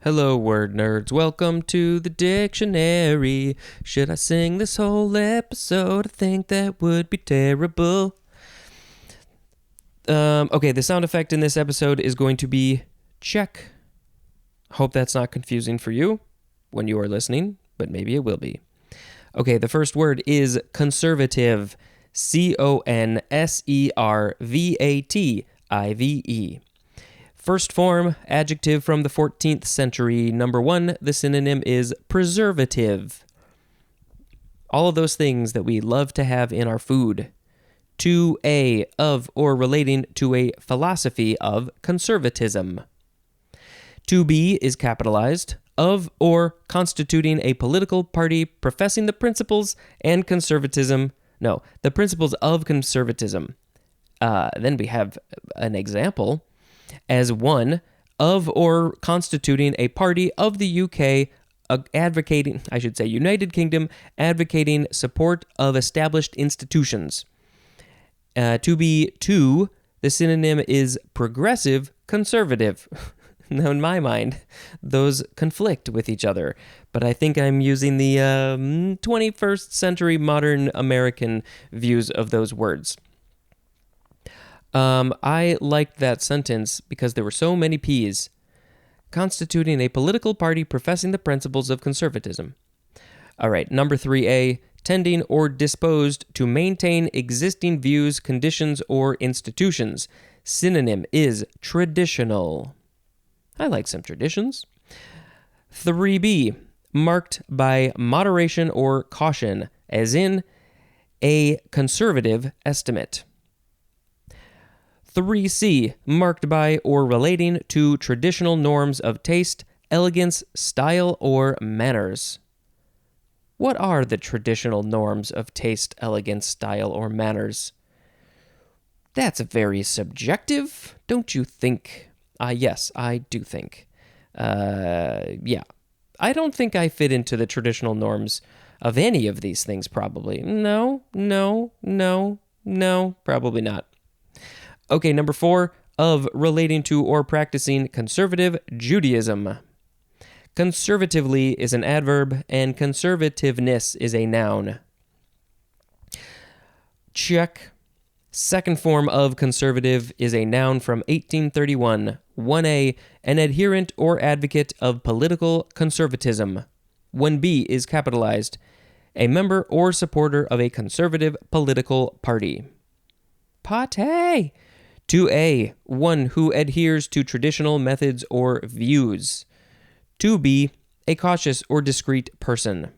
Hello, word nerds. Welcome to the dictionary. Should I sing this whole episode? I think that would be terrible. Okay, the sound effect in this episode is going to be check. Hope that's not confusing for you when you are listening, but maybe it will be. Okay, the first word is conservative. Conservative. First form, adjective from the 14th century. Number 1, the synonym is preservative. All of those things that we love to have in our food. 2a, of or relating to a philosophy of conservatism. 2b is capitalized, of or constituting a political party professing the principles of conservatism. Then we have an example. As 1, of or constituting a party of the UK United Kingdom, advocating support of established institutions. To be 2, the synonym is progressive conservative. Now, in my mind, those conflict with each other, but I think I'm using the 21st century modern American views of those words. I liked that sentence because there were so many P's. Constituting a political party professing the principles of conservatism. All right, number 3a, tending or disposed to maintain existing views, conditions, or institutions. Synonym is traditional. I like some traditions. 3b, marked by moderation or caution, as in a conservative estimate. 3c, marked by or relating to traditional norms of taste, elegance, style, or manners. What are the traditional norms of taste, elegance, style, or manners? That's very subjective, don't you think? Yes, I do think. Yeah. I don't think I fit into the traditional norms of any of these things, probably. No, probably not. Okay, number 4, of relating to or practicing conservative Judaism. Conservatively is an adverb, and conservativeness is a noun. Check. Second form of conservative is a noun from 1831. 1a, an adherent or advocate of political conservatism. 1b is capitalized, a member or supporter of a conservative political party. Pate! 2a, one who adheres to traditional methods or views. 2b, a cautious or discreet person.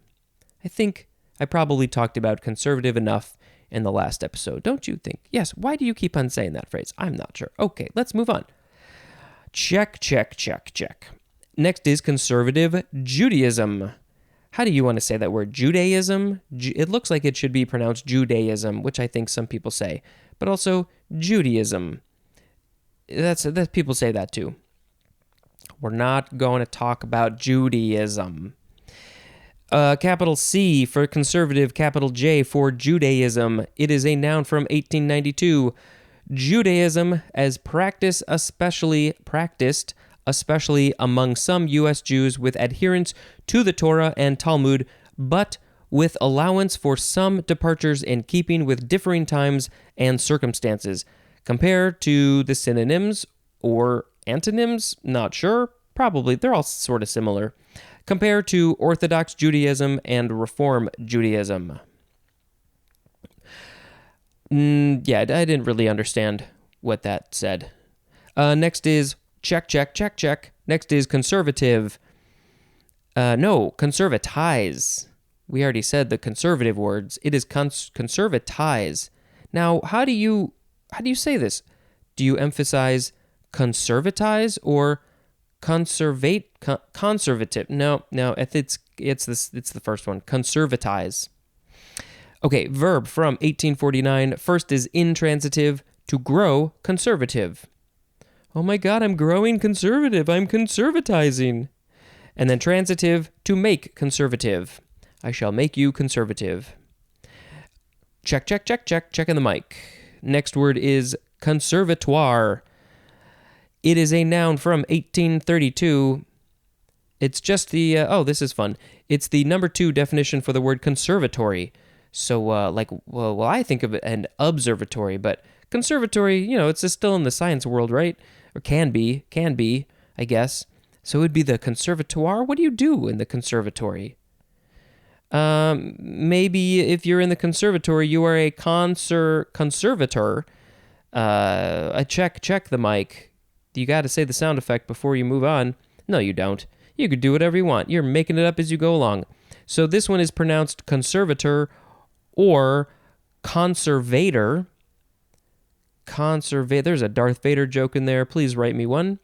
I think I probably talked about conservative enough in the last episode, don't you think? Yes, why do you keep on saying that phrase? I'm not sure. Okay, let's move on. Check. Next is conservative Judaism. How do you want to say that word? Judaism? It looks like it should be pronounced Judaism, which I think some people say, but also Judaism. That's people say that too. We're not going to talk about Judaism. Capital C for conservative, capital J for Judaism. It is a noun from 1892. Judaism as practiced, especially among some U.S. Jews with adherence to the Torah and Talmud, but with allowance for some departures in keeping with differing times and circumstances. Compare to the synonyms or antonyms, not sure, probably, they're all sort of similar. Compare to Orthodox Judaism and Reform Judaism. Yeah, I didn't really understand what that said. Next is check. Next is conservative. No, conservatize. We already said the conservative words. It is conservatize. Now, how do you say this? Do you emphasize conservatize or conservative? No, it's the first one. Conservatize. Okay, verb from 1849. First is intransitive, to grow conservative. Oh my God, I'm growing conservative. I'm conservatizing. And then transitive, to make conservative. I shall make you conservative. Check in the mic. Next word is conservatoire. It is a noun from 1832. It's just the, this is fun. It's the number 2 definition for the word conservatory. So, well, I think of it an observatory, but conservatory, it's still in the science world, right? Or can be, I guess. So it would be the conservatoire. What do you do in the conservatory? Maybe if you're in the conservatory, you are a conservator. Check the mic. You got to say the sound effect before you move on. No, you don't. You could do whatever you want. You're making it up as you go along. So this one is pronounced conservator or conservator. There's a Darth Vader joke in there. Please write me one.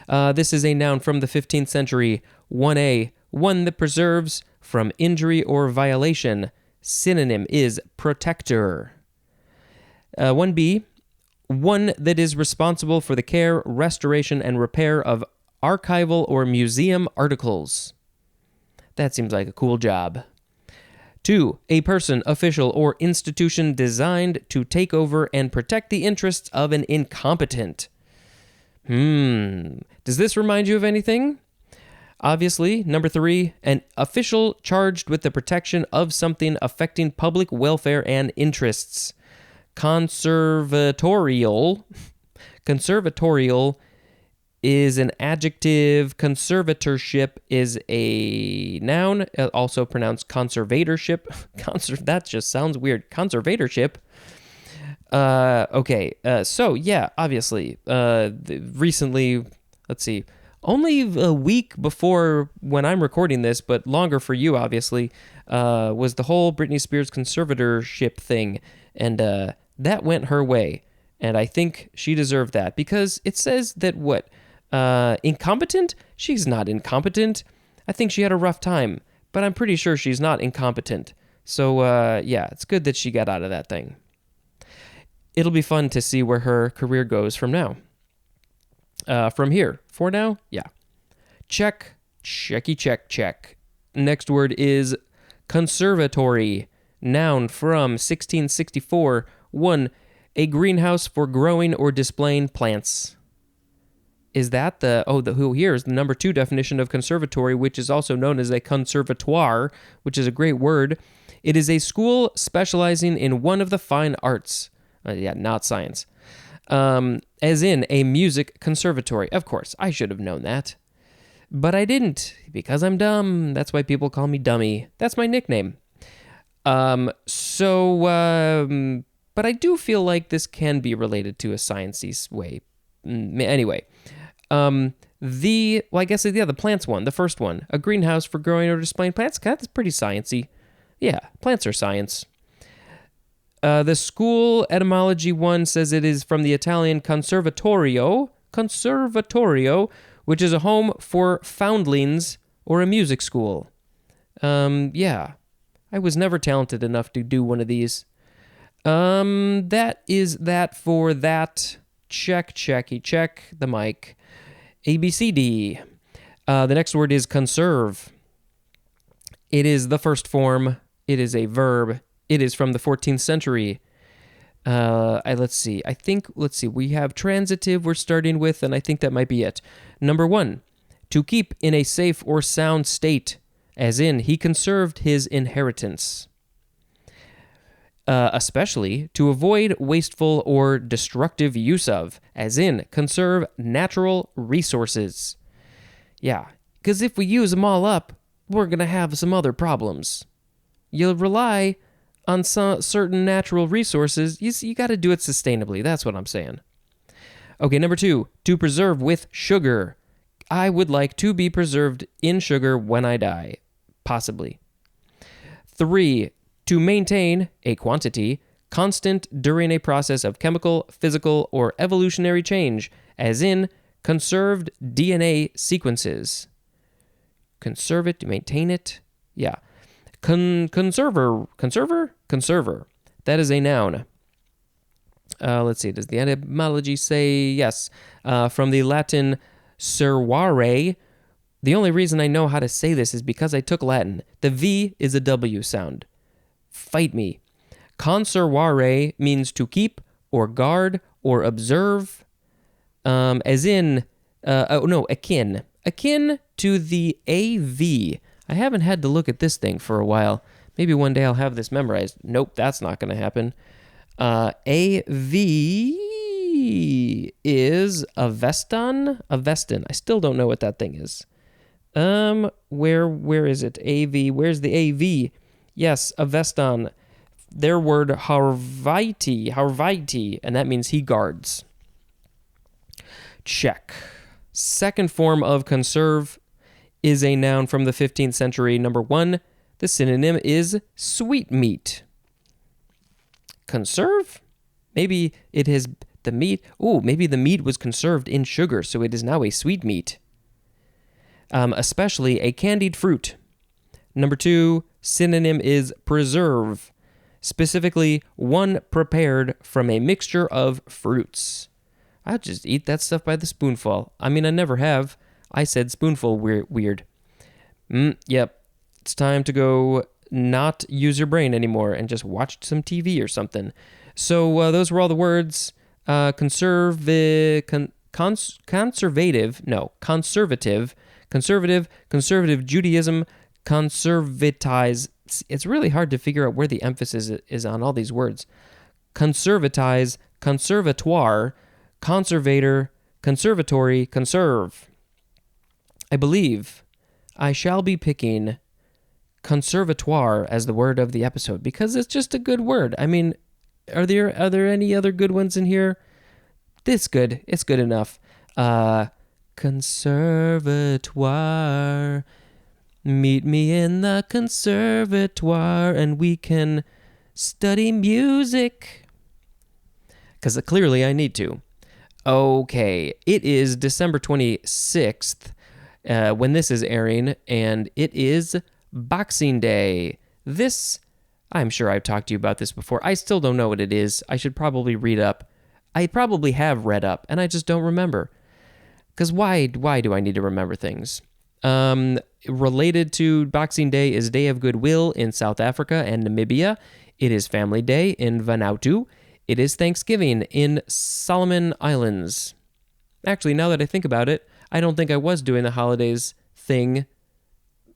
This is a noun from the 15th century. 1A, one that preserves from injury or violation. Synonym is protector. 1B, one that is responsible for the care, restoration, and repair of archival or museum articles. That seems like a cool job. 2, a person, official, or institution designed to take over and protect the interests of an incompetent. Does this remind you of anything? Obviously. Number 3, an official charged with the protection of something affecting public welfare and interests. Conservatorial is an adjective. Conservatorship is a noun, also pronounced conservatorship. That just sounds weird. Conservatorship. Okay. So yeah, obviously, recently, let's see, only a week before when I'm recording this, but longer for you, obviously, was the whole Britney Spears conservatorship thing, and that went her way, and I think she deserved that because it says that incompetent? She's not incompetent. I think she had a rough time, but I'm pretty sure she's not incompetent. So, yeah, it's good that she got out of that thing. It'll be fun to see where her career goes from now. From here. For now? Yeah. Check. Next word is conservatory. Noun from 1664. 1. A greenhouse for growing or displaying plants. Is that here's the number 2 definition of conservatory, which is also known as a conservatoire, which is a great word. It is a school specializing in one of the fine arts. Not science. As in a music conservatory. Of course, I should have known that. But I didn't, because I'm dumb. That's why people call me Dummy. That's my nickname. But I do feel like this can be related to a sciencey way. Anyway, the plants one, the first one, a greenhouse for growing or displaying plants. That's pretty sciencey. Yeah, plants are science. The school etymology one says it is from the Italian conservatorio, which is a home for foundlings or a music school. Yeah, I was never talented enough to do one of these. That is that for that. Check the mic. ABCD. The next word is conserve. It is the first form. It is a verb. It is from the 14th century. Let's see. We have transitive we're starting with, and I think that might be it. Number 1, to keep in a safe or sound state, as in he conserved his inheritance. Especially to avoid wasteful or destructive use of, as in conserve natural resources. Yeah, because if we use them all up, we're going to have some other problems. You'll rely on certain natural resources. You got to do it sustainably. That's what I'm saying. Okay, number 2, to preserve with sugar. I would like to be preserved in sugar when I die. Possibly. 3, to maintain a quantity constant during a process of chemical, physical, or evolutionary change, as in conserved DNA sequences. Conserve it, maintain it. Yeah. Conserver. That is a noun. Let's see. Does the etymology say yes? From the Latin servare. The only reason I know how to say this is because I took Latin. The V is a W sound. Fight me. Conservare means to keep or guard or observe, as in, akin. akin to the AV. I haven't had to look at this thing for a while. Maybe one day I'll have this memorized. Nope, that's not going to happen. AV is Avestan. I still don't know what that thing is. Where is it? AV. Where's the AV? Yes, Avestan. Their word Harvaiti, and that means he guards. Check. Second form of conserve is a noun from the 15th century. Number 1, the synonym is sweetmeat. Conserve? Maybe it has the meat. Oh, maybe the meat was conserved in sugar, so it is now a sweetmeat. Especially a candied fruit. Number 2, synonym is preserve. Specifically, one prepared from a mixture of fruits. I just eat that stuff by the spoonful. I mean, I never have. I said spoonful weird. Yep. It's time to go not use your brain anymore and just watch some TV or something. So those were all the words. Conservative, Judaism, conservatize. It's really hard to figure out where the emphasis is on all these words. Conservatize, conservatoire, conservator, conservatory, conserve. I believe I shall be picking conservatoire as the word of the episode because it's just a good word. I mean, are there any other good ones in here? It's good. It's good enough. Conservatoire. Meet me in the conservatoire and we can study music. Because clearly I need to. Okay, it is December 26th when this is airing, and it is Boxing Day. This, I'm sure I've talked to you about this before. I still don't know what it is. I should probably read up. I probably have read up, and I just don't remember. Because why do I need to remember things? Related to Boxing Day is Day of Goodwill in South Africa and Namibia. It is Family Day in Vanuatu. It is Thanksgiving in Solomon Islands. Actually, now that I think about it, I don't think I was doing the holidays thing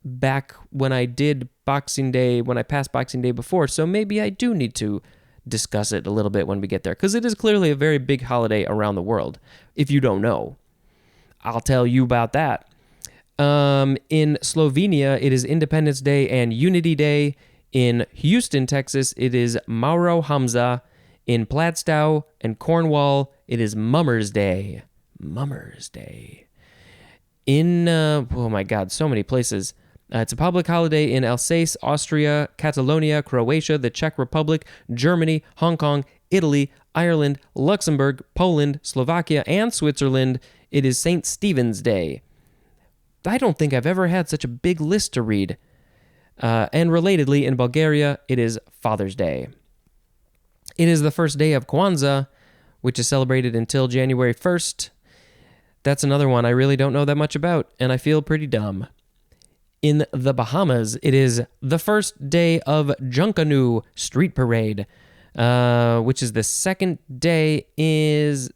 back when I did Boxing Day, when I passed Boxing Day before, so maybe I do need to discuss it a little bit when we get there, because it is clearly a very big holiday around the world. If you don't know, I'll tell you about that. In Slovenia, it is Independence Day and Unity Day. In Houston, Texas, it is Mauro Hamza. In Platstow and Cornwall, it is Mummers Day. Mummers Day. In, oh my God, so many places. It's a public holiday in Alsace, Austria, Catalonia, Croatia, the Czech Republic, Germany, Hong Kong, Italy, Ireland, Luxembourg, Poland, Slovakia, and Switzerland. It is St. Stephen's Day. I don't think I've ever had such a big list to read. And relatedly, in Bulgaria, it is Father's Day. It is the first day of Kwanzaa, which is celebrated until January 1st. That's another one I really don't know that much about, and I feel pretty dumb. In the Bahamas, it is the first day of Junkanoo Street Parade, which is the second day is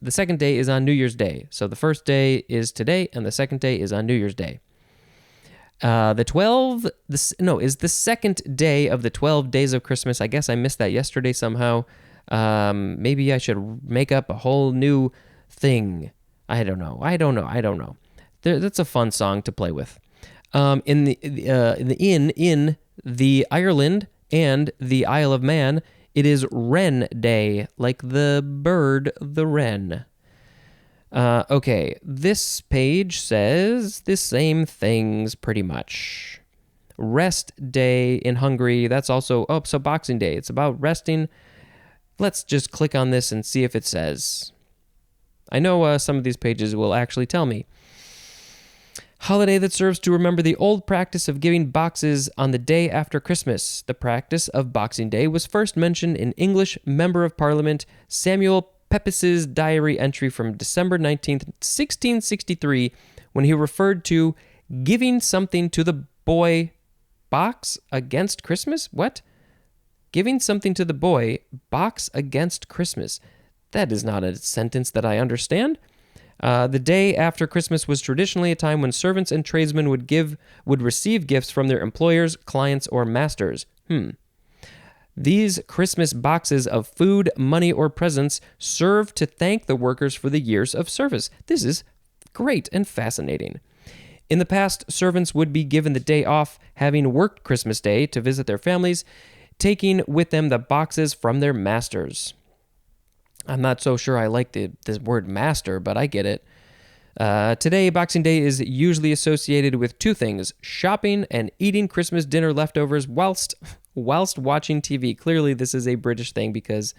on New Year's Day. So the first day is today, and the second day is on New Year's Day. Is the second day of the 12 days of Christmas. I guess I missed that yesterday somehow. Maybe I should make up a whole new thing. I don't know. That's a fun song to play with. In the Ireland and the Isle of Man, it is Wren Day, like the bird, the wren. Okay, this page says the same things pretty much. Rest Day in Hungary, that's also, so Boxing Day, it's about resting. Let's just click on this and see if it says. I know some of these pages will actually tell me. Holiday that serves to remember the old practice of giving boxes on the day after Christmas. The practice of Boxing Day was first mentioned in English Member of Parliament Samuel Pepys's diary entry from December 19th, 1663, when he referred to giving something to the boy box against Christmas? What? Giving something to the boy box against Christmas. That is not a sentence that I understand. The day after Christmas was traditionally a time when servants and tradesmen would receive gifts from their employers, clients, or masters. These Christmas boxes of food, money, or presents serve to thank the workers for the years of service. This is great and fascinating. In the past, servants would be given the day off, having worked Christmas Day to visit their families, taking with them the boxes from their masters. I'm not so sure I like this word master, but I get it. Today, Boxing Day is usually associated with two things: shopping and eating Christmas dinner leftovers whilst watching TV. Clearly, this is a British thing because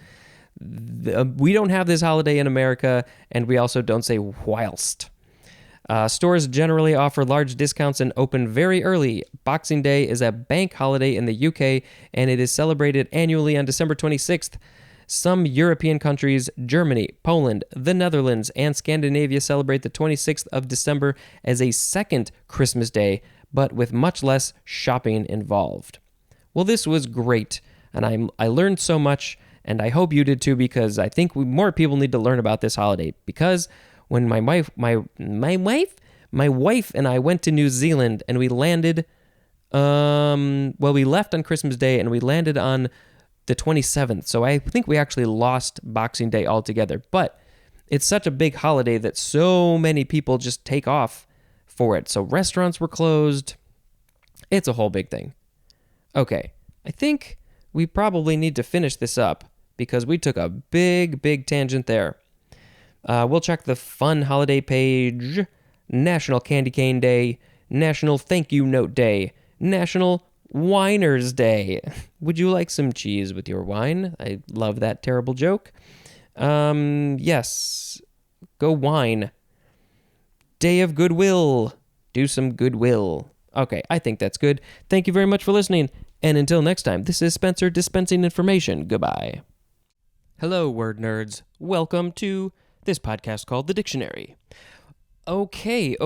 we don't have this holiday in America, and we also don't say whilst. Stores generally offer large discounts and open very early. Boxing Day is a bank holiday in the UK, and it is celebrated annually on December 26th. Some European countries, Germany, Poland, the Netherlands, and Scandinavia celebrate the 26th of December as a second Christmas Day, but with much less shopping involved. Well, this was great, and I learned so much, and I hope you did too, because I think more people need to learn about this holiday. Because when my wife and I went to New Zealand, and we landed, we left on Christmas Day, and we landed on the 27th. So I think we actually lost Boxing Day altogether. But it's such a big holiday that so many people just take off for it. So restaurants were closed. It's a whole big thing. Okay, I think we probably need to finish this up because we took a big tangent there. We'll check the fun holiday page. National Candy Cane Day. National Thank You Note Day. National Winer's Day. Would you like some cheese with your wine? I love that terrible joke. Yes. Go wine. Day of Goodwill. Do some goodwill. Okay, I think that's good. Thank you very much for listening. And until next time, this is Spencer dispensing information. Goodbye. Hello, word nerds. Welcome to this podcast called The Dictionary. Okay.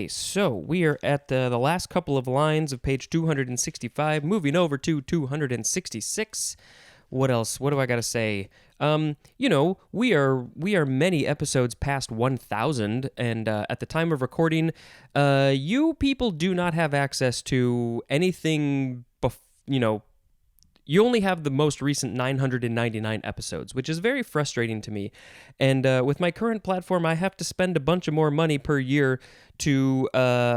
So we are at the last couple of lines of page 265, moving over to 266. What else? What do I got to say? We are many episodes past 1,000, and at the time of recording, you people do not have access to anything. You only have the most recent 999 episodes, which is very frustrating to me. And with my current platform, I have to spend a bunch of more money per year to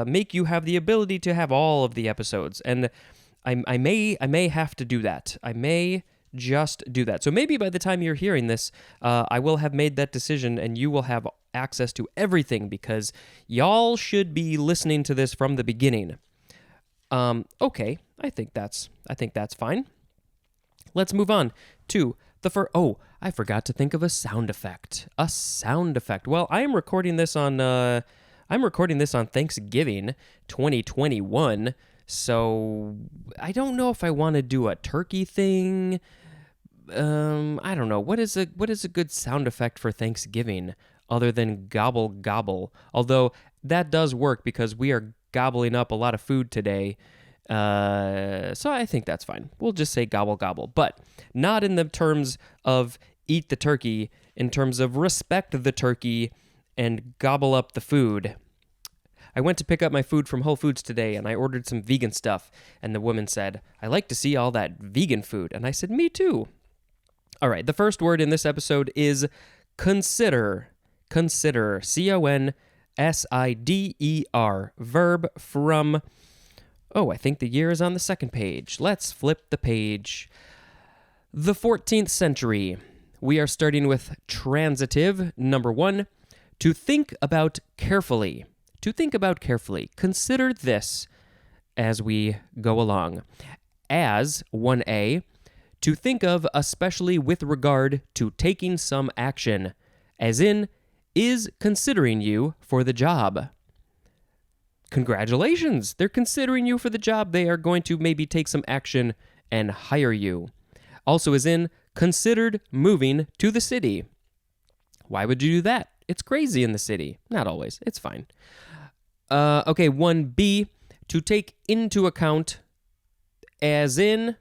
make you have the ability to have all of the episodes. And I may have to do that. I may just do that. So maybe by the time you're hearing this, I will have made that decision and you will have access to everything because y'all should be listening to this from the beginning. Okay, I think that's fine. Let's move on to the first. Oh, I forgot to think of a sound effect. Well, I'm recording this on Thanksgiving 2021. So I don't know if I want to do a turkey thing. I don't know. What is a good sound effect for Thanksgiving other than gobble gobble? Although that does work because we are gobbling up a lot of food today. So I think that's fine. We'll just say gobble gobble, but not in the terms of eat the turkey, in terms of respect the turkey and gobble up the food. I went to pick up my food from Whole Foods today and I ordered some vegan stuff. And the woman said, "I like to see all that vegan food." And I said, "Me too." All right. The first word in this episode is consider. Consider. CONSIDER. Verb from... Oh, I think the year is on the second page. Let's flip the page. The 14th century. We are starting with transitive. Number 1, to think about carefully. To think about carefully. Consider this as we go along. As 1A, to think of especially with regard to taking some action. As in, is considering you for the job. Congratulations, they're considering you for the job. They are going to maybe take some action and hire you. Also as in, considered moving to the city. Why would you do that? It's crazy in the city. Not always. It's fine. Okay, 1B, to take into account as in...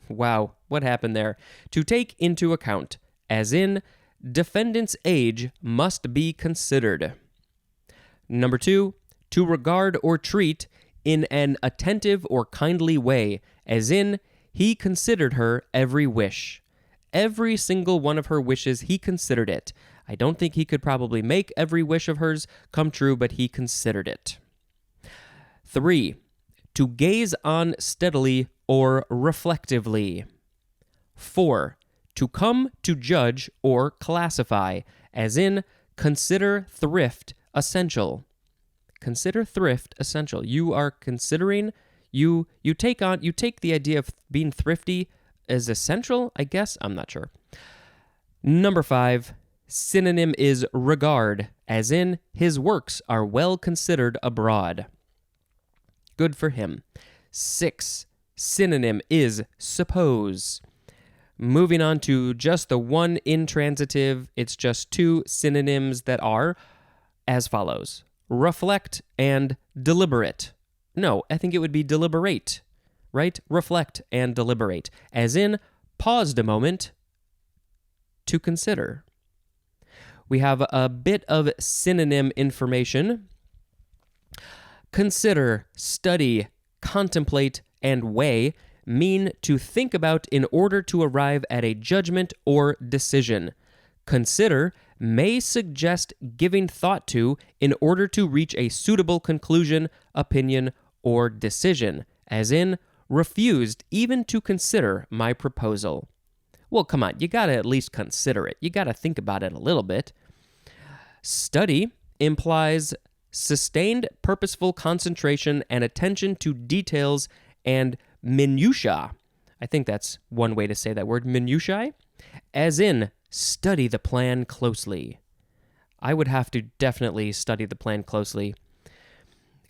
Wow, what happened there? To take into account as in defendant's age must be considered. Number 2, to regard or treat in an attentive or kindly way, as in, he considered her every wish. Every single one of her wishes, he considered it. I don't think he could probably make every wish of hers come true, but he considered it. 3, to gaze on steadily or reflectively. 4, to come to judge or classify, as in, consider thrift essential. Consider thrift essential. You are considering, you take the idea of being thrifty as essential, I guess. I'm not sure. Number 5, synonym is regard, as in, his works are well considered abroad. Good for him. 6, synonym is suppose. Moving on to just the one intransitive, it's just 2 synonyms that are as follows: reflect and deliberate. No, I think it would be deliberate, right? Reflect and deliberate, as in, paused a moment to consider. We have a bit of synonym information. Consider, study, contemplate, and weigh mean to think about in order to arrive at a judgment or decision. Consider may suggest giving thought to in order to reach a suitable conclusion, opinion, or decision, as in, refused even to consider my proposal. Well, come on, you gotta at least consider it. You gotta think about it a little bit. Study implies sustained purposeful concentration and attention to details and minutiae. I think that's one way to say that word, minutiae, as in, study the plan closely. I would have to definitely study the plan closely.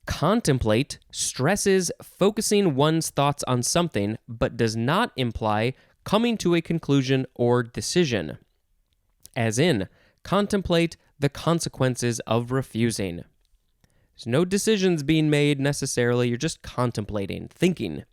Contemplate stresses focusing one's thoughts on something, but does not imply coming to a conclusion or decision. As in, contemplate the consequences of refusing. There's no decisions being made necessarily, you're just contemplating, thinking.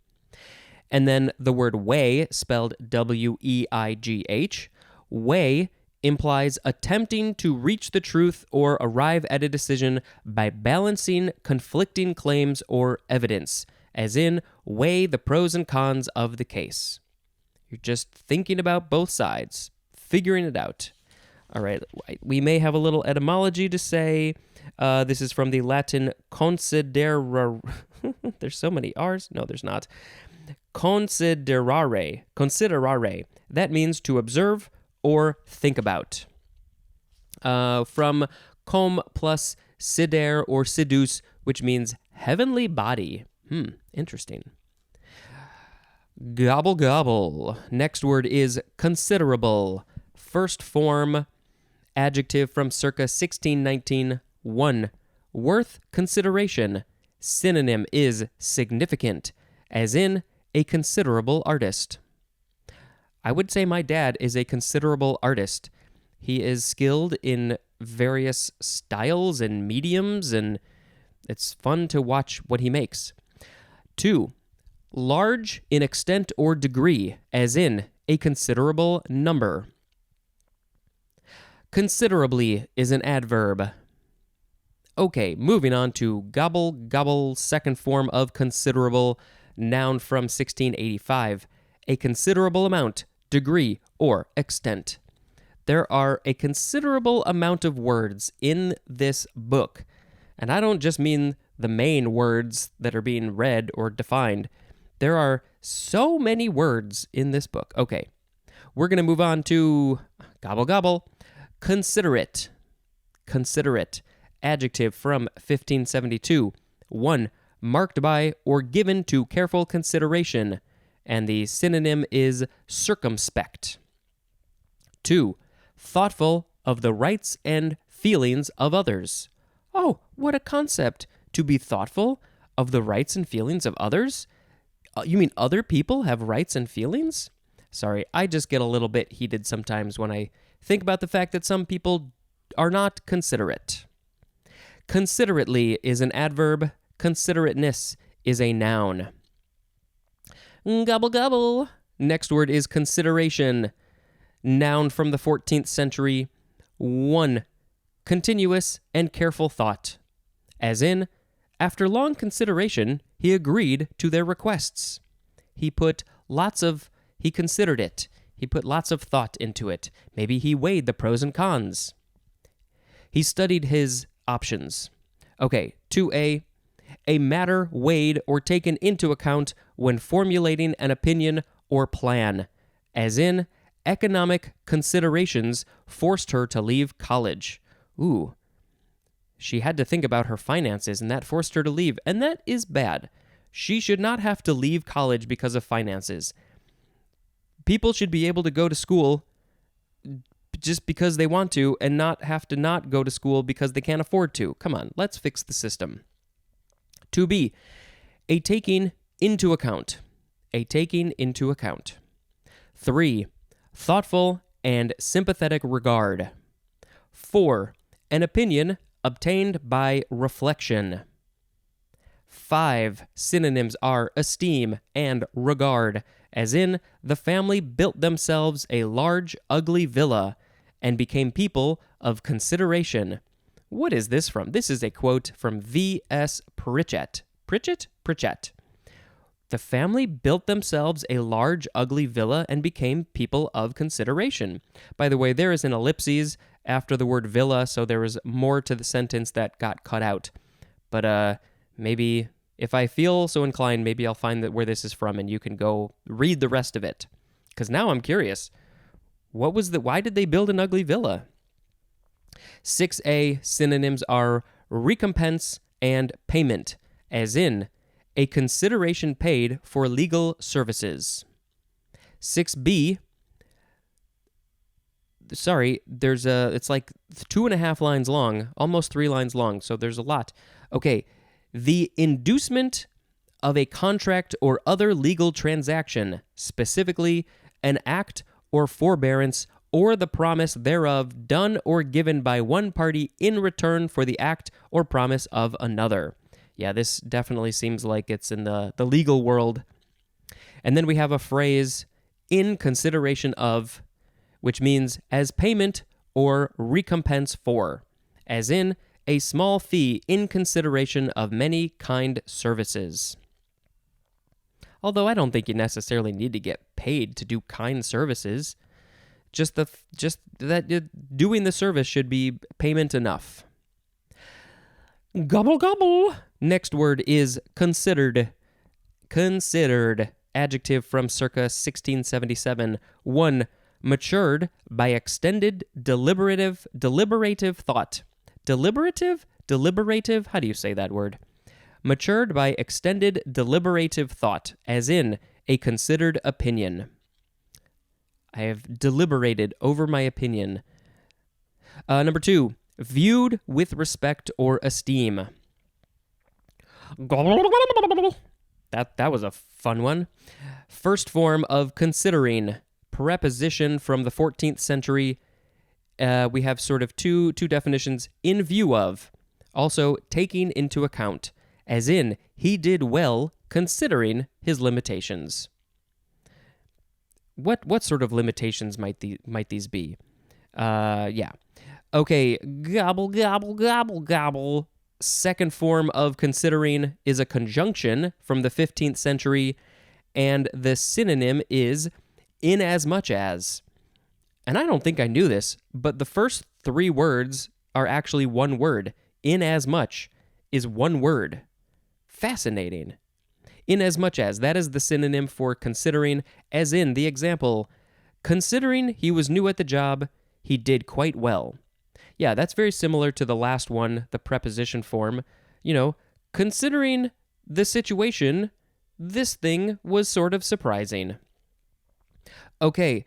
And then the word weigh, spelled W-E-I-G-H, weigh implies attempting to reach the truth or arrive at a decision by balancing conflicting claims or evidence, as in, weigh the pros and cons of the case. You're just thinking about both sides, figuring it out. All right, we may have a little etymology to say. This is from the Latin considerare. There's so many R's. No, there's not. Considerare. Considerare. That means to observe or think about. From com plus sider or seduce, which means heavenly body. Interesting. Gobble gobble. Next word is considerable. First form, adjective from circa 1619. 1. Worth consideration. Synonym is significant, as in a considerable artist. I would say my dad is a considerable artist. He is skilled in various styles and mediums, and it's fun to watch what he makes. 2. Large in extent or degree, as in a considerable number. Considerably is an adverb. Okay, moving on to gobble gobble, second form of considerable, noun from 1685. A considerable amount, degree, or extent. There are a considerable amount of words in this book, and I don't just mean the main words that are being read or defined. There are so many words in this book. Okay, we're going to move on to gobble gobble. Considerate. Considerate. Adjective from 1572. 1. Marked by or given to careful consideration, and the synonym is circumspect. 2. Thoughtful of the rights and feelings of others. Oh, what a concept! To be thoughtful of the rights and feelings of others? You mean other people have rights and feelings? Sorry, I just get a little bit heated sometimes when I think about the fact that some people are not considerate. Considerately is an adverb. Considerateness is a noun. Gobble gobble. Next word is consideration. Noun from the 14th century. 1. Continuous and careful thought, as in, after long consideration, he agreed to their requests. He considered it. He put lots of thought into it. Maybe he weighed the pros and cons. He studied his options. Okay, 2A, a matter weighed or taken into account when formulating an opinion or plan, as in, economic considerations forced her to leave college. Ooh, she had to think about her finances, and that forced her to leave, and that is bad. She should not have to leave college because of finances. People should be able to go to school just because they want to and not have to not go to school because they can't afford to. Come on, let's fix the system. 2B, a taking into account. A taking into account. 3, thoughtful and sympathetic regard. 4, an opinion obtained by reflection. 5, synonyms are esteem and regard, as in, the family built themselves a large, ugly villa and became people of consideration. What is this from? This is a quote from V.S. Pritchett. Pritchett. The family built themselves a large, ugly villa and became people of consideration. By the way, there is an ellipses after the word villa, so there was more to the sentence that got cut out. But maybe if I feel so inclined, maybe I'll find that where this is from and you can go read the rest of it. Because now I'm curious. Why did they build an ugly villa? 6A, synonyms are recompense and payment, as in, a consideration paid for legal services. 6B, it's like 2.5 lines long, almost 3 lines long, so there's a lot. Okay, the inducement of a contract or other legal transaction, specifically an act or forbearance or the promise thereof done or given by one party in return for the act or promise of another. Yeah, this definitely seems like it's in the legal world. And then we have a phrase, in consideration of, which means as payment or recompense for, as in a small fee in consideration of many kind services. Although I don't think you necessarily need to get paid to do kind services. Just that doing the service should be payment enough. Gobble, gobble. Next word is considered. Considered. Adjective from circa 1677. 1. Matured by extended deliberative thought. Deliberative? How do you say that word? Matured by extended deliberative thought, as in a considered opinion. I have deliberated over my opinion. Number 2, viewed with respect or esteem. That was a fun one. First form of considering, preposition from the 14th century. We have sort of two definitions, in view of, also taking into account, as in he did well considering his limitations. What sort of limitations might these be? Yeah. Okay, gobble, gobble, gobble, gobble. Second form of considering is a conjunction from the 15th century, and the synonym is inasmuch as. And I don't think I knew this, but the first 3 words are actually one word. Inasmuch is one word. Fascinating. Inasmuch as, that is the synonym for considering, as in the example, considering he was new at the job, he did quite well. Yeah, that's very similar to the last one, the preposition form. Considering the situation, this thing was sort of surprising. Okay,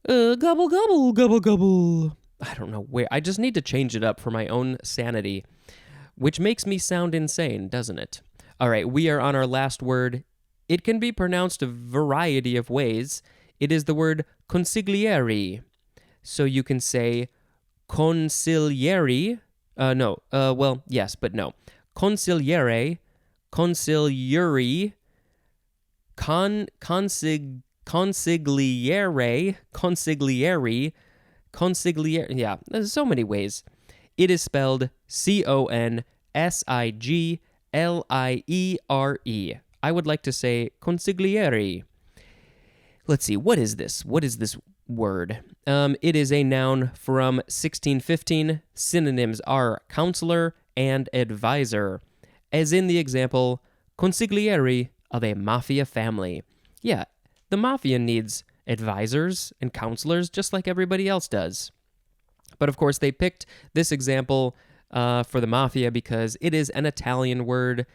gobble, gobble, gobble, gobble. I don't know where. I just need to change it up for my own sanity, which makes me sound insane, doesn't it? All right, we are on our last word. It can be pronounced a variety of ways. It is the word consigliere. So you can say consigliere. Yes, but no. Consigliere, consigliere, consigliere, consigliere. Yeah, there's so many ways. It is spelled Consigliere. I would like to say consigliere. Let's see, what is this? What is this word? It is a noun from 1615. Synonyms are counselor and advisor, as in the example, consigliere of a mafia family. Yeah, the mafia needs advisors and counselors just like everybody else does. But of course, they picked this example for the mafia because it is an Italian word.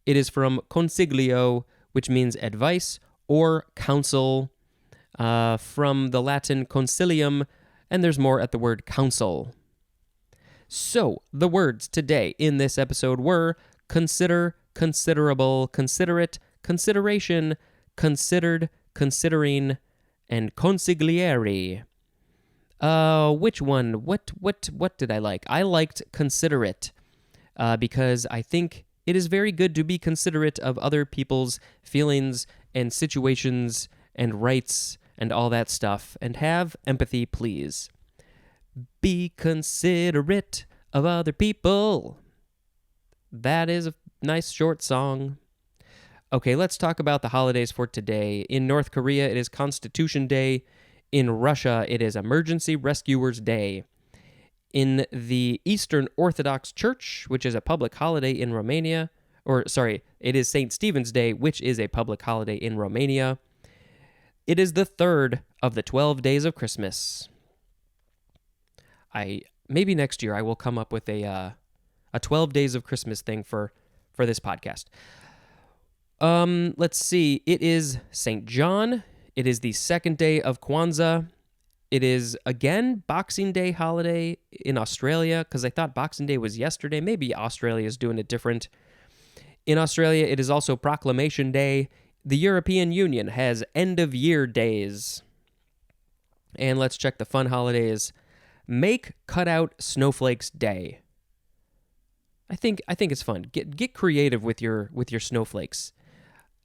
It is from consiglio, which means advice or counsel, from the Latin consilium, and there's more at the word counsel. So, the words today in this episode were consider, considerable, considerate, consideration, considered, considering, and consigliere. Which one? What did I like? I liked considerate, because I think it is very good to be considerate of other people's feelings and situations and rights and all that stuff, and have empathy, please. Be considerate of other people. That is a nice short song. Okay, let's talk about the holidays for today. In North Korea, it is Constitution Day. In Russia, it is Emergency Rescuers Day. In the Eastern Orthodox Church, which is a public holiday in Romania, it is St. Stephen's Day, which is a public holiday in Romania. It is the third of the 12 days of Christmas. Maybe next year I will come up with a 12 days of Christmas thing for this podcast. Let's see. It is St. John. It is the second day of Kwanzaa. It is, again, Boxing Day holiday in Australia, because I thought Boxing Day was yesterday. Maybe Australia is doing it different. In Australia, it is also Proclamation Day. The European Union has end-of-year days. And let's check the fun holidays. Make Cutout Snowflakes Day. I think it's fun. Get creative with your snowflakes.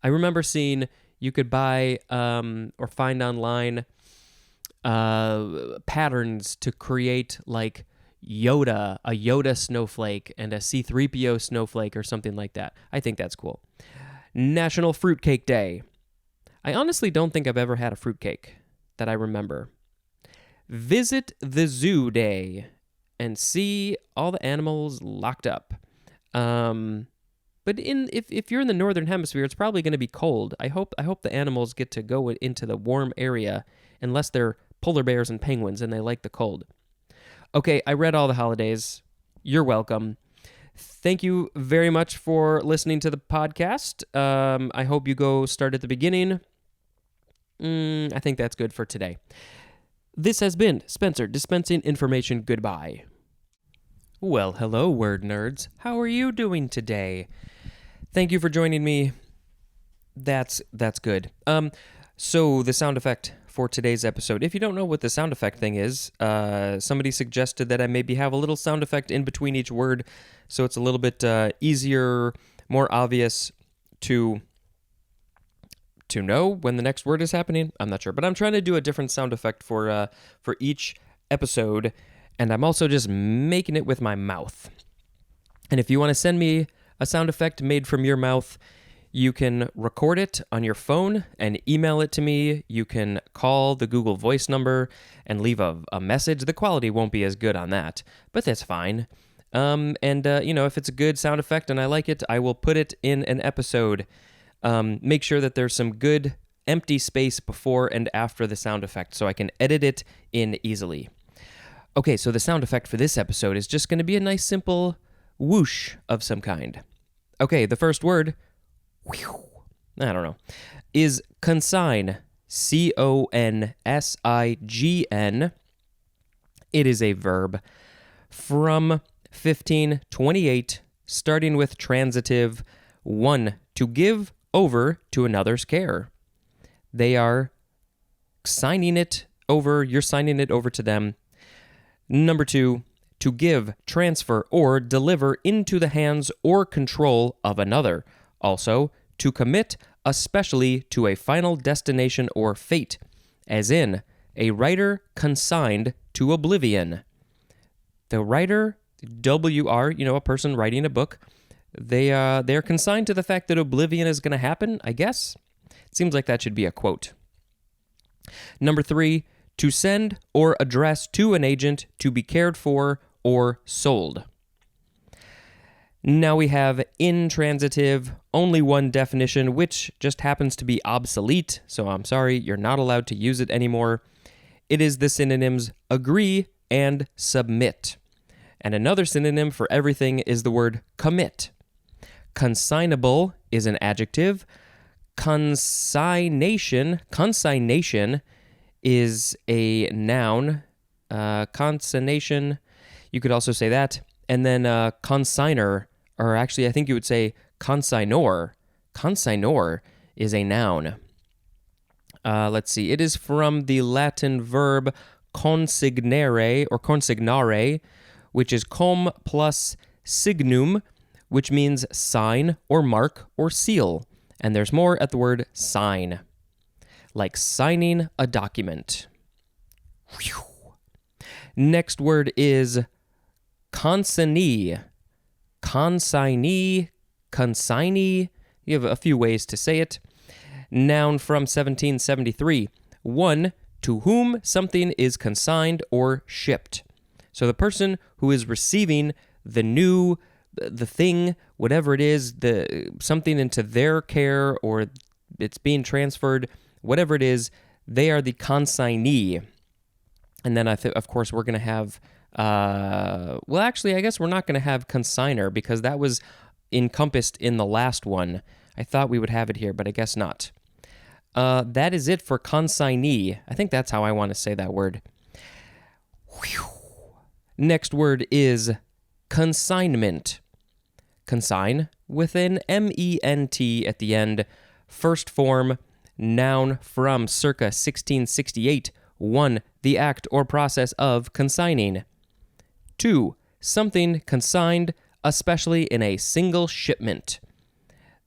I remember seeing you could buy or find online patterns to create like a Yoda snowflake and a C-3PO snowflake or something like that. I think that's cool. National Fruitcake Day. I honestly don't think I've ever had a fruitcake that I remember. Visit the Zoo Day and see all the animals locked up. But if you're in the northern hemisphere, it's probably going to be cold. I hope the animals get to go into the warm area, unless they're polar bears and penguins and they like the cold. Okay, I read all the holidays. You're welcome. Thank you very much for listening to the podcast. I hope you go start at the beginning. I think that's good for today. This has been Spencer dispensing information. Goodbye. Well, hello, word nerds. How are you doing today? Thank you for joining me. That's good. So the sound effect for today's episode. If you don't know what the sound effect thing is, somebody suggested that I maybe have a little sound effect in between each word, so it's a little bit easier, more obvious to know when the next word is happening. I'm not sure, but I'm trying to do a different sound effect for each episode, and I'm also just making it with my mouth. And if you want to send me a sound effect made from your mouth, you can record it on your phone and email it to me. You can call the Google Voice number and leave a message. The quality won't be as good on that, but that's fine. If it's a good sound effect and I like it, I will put it in an episode. Make sure that there's some good empty space before and after the sound effect so I can edit it in easily. Okay, so the sound effect for this episode is just going to be a nice simple whoosh of some kind. Okay, the first word, I don't know, is consign, Consign. It is a verb from 1528, starting with transitive 1, to give over to another's care. They are signing it over, you're signing it over to them. Number 2, to give, transfer, or deliver into the hands or control of another. Also, to commit, especially to a final destination or fate, as in, a writer consigned to oblivion. The writer, WR, a person writing a book, they're consigned to the fact that oblivion is going to happen, I guess. It seems like that should be a quote. Number 3, to send or address to an agent to be cared for or sold. Now we have intransitive, only one definition, which just happens to be obsolete, so I'm sorry, you're not allowed to use it anymore. It is the synonyms agree and submit. And another synonym for everything is the word commit. Consignable is an adjective. Consignation is a noun. Consignation, you could also say that. And then consignor, or actually I think you would say consignor. Consignor is a noun. Let's see. It is from the Latin verb consignere or consignare, which is com plus signum, which means sign or mark or seal. And there's more at the word sign, like signing a document. Whew. Next word is consignee. Consignee, consignee. You have a few ways to say it. Noun from 1773. 1, to whom something is consigned or shipped. So the person who is receiving the thing, whatever it is, something into their care or it's being transferred, whatever it is, they are the consignee. And then, of course, we're going to have, actually, I guess we're not going to have consignor because that was encompassed in the last one. I thought we would have it here, but I guess not. That is it for consignee. I think that's how I want to say that word. Whew. Next word is consignment. Consign with an M-E-N-T at the end. First form, noun from circa 1668. 1, the act or process of consigning. 2, something consigned, especially in a single shipment.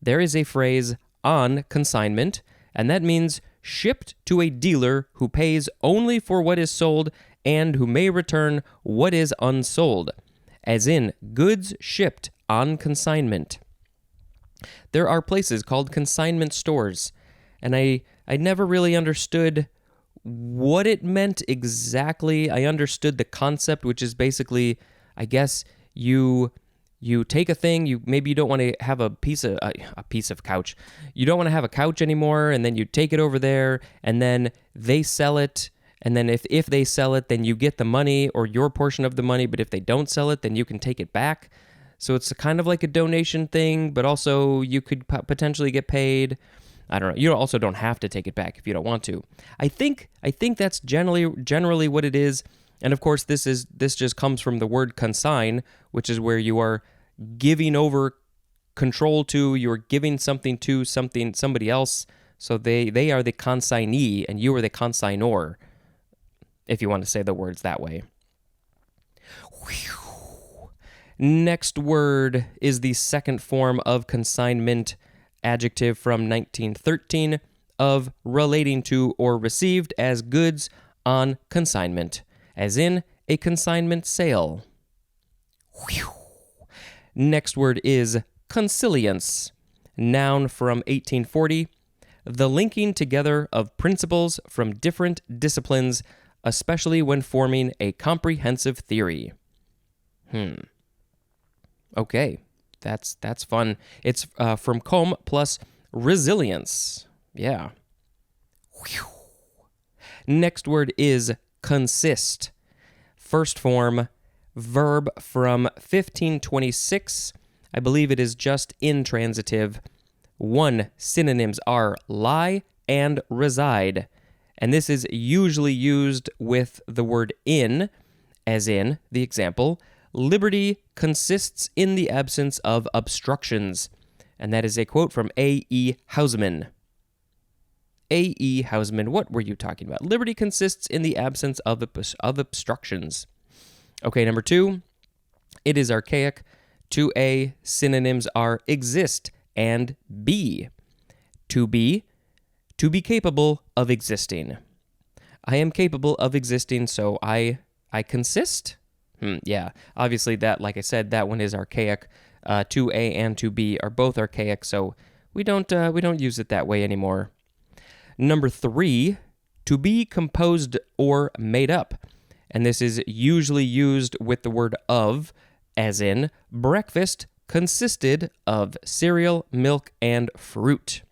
There is a phrase, on consignment, and that means shipped to a dealer who pays only for what is sold and who may return what is unsold, as in goods shipped on consignment. There are places called consignment stores, and I never really understood what it meant exactly. I understood the concept, which is basically, I guess, you take a thing, maybe you don't want to have a piece of couch. You don't want to have a couch anymore, and then you take it over there, and then they sell it. And then if they sell it, then you get the money or your portion of the money. But if they don't sell it, then you can take it back. So it's kind of like a donation thing, but also you could potentially get paid. I don't know. You also don't have to take it back if you don't want to. I think that's generally what it is. And of course, this just comes from the word consign, which is where you are giving over control to, you're giving something to somebody else. So they are the consignee and you are the consignor, if you want to say the words that way. Whew. Next word is the second form of consignment, adjective from 1913, of relating to or received as goods on consignment, as in a consignment sale. Whew. Next word is consilience, noun from 1840, the linking together of principles from different disciplines, especially when forming a comprehensive theory. Okay, that's fun. It's from com plus resilience. Yeah. Whew. Next word is consist. First form, verb from 1526. I believe it is just intransitive. 1, synonyms are lie and reside. And this is usually used with the word in, as in the example, liberty consists in the absence of obstructions. And that is a quote from A.E. Housman. A.E. Housman, what were you talking about? Liberty consists in the absence of obstructions. Okay, number 2, it is archaic. 2a, synonyms are exist and be. To be capable of existing. I am capable of existing, so I I consist? Yeah, obviously that, like I said, that one is archaic. 2A and 2B are both archaic, so we don't use it that way anymore. Number 3, to be composed or made up. And this is usually used with the word of, as in, breakfast consisted of cereal, milk, and fruit.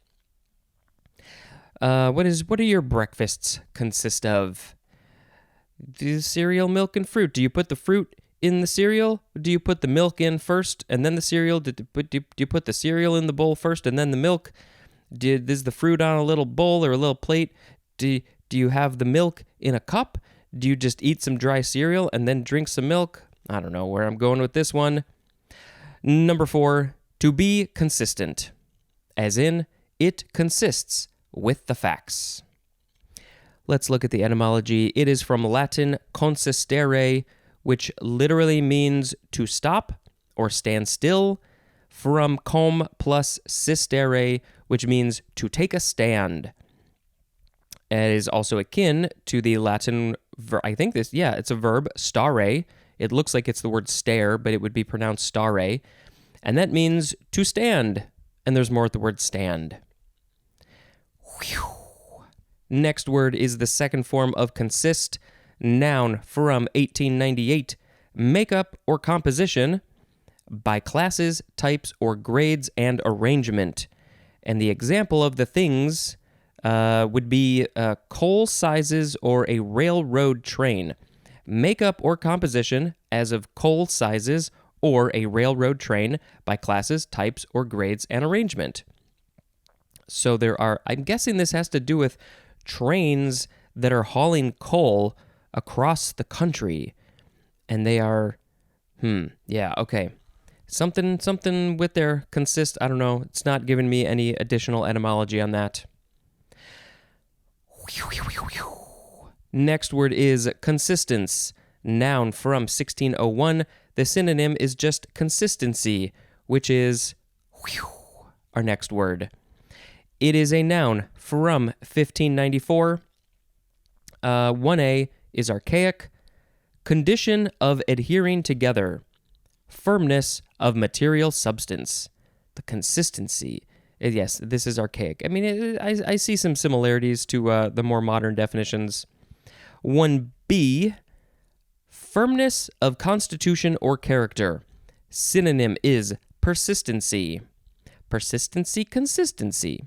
What do your breakfasts consist of? The cereal, milk, and fruit. Do you put the fruit in the cereal? Do you put the milk in first and then the cereal? Do you put the cereal in the bowl first and then the milk? Is the fruit on a little bowl or a little plate? Do you have the milk in a cup? Do you just eat some dry cereal and then drink some milk? I don't know where I'm going with this one. Number 4, to be consistent. As in, it consists with the facts. Let's look at the etymology. It is from Latin consistere, which literally means to stop or stand still, from com plus sistere, which means to take a stand. It is also akin to the Latin, it's a verb, stare. It looks like it's the word stare, but it would be pronounced stare. And that means to stand. And there's more at the word stand. Whew. Next word is the second form of consist, noun from 1898, makeup or composition by classes, types, or grades and arrangement. And the example of the things would be coal sizes or a railroad train. Makeup or composition as of coal sizes or a railroad train by classes, types, or grades and arrangement. So I'm guessing this has to do with trains that are hauling coal across the country. And they are, okay. Something with their consist, I don't know. It's not giving me any additional etymology on that. Next word is consistence, noun from 1601. The synonym is just consistency, which is our next word. It is a noun from 1594. 1A is archaic, condition of adhering together, firmness of material substance, the consistency. Yes, this is archaic. I mean, I see some similarities to the more modern definitions. 1B, firmness of constitution or character. Synonym is persistency. Persistency, consistency.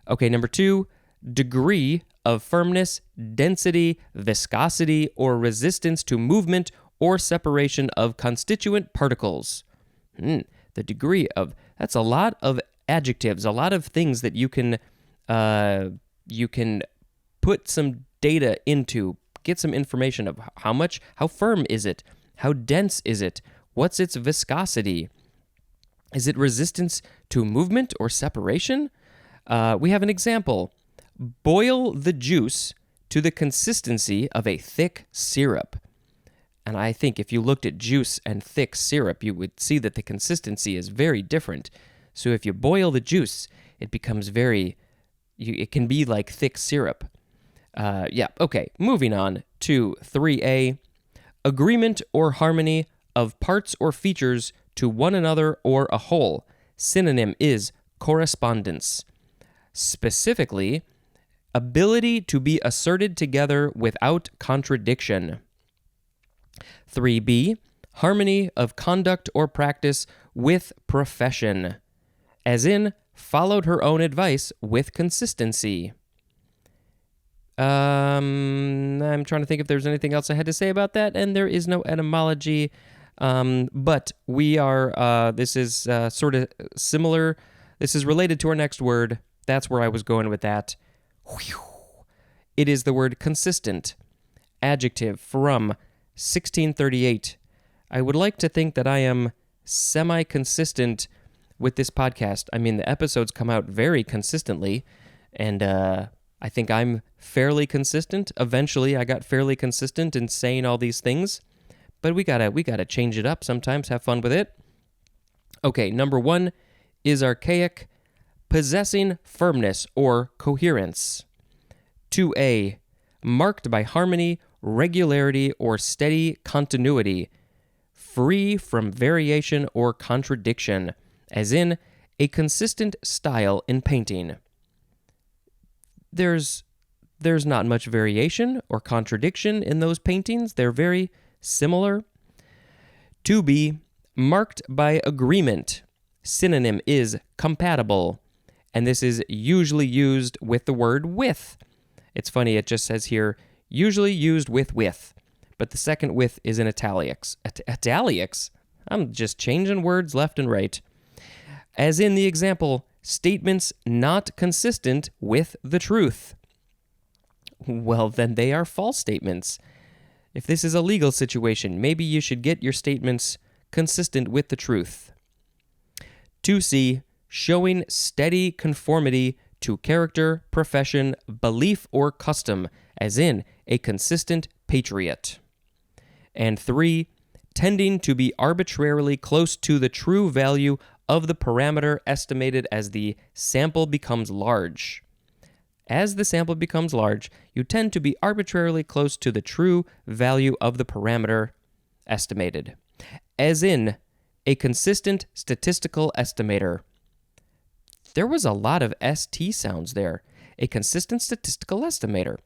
Okay, number 2, degree of firmness, density, viscosity, or resistance to movement or separation of constituent particles. The degree of, that's a lot of adjectives, a lot of things that you can put some data into, get some information of how firm is it, how dense is it, what's its viscosity, is it resistance to movement or separation? We have an example. Boil the juice to the consistency of a thick syrup. And I think if you looked at juice and thick syrup, you would see that the consistency is very different. So if you boil the juice, it becomes it can be like thick syrup. Okay, moving on to 3A. Agreement or harmony of parts or features to one another or a whole. Synonym is correspondence. Specifically, ability to be asserted together without contradiction. 3B, harmony of conduct or practice with profession, as in, followed her own advice with consistency. I'm trying to think if there's anything else I had to say about that, and there is no etymology. But we are, this is sort of similar. This is related to our next word. That's where I was going with that. It is the word consistent, adjective from 1638. I would like to think that I am semi-consistent with this podcast. I mean, the episodes come out very consistently, and I think I'm fairly consistent. Eventually, I got fairly consistent in saying all these things, but we gotta change it up sometimes, have fun with it. Okay, number 1 is archaic, possessing firmness or coherence. 2A, marked by harmony, regularity or steady continuity, free from variation or contradiction, as in a consistent style in painting. There's not much variation or contradiction in those paintings. They're very similar. To be marked by agreement. Synonym is compatible, and this is usually used with the word with. It's funny, it just says here, usually used with, but the second with is in italics. Italics? I'm just changing words left and right. As in the example, statements not consistent with the truth. Well, then they are false statements. If this is a legal situation, maybe you should get your statements consistent with the truth. 2C, showing steady conformity to character, profession, belief, or custom, as in a consistent patriot. And 3, tending to be arbitrarily close to the true value of the parameter estimated as the sample becomes large. As the sample becomes large, you tend to be arbitrarily close to the true value of the parameter estimated, as in a consistent statistical estimator. There was a lot of ST sounds there. A consistent statistical estimator.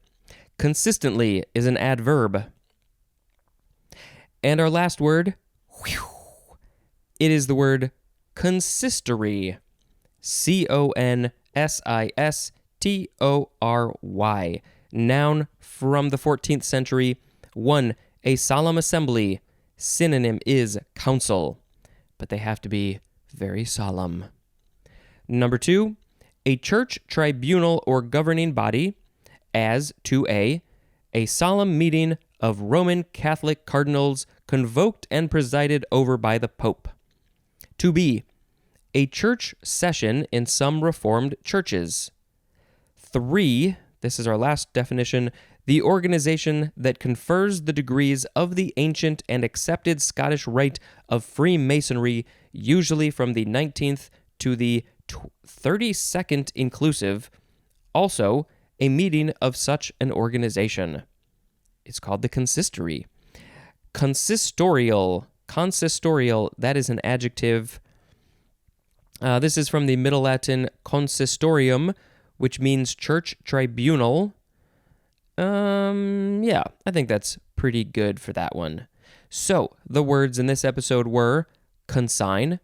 Consistently is an adverb. And our last word, it is the word consistory. Consistory. Noun from the 14th century. 1. A solemn assembly. Synonym is council. But they have to be very solemn. Number 2. A church tribunal or governing body. As 2A. A solemn meeting of Roman Catholic cardinals convoked and presided over by the Pope. 2B. A church session in some Reformed churches. 3. This is our last definition. The organization that confers the degrees of the ancient and accepted Scottish rite of Freemasonry, usually from the 19th to the 32nd inclusive. Also, a meeting of such an organization. It's called the consistory. Consistorial, that is an adjective. This is from the Middle Latin consistorium, which means church tribunal. Yeah, I think that's pretty good for that one. So, the words in this episode were consign,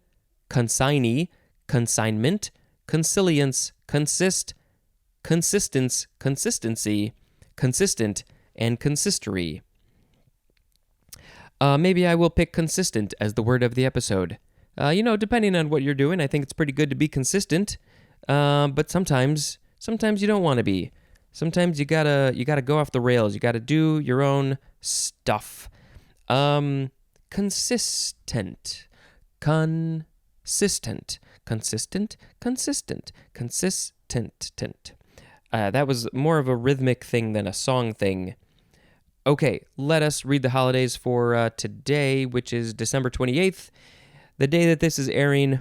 consignee, consignment, consilience, consist, consistence, consistency, consistent, and consistory. Maybe I will pick consistent as the word of the episode. Depending on what you're doing, I think it's pretty good to be consistent. But sometimes you don't want to be. Sometimes you gotta go off the rails. You gotta do your own stuff. Consistent. That was more of a rhythmic thing than a song thing. Okay, let us read the holidays for today, which is December 28th, the day that this is airing.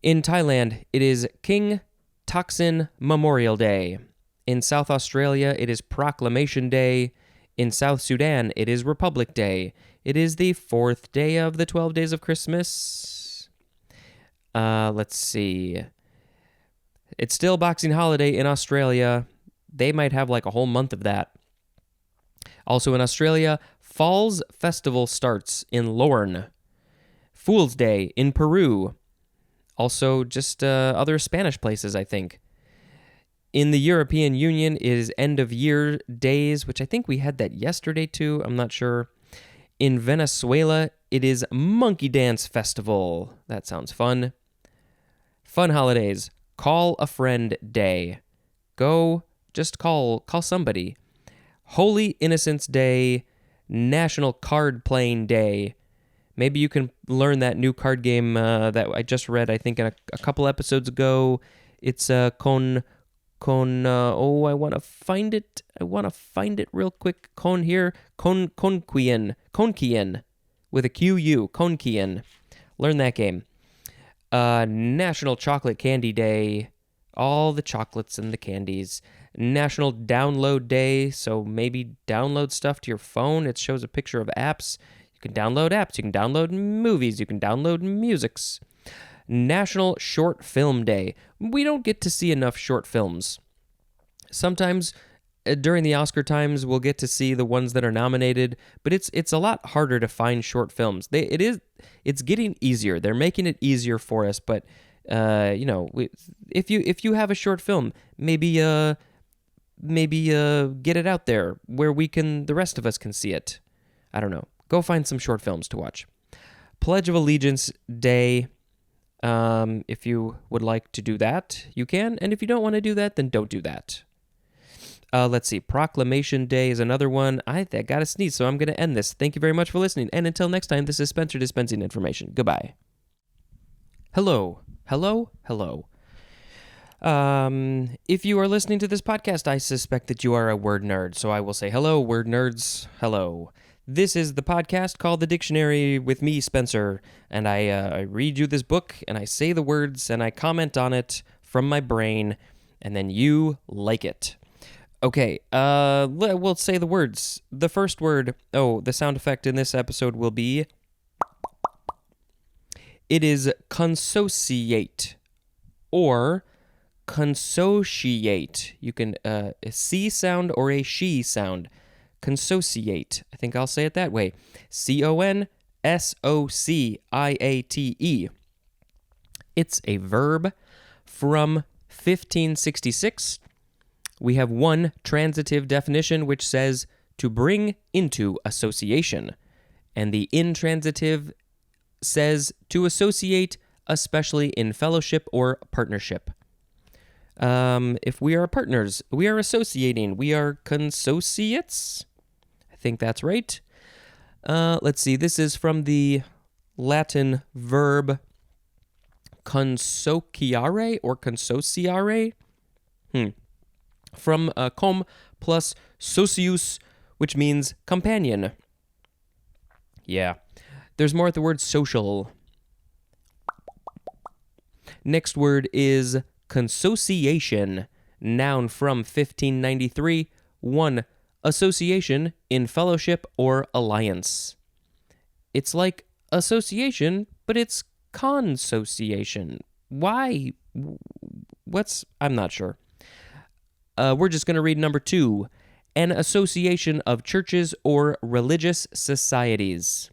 In Thailand, it is King Thaksin Memorial Day. In South Australia, it is Proclamation Day. In South Sudan, it is Republic Day. It is the 4th day of the 12 days of Christmas. Let's see. It's still Boxing Holiday in Australia. They might have like a whole month of that. Also in Australia, Falls Festival starts in Lorne. Fool's Day in Peru. Also just other Spanish places, I think. In the European Union, it is End of Year Days, which I think we had that yesterday too. I'm not sure. In Venezuela, it is Monkey Dance Festival. That sounds fun. Fun holidays. Call a Friend Day. Just call somebody. Holy Innocents Day. National Card Playing Day. Maybe you can learn that new card game that I just read, I think, a couple episodes ago. It's I want to find it. I want to find it real quick. Konkian, with a QU, Konkian. Learn that game. National Chocolate Candy Day. All the chocolates and the candies. National Download Day, so maybe download stuff to your phone. It shows a picture of apps. You can download apps, you can download movies, you can download musics. National Short Film Day. We don't get to see enough short films. Sometimes during the Oscar times, we'll get to see the ones that are nominated, but it's a lot harder to find short films. It's getting easier. They're making it easier for us, but if you have a short film, maybe get it out there where the rest of us can see it. I don't know. Go find some short films to watch. Pledge of Allegiance Day. If you would like to do that, you can. And if you don't want to do that, then don't do that. Let's see. Proclamation Day is another one. I got to sneeze, so I'm going to end this. Thank you very much for listening. And until next time, this is Spencer dispensing information. Goodbye. Hello. If you are listening to this podcast, I suspect that you are a word nerd. So I will say hello, word nerds. Hello. This is the podcast called The Dictionary with me, Spencer, and I read you this book, and I say the words, and I comment on it from my brain, and then you like it. Okay, we'll say the words. The first word, the sound effect in this episode will be, it is consociate, or consociate. You can, a C sound or a she sound. Consociate. I think I'll say it that way. Consociate. It's a verb from 1566. We have one transitive definition which says to bring into association, and the intransitive says to associate, especially in fellowship or partnership. If we are partners, we are associating, we are consociates. I think that's right. Let's see. This is from the Latin verb consociare or consociare. From com plus socius, which means companion. Yeah. There's more at the word social. Next word is consociation, noun from 1593. 1. Association in fellowship or alliance. It's like association, but it's consociation. Why? I'm not sure. We're just going to read number 2. An association of churches or religious societies.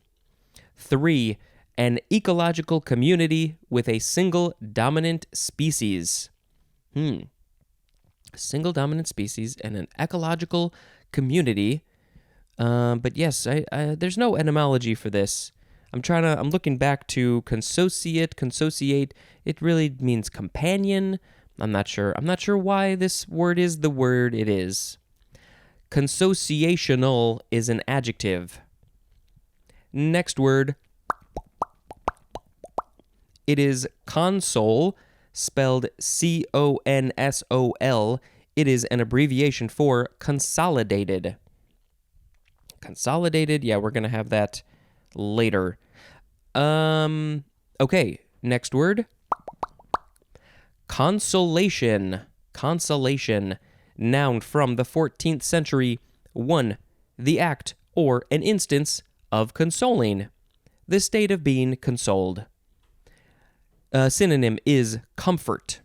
3. An ecological community with a single dominant species. Single dominant species and an ecological community. But yes, there's no etymology for this. I'm looking back to consociate. It really means companion. I'm not sure why this word is the word it is. Consociational is an adjective. Next word. It is console, spelled C-O-N-S-O-L. It is an abbreviation for consolidated. Consolidated, yeah, we're going to have that later. Okay, next word. Consolation. Consolation, noun from the 14th century. 1. The act or an instance of consoling. The state of being consoled. Synonym is comfort.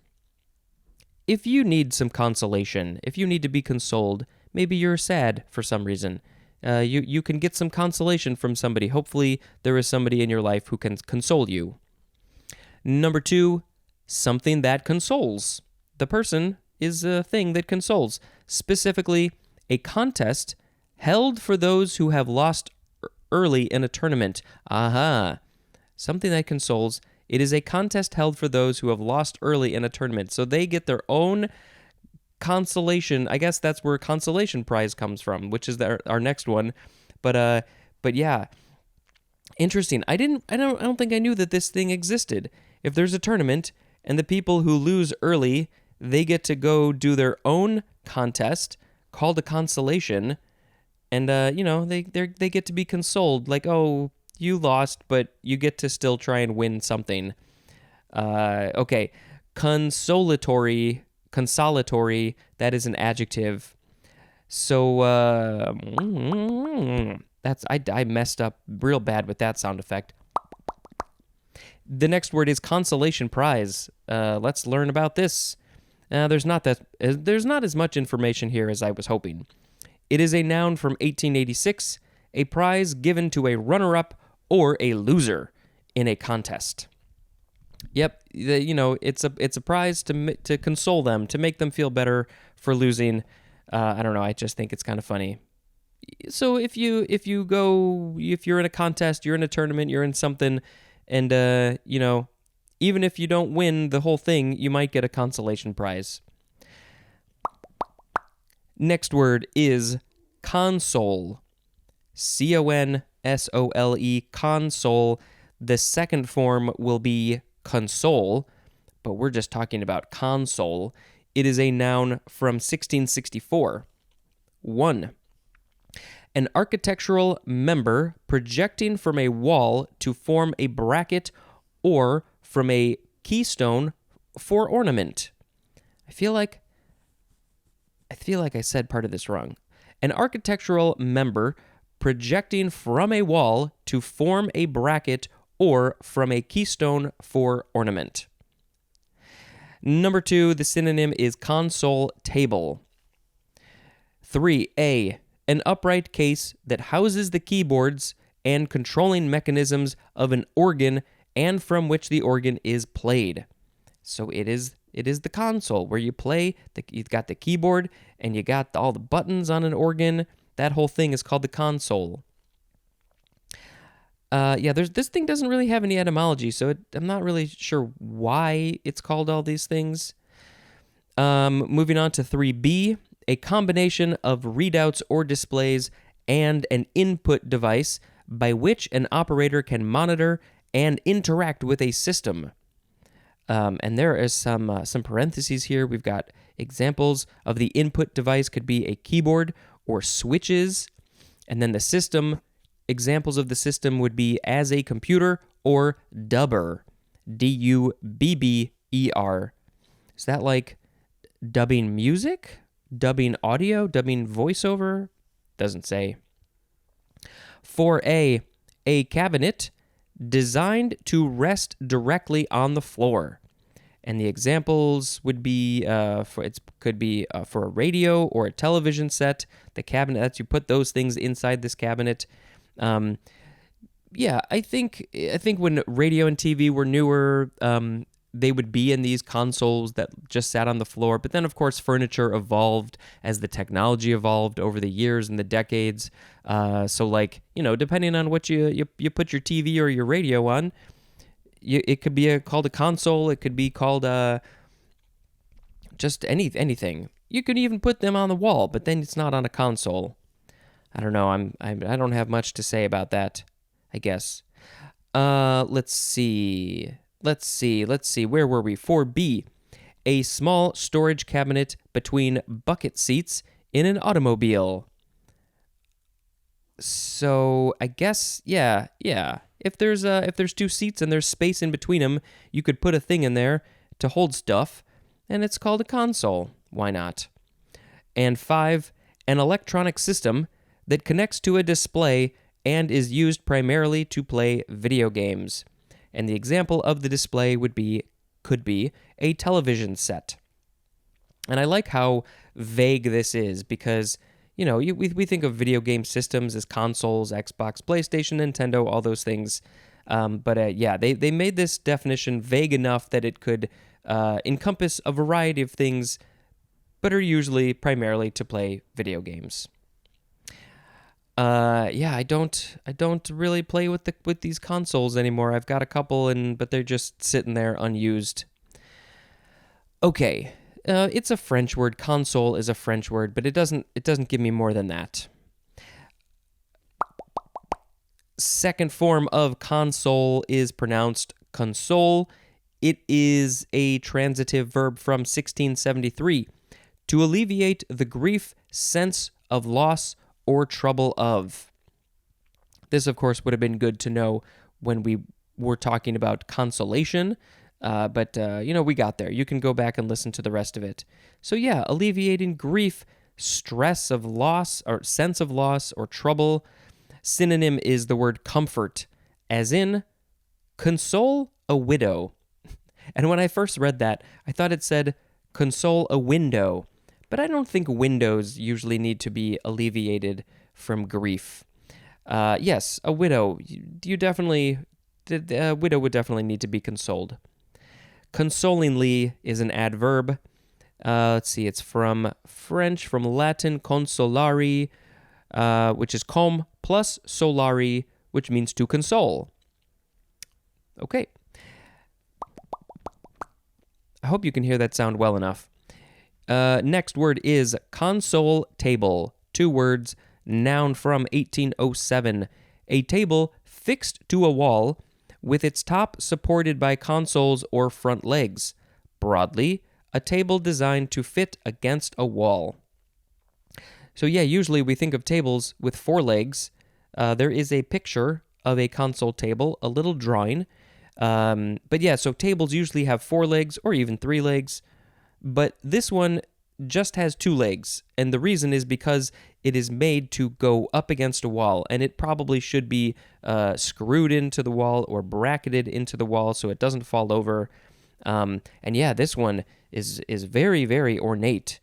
If you need some consolation, if you need to be consoled, maybe you're sad for some reason, you can get some consolation from somebody. Hopefully there is somebody in your life who can console you. Number 2, something that consoles. The person is a thing that consoles. Specifically, a contest held for those who have lost early in a tournament. Aha. Something that consoles. It is a contest held for those who have lost early in a tournament. So they get their own consolation. I guess that's where consolation prize comes from, which is our next one. But yeah, interesting. I don't think I knew that this thing existed. If there's a tournament and the people who lose early, they get to go do their own contest called a consolation, and they get to be consoled. Like, oh, you lost, but you get to still try and win something. Okay, consolatory consolatory, that is an adjective. So I messed up real bad with that sound effect. The next word is consolation prize. Let's learn about this. There's not as much information here as I was hoping. It is a noun from 1886, a prize given to a runner-up or a loser in a contest. Yep, it's a prize to console them, to make them feel better for losing. I don't know. I just think it's kind of funny. So if you're in a contest, you're in a tournament, you're in something, and even if you don't win the whole thing, you might get a consolation prize. Next word is console. C-O-N-S-O-L-E, console. The second form will be console, but we're just talking about console. It is a noun from 1664. 1. An architectural member projecting from a wall to form a bracket or from a keystone for ornament. I feel like I said part of this wrong. An architectural member projecting from a wall to form a bracket or from a keystone for ornament. Number 2, the synonym is console table. 3A, an upright case that houses the keyboards and controlling mechanisms of an organ and from which the organ is played. So it is the console where you play, you've got the keyboard and you got all the buttons on an organ. That whole thing is called the console. This thing doesn't really have any etymology, so I'm not really sure why it's called all these things. Moving on to 3B, a combination of readouts or displays and an input device by which an operator can monitor and interact with a system. And there is some parentheses here. We've got examples of the input device could be a keyboard or switches, and then the system. Examples of the system would be as a computer or dubber, D-U-B-B-E-R. Is that like dubbing music, dubbing audio, dubbing voiceover? Doesn't say. 4A, a cabinet designed to rest directly on the floor. And the examples would be for a radio or a television set. The cabinet, that's you put those things inside this cabinet. I think when radio and TV were newer, they would be in these consoles that just sat on the floor. But then, of course, furniture evolved as the technology evolved over the years and the decades. Depending on what you put your TV or your radio on, it could be called a console. It could be called just anything. You could even put them on the wall, but then it's not on a console. I don't know. I don't have much to say about that, I guess. Let's see. Where were we? 4B. A small storage cabinet between bucket seats in an automobile. So I guess, yeah. If there's two seats and there's space in between them, you could put a thing in there to hold stuff, and it's called a console. Why not? And 5. An electronic system that connects to a display and is used primarily to play video games. And the example of the display could be a television set. And I like how vague this is because, we think of video game systems as consoles, Xbox, PlayStation, Nintendo, all those things. They made this definition vague enough that it could encompass a variety of things, but are usually primarily to play video games. I don't really play with these consoles anymore. I've got a couple, but they're just sitting there unused. Okay, it's a French word. Console is a French word, but it doesn't give me more than that. Second form of console is pronounced console. It is a transitive verb from 1673 to alleviate the grief, sense of loss, or trouble of. This, of course, would have been good to know when we were talking about consolation, But we got there. You can go back and listen to the rest of it. So yeah, alleviating grief, stress of loss, or sense of loss or trouble. Synonym is the word comfort, as in console a widow. And when I first read that, I thought it said console a window. But I don't think windows usually need to be alleviated from grief. Yes, a widow. A widow would definitely need to be consoled. Consolingly is an adverb. Let's see, it's from French, from Latin, consolari, which is com plus solari, which means to console. Okay. I hope you can hear that sound well enough. Next word is console table. 2 words, noun from 1807. A table fixed to a wall with its top supported by consoles or front legs. Broadly, a table designed to fit against a wall. So yeah, usually we think of tables with 4 legs. There is a picture of a console table, a little drawing. But yeah, so tables usually have 4 legs or even 3 legs. But this one just has 2 legs. And the reason is because it is made to go up against a wall. And it probably should be screwed into the wall or bracketed into the wall so it doesn't fall over. And yeah, this one is very, very ornate.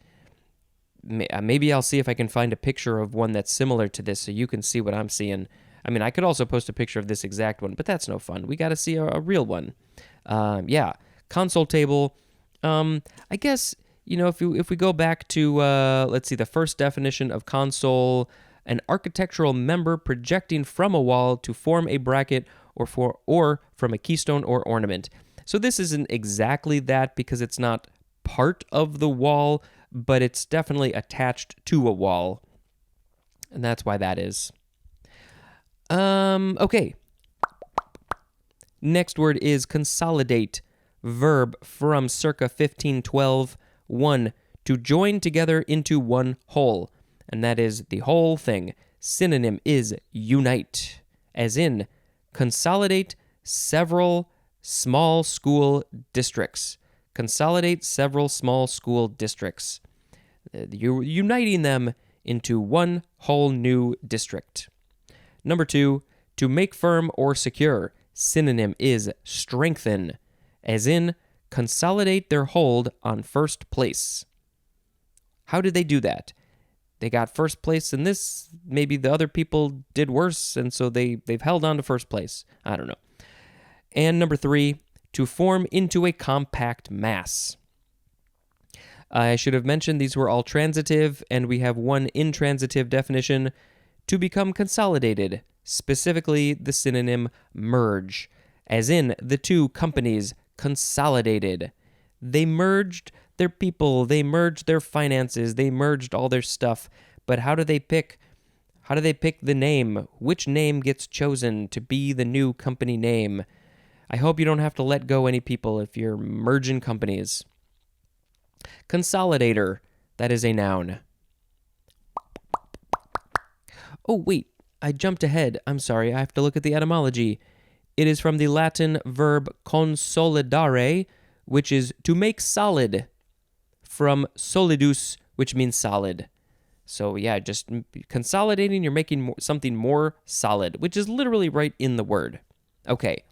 Maybe I'll see if I can find a picture of one that's similar to this so you can see what I'm seeing. I mean, I could also post a picture of this exact one, but that's no fun. We got to see a real one. Yeah, console table. I guess, if we go back to, let's see, the first definition of console, an architectural member projecting from a wall to form a bracket or from a keystone or ornament. So this isn't exactly that because it's not part of the wall, but it's definitely attached to a wall. And that's why that is. Okay. Next word is consolidate. Verb from circa 1512. 1. To join together into one whole. And that is the whole thing. Synonym is unite. As in, consolidate several small school districts. Consolidate several small school districts. You're uniting them into one whole new district. Number 2, to make firm or secure. Synonym is strengthen, as in consolidate their hold on first place. How did they do that? They got first place in this. Maybe the other people did worse, and so they've held on to first place. I don't know. And number 3, to form into a compact mass. I should have mentioned these were all transitive, and we have one intransitive definition. To become consolidated, specifically the synonym merge, as in the 2 companies consolidated. They merged their people, they merged their finances, they merged all their stuff. But how do they pick the name? Which name gets chosen to be the new company name? I hope you don't have to let go any people if you're merging companies. Consolidator, that is a noun. Oh, wait, I jumped ahead. I'm sorry, I have to look at the etymology. It is from the Latin verb consolidare, which is to make solid, from solidus, which means solid. So yeah, just consolidating, you're making something more solid, which is literally right in the word. Okay.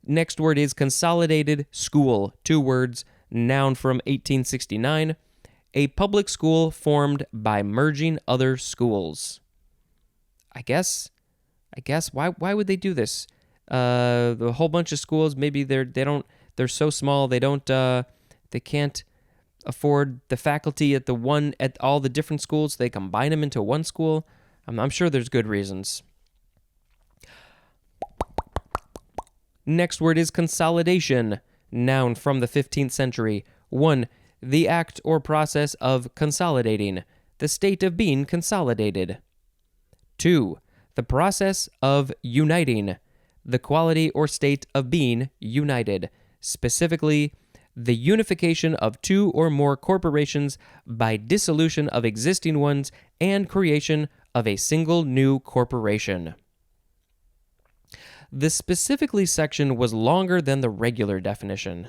Next word is consolidated school. 2 words, noun from 1869. A public school formed by merging other schools. I guess why would they do this? The whole bunch of schools, maybe they're so small they can't afford the faculty at all the different schools. They combine them into one school. I'm sure there's good reasons. Next word is consolidation. Noun from the 15th century. 1. The act or process of consolidating. The state of being consolidated. 2. The process of uniting. The quality or state of being united. Specifically, the unification of 2 or more corporations by dissolution of existing ones and creation of a single new corporation. The specifically section was longer than the regular definition.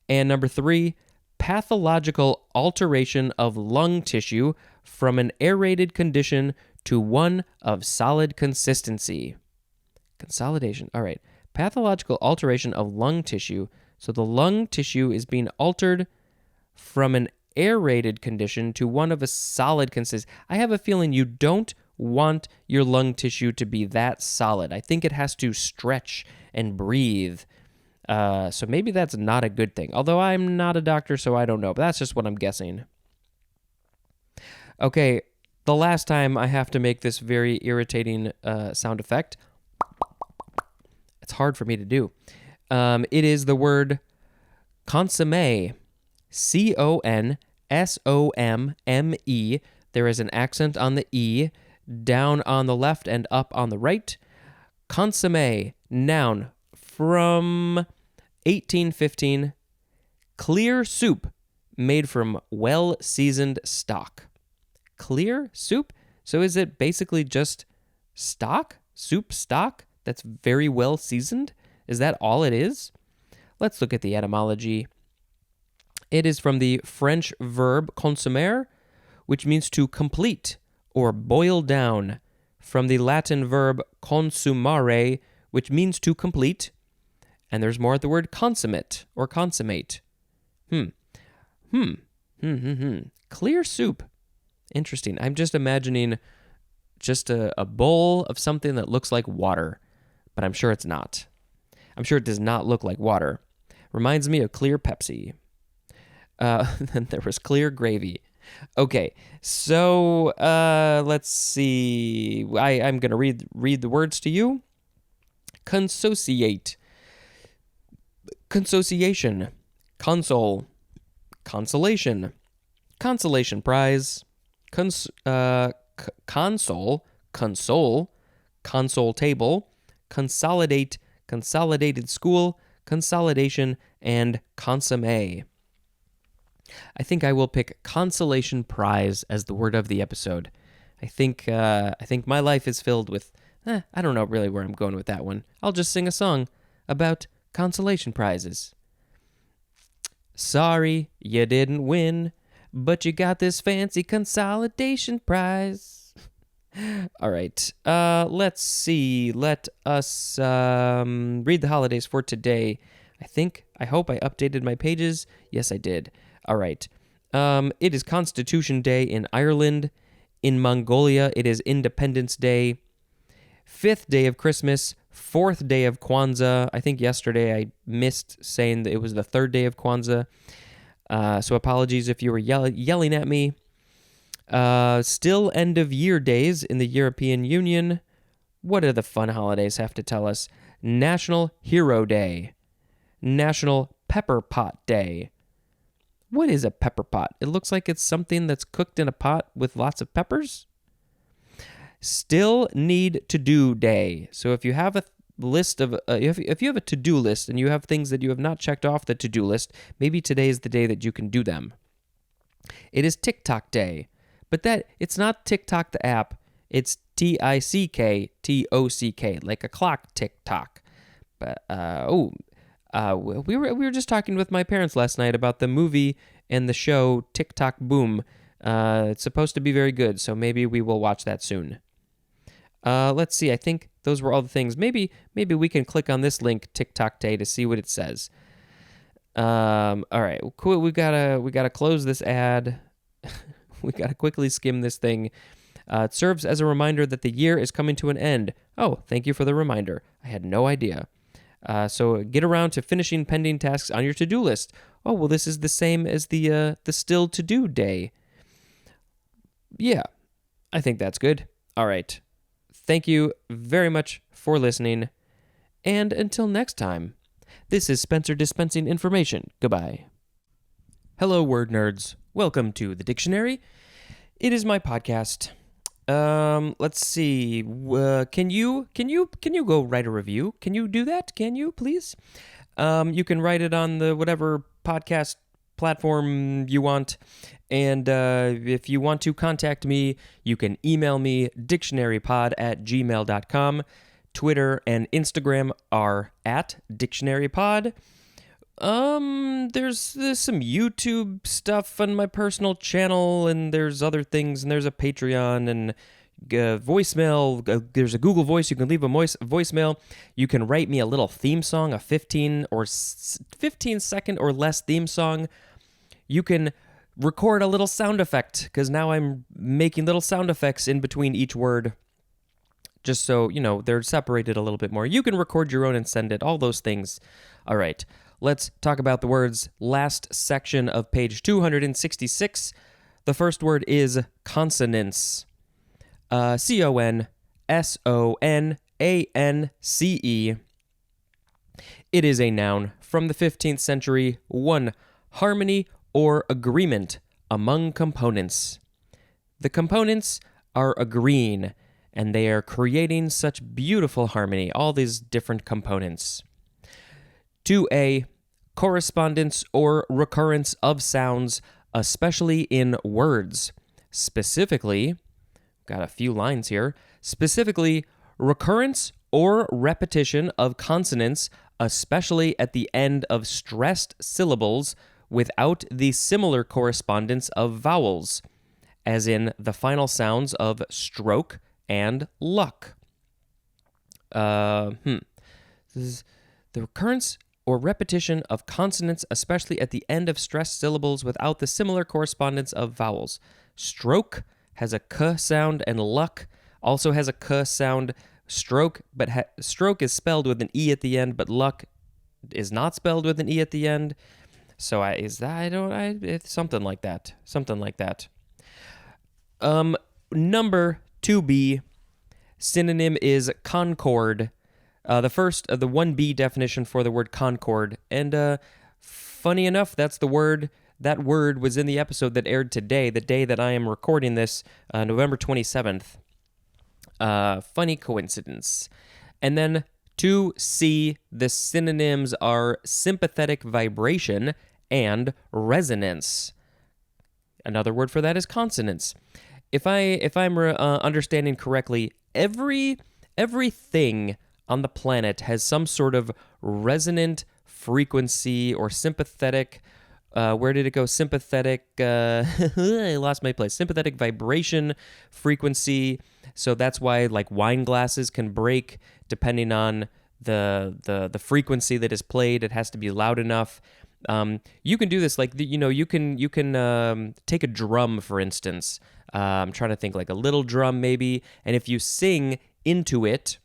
And number 3, pathological alteration of lung tissue from an aerated condition to one of solid consistency. Consolidation. All right. Pathological alteration of lung tissue. So the lung tissue is being altered from an aerated condition to one of a solid consistency. I have a feeling you don't want your lung tissue to be that solid. I think it has to stretch and breathe. So maybe that's not a good thing. Although I'm not a doctor, so I don't know. But that's just what I'm guessing. Okay, the last time I have to make this very irritating sound effect. It's hard for me to do. It is the word consomme. CONSOMME. There is an accent on the E, down on the left and up on the right. Consomme, noun, from 1815. Clear soup made from well-seasoned stock. Clear soup? So is it basically just stock? Soup stock that's very well seasoned? Is that all it is? Let's look at the etymology. It is from the French verb consommer, which means to complete or boil down, from the Latin verb consumare, which means to complete, and there's more at the word consummate or consummate. Clear soup. Interesting. I'm just imagining just a bowl of something that looks like water, but I'm sure it's not. I'm sure it does not look like water. Reminds me of clear Pepsi. Then there was clear gravy. Okay, so let's see. I'm going to read the words to you. Consociate. Consociation. Console. Consolation. Consolation prize. Console. Console. Console table. Consolidate. Consolidated school. Consolidation. And consomme. I think I will pick consolation prize as the word of the episode. I think my life is filled with, I don't know really where I'm going with that one. I'll just sing a song about consolation prizes. Sorry, you didn't win, but you got this fancy consolidation prize. All right, let's see. Let us read the holidays for today. I hope I updated my pages. Yes, I did. All right. It is Constitution Day in Ireland. In Mongolia, it is Independence Day. 5th day of Christmas. 4th day of Kwanzaa. I think yesterday I missed saying that it was the 3rd day of Kwanzaa. So apologies if you were yelling at me. Still end of year days in the European Union. What do the fun holidays have to tell us? National Hero Day. National Pepper Pot Day. What is a pepper pot? It looks like it's something that's cooked in a pot with lots of peppers. Still need to do day. So if you have a list of, if you have a to-do list and you have things that you have not checked off the to-do list, maybe today is the day that you can do them. It is TikTok Day, but it's not TikTok the app. It's TICKTOCK, like a clock tick-tock. But we were just talking with my parents last night about the movie and the show TikTok Boom. It's supposed to be very good, so maybe we will watch that soon. Let's see. I think those were all the things. Maybe we can click on this link, TikTok Day, to see what it says. All right, cool. We gotta close this ad. We gotta quickly skim this thing. It serves as a reminder that the year is coming to an end. Oh, thank you for the reminder. I had no idea. So get around to finishing pending tasks on your to-do list. Oh, well, this is the same as the still to-do day. Yeah, I think that's good. All right. Thank you very much for listening. And until next time, this is Spencer dispensing information. Goodbye. Hello, word nerds. Welcome to the dictionary. It is my podcast. Let's see. Can you go write a review? Can you do that? Can you, please? You can write it on the whatever podcast platform you want. And if you want to contact me, you can email me dictionarypod@gmail.com. Twitter, and Instagram are at dictionarypod. There's some YouTube stuff on my personal channel, and there's other things, and there's a Patreon, and voicemail. There's a Google Voice. You can leave a voicemail. You can write me a little theme song, a 15 second or less theme song. You can record a little sound effect, because now I'm making little sound effects in between each word, just so, they're separated a little bit more. You can record your own and send it, all those things. All right, let's talk about the words. Last section of page 266. The first word is consonance. consonance. It is a noun from the 15th century. 1. Harmony or agreement among components. The components are agreeing, and they are creating such beautiful harmony, all these different components. 2a, correspondence or recurrence of sounds, especially in words. Specifically, got a few lines here, specifically, recurrence or repetition of consonants, especially at the end of stressed syllables, without the similar correspondence of vowels, as in the final sounds of stroke and luck. This is the recurrence or repetition of consonants, especially at the end of stressed syllables, without the similar correspondence of vowels. Stroke has a k sound, and luck also has a k sound. Stroke, but stroke is spelled with an e at the end, but luck is not spelled with an e at the end. So it's something like that. Something like that. Number 2b, synonym is concord. The 1b definition for the word concord. And funny enough, that word was in the episode that aired today, the day that I am recording this, November 27th. Funny coincidence. And then 2c, the synonyms are sympathetic vibration and resonance. Another word for that is consonance. If I'm understanding correctly, everything on the planet has some sort of resonant frequency or sympathetic. Where did it go? Sympathetic. I lost my place. Sympathetic vibration frequency. So that's why, like, wine glasses can break depending on the frequency that is played. It has to be loud enough. You can do this, like, you can take a drum, for instance. I'm trying to think, like a little drum maybe, and if you sing into it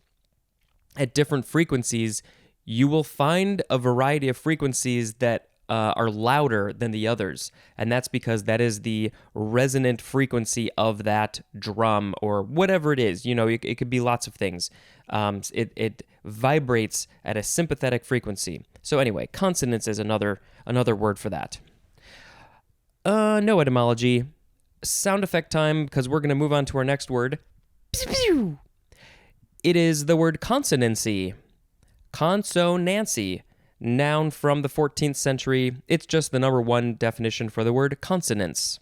at different frequencies, you will find a variety of frequencies that are louder than the others, and that's because that is the resonant frequency of that drum or whatever it is. It could be lots of things. It vibrates at a sympathetic frequency. So anyway, consonance is another word for that. No etymology. Sound effect time, because we're going to move on to our next word. It is the word consonancy. Consonancy. Noun from the 14th century. It's just the number 1 definition for the word consonance.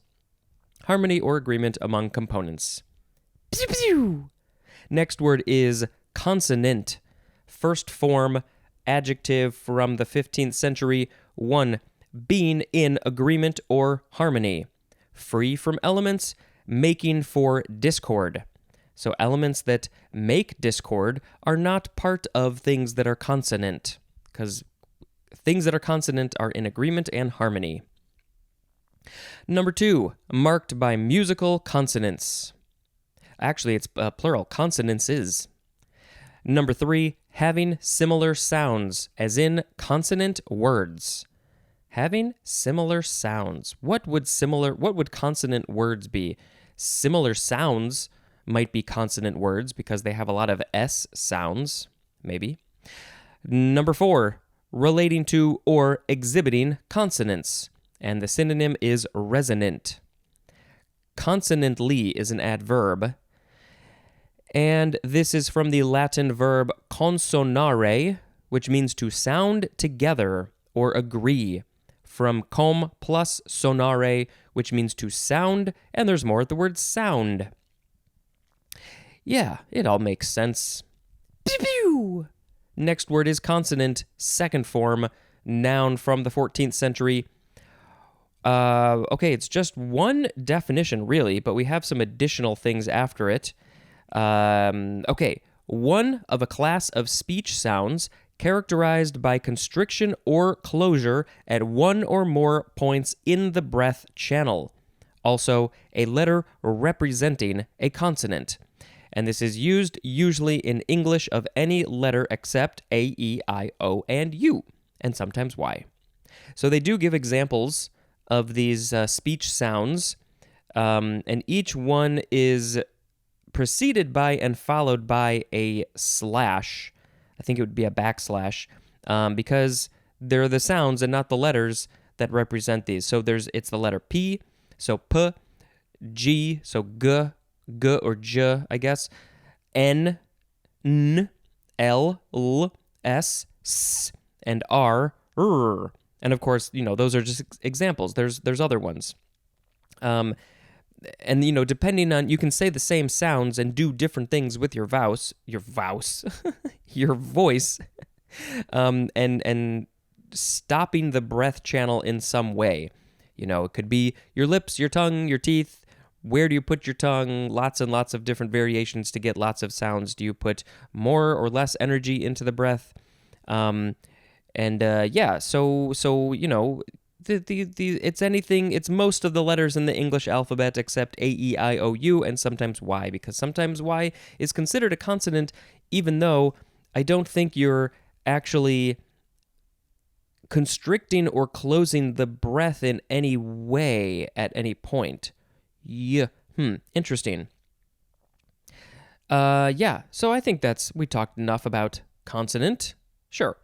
Harmony or agreement among components. Next word is consonant. First form, adjective from the 15th century. 1. Being in agreement or harmony. Free from elements, making for discord. So elements that make discord are not part of things that are consonant, because things that are consonant are in agreement and harmony. Number 2, marked by musical consonants. Actually, it's plural, consonances. Number 3, having similar sounds, as in consonant words. Having similar sounds. What would consonant words be? Similar sounds might be consonant words because they have a lot of S sounds, maybe. Number 4, relating to or exhibiting consonants, and the synonym is resonant. Consonantly is an adverb, and this is from the Latin verb consonare, which means to sound together or agree, from com plus sonare, which means to sound, and there's more at the word sound. Yeah, it all makes sense. Pew! Next word is consonant, second form, noun from the 14th century. Okay, it's just one definition, really, but we have some additional things after it. Okay, one of a class of speech sounds characterized by constriction or closure at one or more points in the breath channel. Also, a letter representing a consonant. And this is used usually in English of any letter except A, E, I, O, and U, and sometimes Y. So they do give examples of these speech sounds, and each one is preceded by and followed by a slash. I think it would be a backslash, because they're the sounds and not the letters that represent these. So it's the letter P, so P, G, so G, G or J, I guess, N, N, L, L, S, S, and R, R. And of course, those are just examples. There's other ones. And depending on, you can say the same sounds and do different things with your voice, and stopping the breath channel in some way. It could be your lips, your tongue, your teeth. Where do you put your tongue? Lots and lots of different variations to get lots of sounds. Do you put more or less energy into the breath? It's anything. It's most of the letters in the English alphabet except A, E, I, O, U, and sometimes Y, because sometimes Y is considered a consonant, even though I don't think you're actually constricting or closing the breath in any way at any point. Yeah. Interesting. So I think we talked enough about consonant. Sure.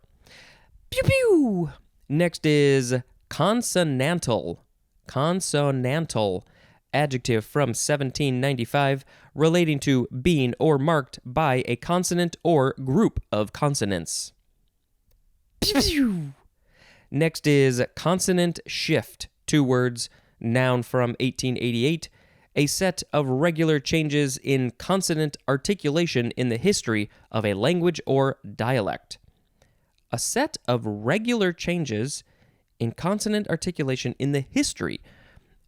Pew pew. Next is consonantal. Consonantal. Adjective from 1795 relating to being or marked by a consonant or group of consonants. Pew pew. Next is consonant shift. 2 words. Noun from 1888, a set of regular changes in consonant articulation in the history of a language or dialect. A set of regular changes in consonant articulation in the history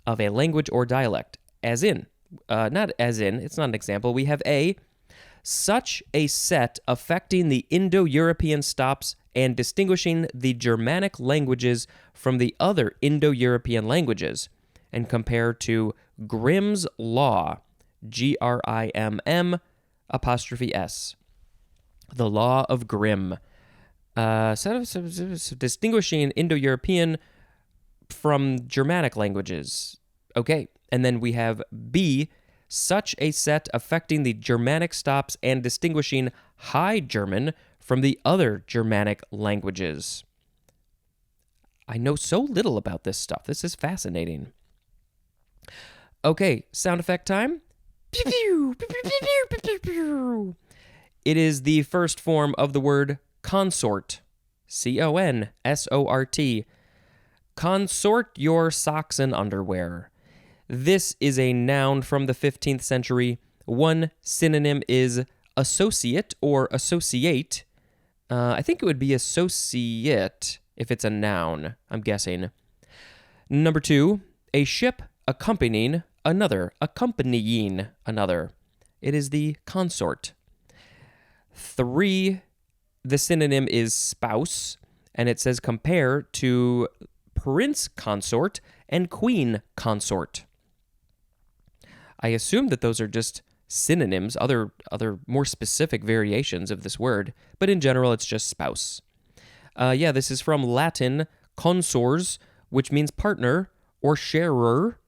of a language or dialect. As in, not as in, it's not an example. We have such a set affecting the Indo-European stops and distinguishing the Germanic languages from the other Indo-European languages. And compare to Grimm's Law, Grimm', the Law of Grimm. Distinguishing Indo-European from Germanic languages. Okay, and then we have B, such a set affecting the Germanic stops and distinguishing High German from the other Germanic languages. I know so little about this stuff. This is fascinating. Okay, sound effect time. Pew, pew, pew, pew, pew, pew, pew, pew. It is the first form of the word consort. C-O-N-S-O-R-T. Consort your socks and underwear. This is a noun from the 15th century. One synonym is associate or associate. I think it would be associate if it's a noun, I'm guessing. Number 2, a ship accompanying another. It is the consort. 3, the synonym is spouse, and it says compare to prince consort and queen consort. I assume that those are just synonyms, other more specific variations of this word, but in general it's just spouse. This is from Latin consors, which means partner or sharer.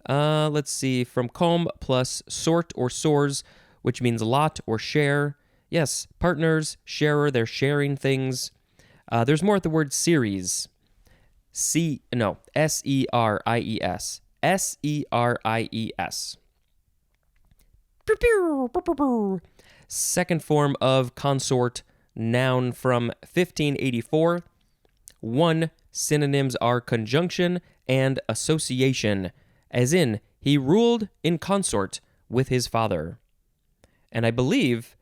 Let's see, from com plus sort or sores, which means lot or share. Yes, partners, sharer, they're sharing things. There's more at the word series. S-E-R-I-E-S. S-E-R-I-E-S. Second form of consort, noun from 1584. 1, synonyms are conjunction and association, as in, he ruled in consort with his father. And I believe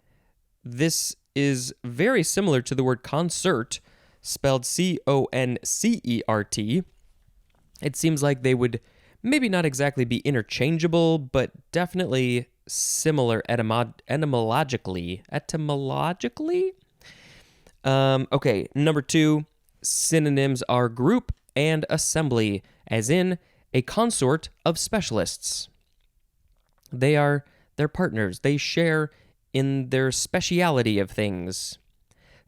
This is very similar to the word concert, spelled Concert. It seems like they would maybe not exactly be interchangeable, but definitely similar etymologically. Okay, number 2, synonyms are group and assembly, as in a consort of specialists. They're partners. They share in their speciality of things.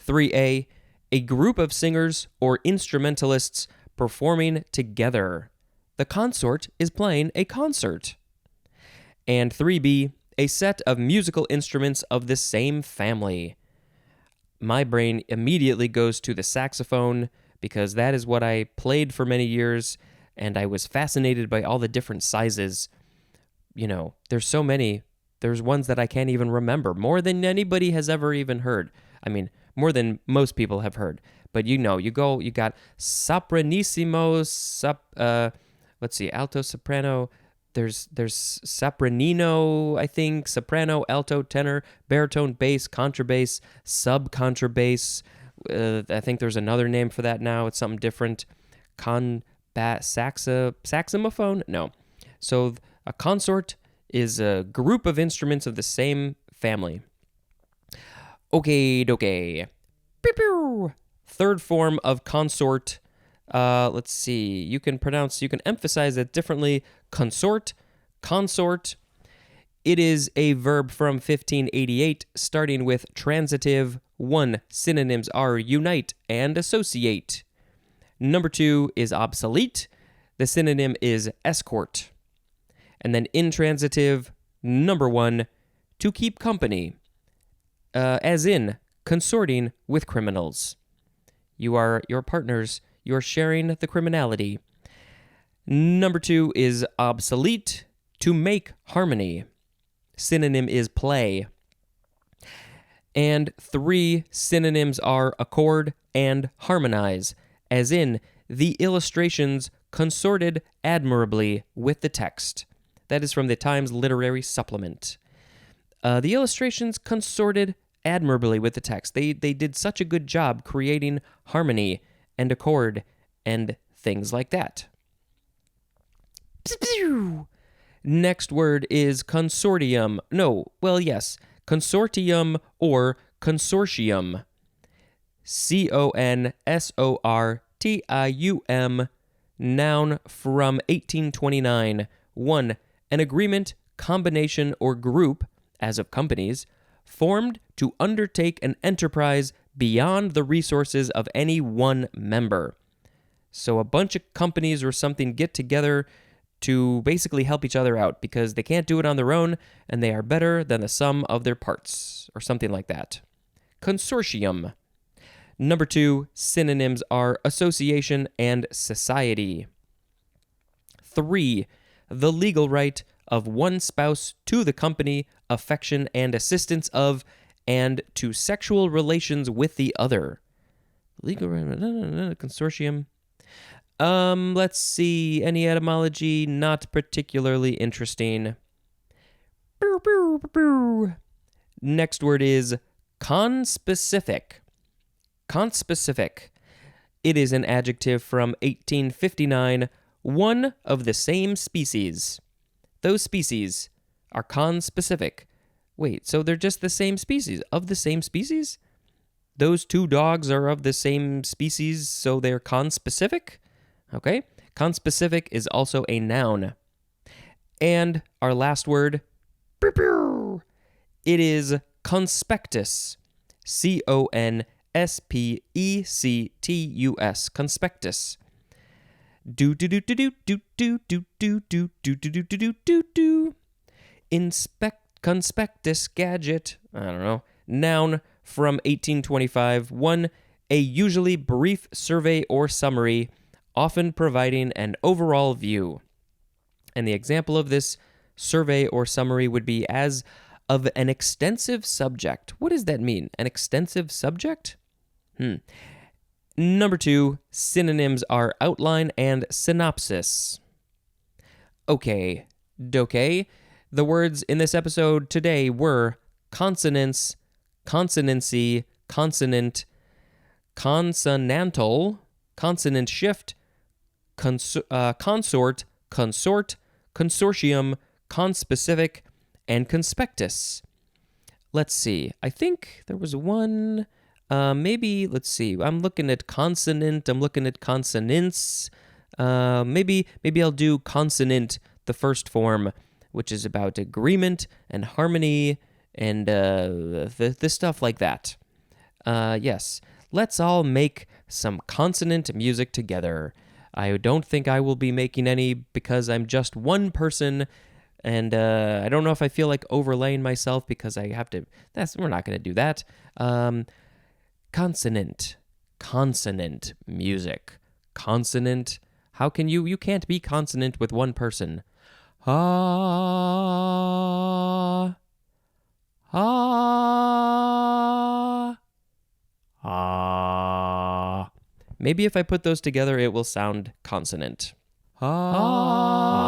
3a, a group of singers or instrumentalists performing together. The consort is playing a concert. And 3b, a set of musical instruments of the same family. My brain immediately goes to the saxophone because that is what I played for many years, and I was fascinated by all the different sizes. You know, there's so many. There's ones that I can't even remember, more than anybody has ever even heard. I mean, more than most people have heard. But you got sopranissimo, alto, soprano. There's sopranino, I think, soprano, alto, tenor, baritone, bass, contrabass, subcontrabass. I think there's another name for that now. It's something different. Saxophone? No. So a consort is a group of instruments of the same family. Okay. Third form of consort. Let's see. You can emphasize it differently. Consort. It is a verb from 1588, starting with transitive. 1. Synonyms are unite and associate. Number 2 is obsolete. The synonym is escort. And then intransitive, number 1, to keep company, as in consorting with criminals. You are your partners. You are sharing the criminality. Number 2 is obsolete, to make harmony. Synonym is play. And 3 synonyms are accord and harmonize, as in the illustrations consorted admirably with the text. That is from the Times Literary Supplement. The illustrations consorted admirably with the text. They did such a good job creating harmony and accord and things like that. Next word is consortium. Consortium or consortium. Consortium, noun from 1829. 1. An agreement, combination, or group, as of companies, formed to undertake an enterprise beyond the resources of any one member. So a bunch of companies or something get together to basically help each other out because they can't do it on their own and they are better than the sum of their parts, or something like that. Consortium. Number 2, synonyms are association and society. 3. The legal right of one spouse to the company, affection, and assistance of, and to sexual relations with the other. Legal right, consortium. Let's see. Any etymology? Not particularly interesting. Next word is conspecific. Conspecific. It is an adjective from 1859, one of the same species. Those species are conspecific. Wait, so they're just the same species? Of the same species? Those 2 dogs are of the same species, so they're conspecific? Okay. Conspecific is also a noun. And our last word, it is conspectus. Conspectus. Conspectus. Conspectus gadget. I don't know. Noun from 1825. 1. A usually brief survey or summary, often providing an overall view. And the example of this survey or summary would be as of an extensive subject. What does that mean? An extensive subject? Number 2, synonyms are outline and synopsis. Okay. The words in this episode today were consonants, consonancy, consonant, consonantal, consonant shift, consort, consortium, conspecific, and conspectus. Let's see. I think there was one. Maybe, let's see. I'm looking at consonant. I'm looking at consonants. Maybe I'll do consonant, the first form, which is about agreement and harmony and the stuff like that. Yes. Let's all make some consonant music together. I don't think I will be making any because I'm just one person, and I don't know if I feel like overlaying myself because I have to. We're not going to do that. Consonant music. Consonant. How can you can't be consonant with one person. Ah. Ah. Ah. Maybe if I put those together, it will sound consonant. Ah.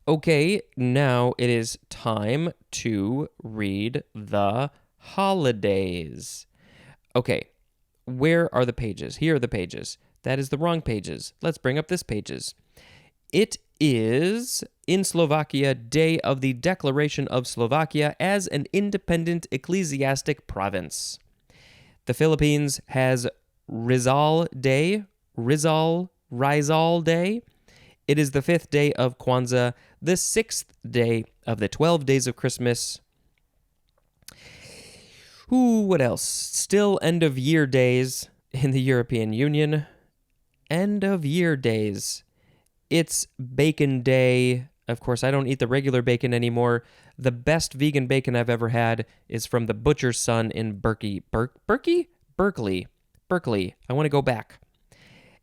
Okay, now it is time to read the holidays. Okay, where are the pages? Here are the pages. That is the wrong pages. Let's bring up this pages. It is, in Slovakia, Day of the Declaration of Slovakia as an independent ecclesiastic province. The Philippines has Rizal Day. It is the 5th day of Kwanzaa, the 6th day of the 12 days of Christmas. What else? Still end of year days in the European Union. End of year days. It's Bacon Day. Of course, I don't eat the regular bacon anymore. The best vegan bacon I've ever had is from the Butcher's Son in Berkeley. Berkeley. I want to go back.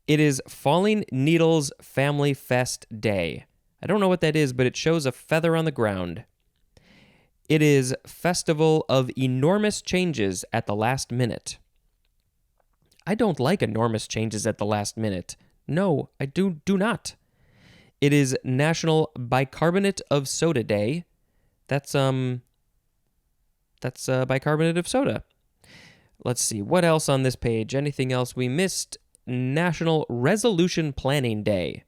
It is Falling Needles Family Fest Day. I don't know what that is, but it shows a feather on the ground. It is Festival of Enormous Changes at the Last Minute. I don't like enormous changes at the last minute. No, I do not. It is National Bicarbonate of Soda Day. That's bicarbonate of soda. Let's see, what else on this page? Anything else we missed? National Resolution Planning Day.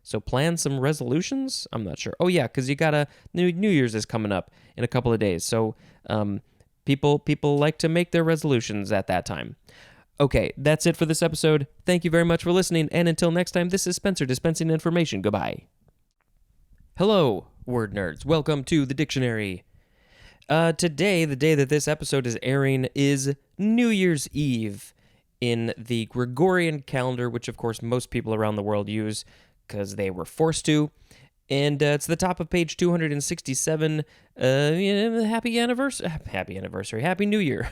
So plan some resolutions? I'm not sure. Oh yeah, because you gotta New Year's is coming up in a couple of days. So people like to make their resolutions at that time. Okay, that's it for this episode. Thank you very much for listening, and until next time, this is Spencer dispensing information. Goodbye. Hello, word nerds. Welcome to the dictionary. Today, the day that this episode is airing, is New Year's Eve in the Gregorian calendar, which of course most people around the world use because they were forced to. And it's the top of page 267. Happy anniversary. Happy New Year.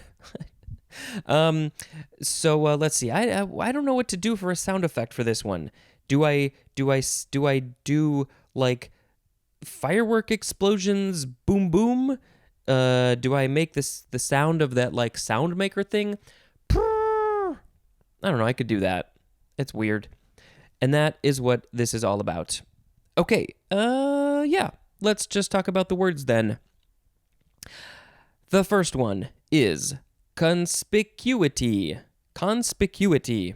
So let's see. I don't know what to do for a sound effect for this one. Do I do like firework explosions? Boom boom. Do I make the sound of that like sound maker thing? I don't know. I could do that. It's weird. And that is what this is all about. Okay. Yeah. Let's just talk about the words then. The first one is conspicuity. Conspicuity.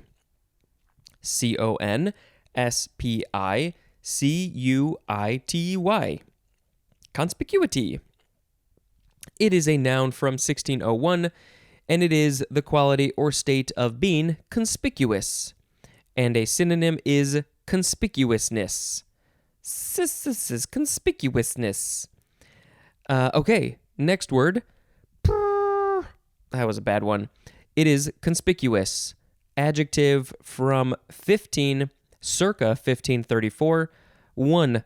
Conspicuity. Conspicuity. It is a noun from 1601, and it is the quality or state of being conspicuous. And a synonym is conspicuousness. Conspicuousness. Okay, next word. That was a bad one. It is conspicuous. Adjective from circa 1534. 1.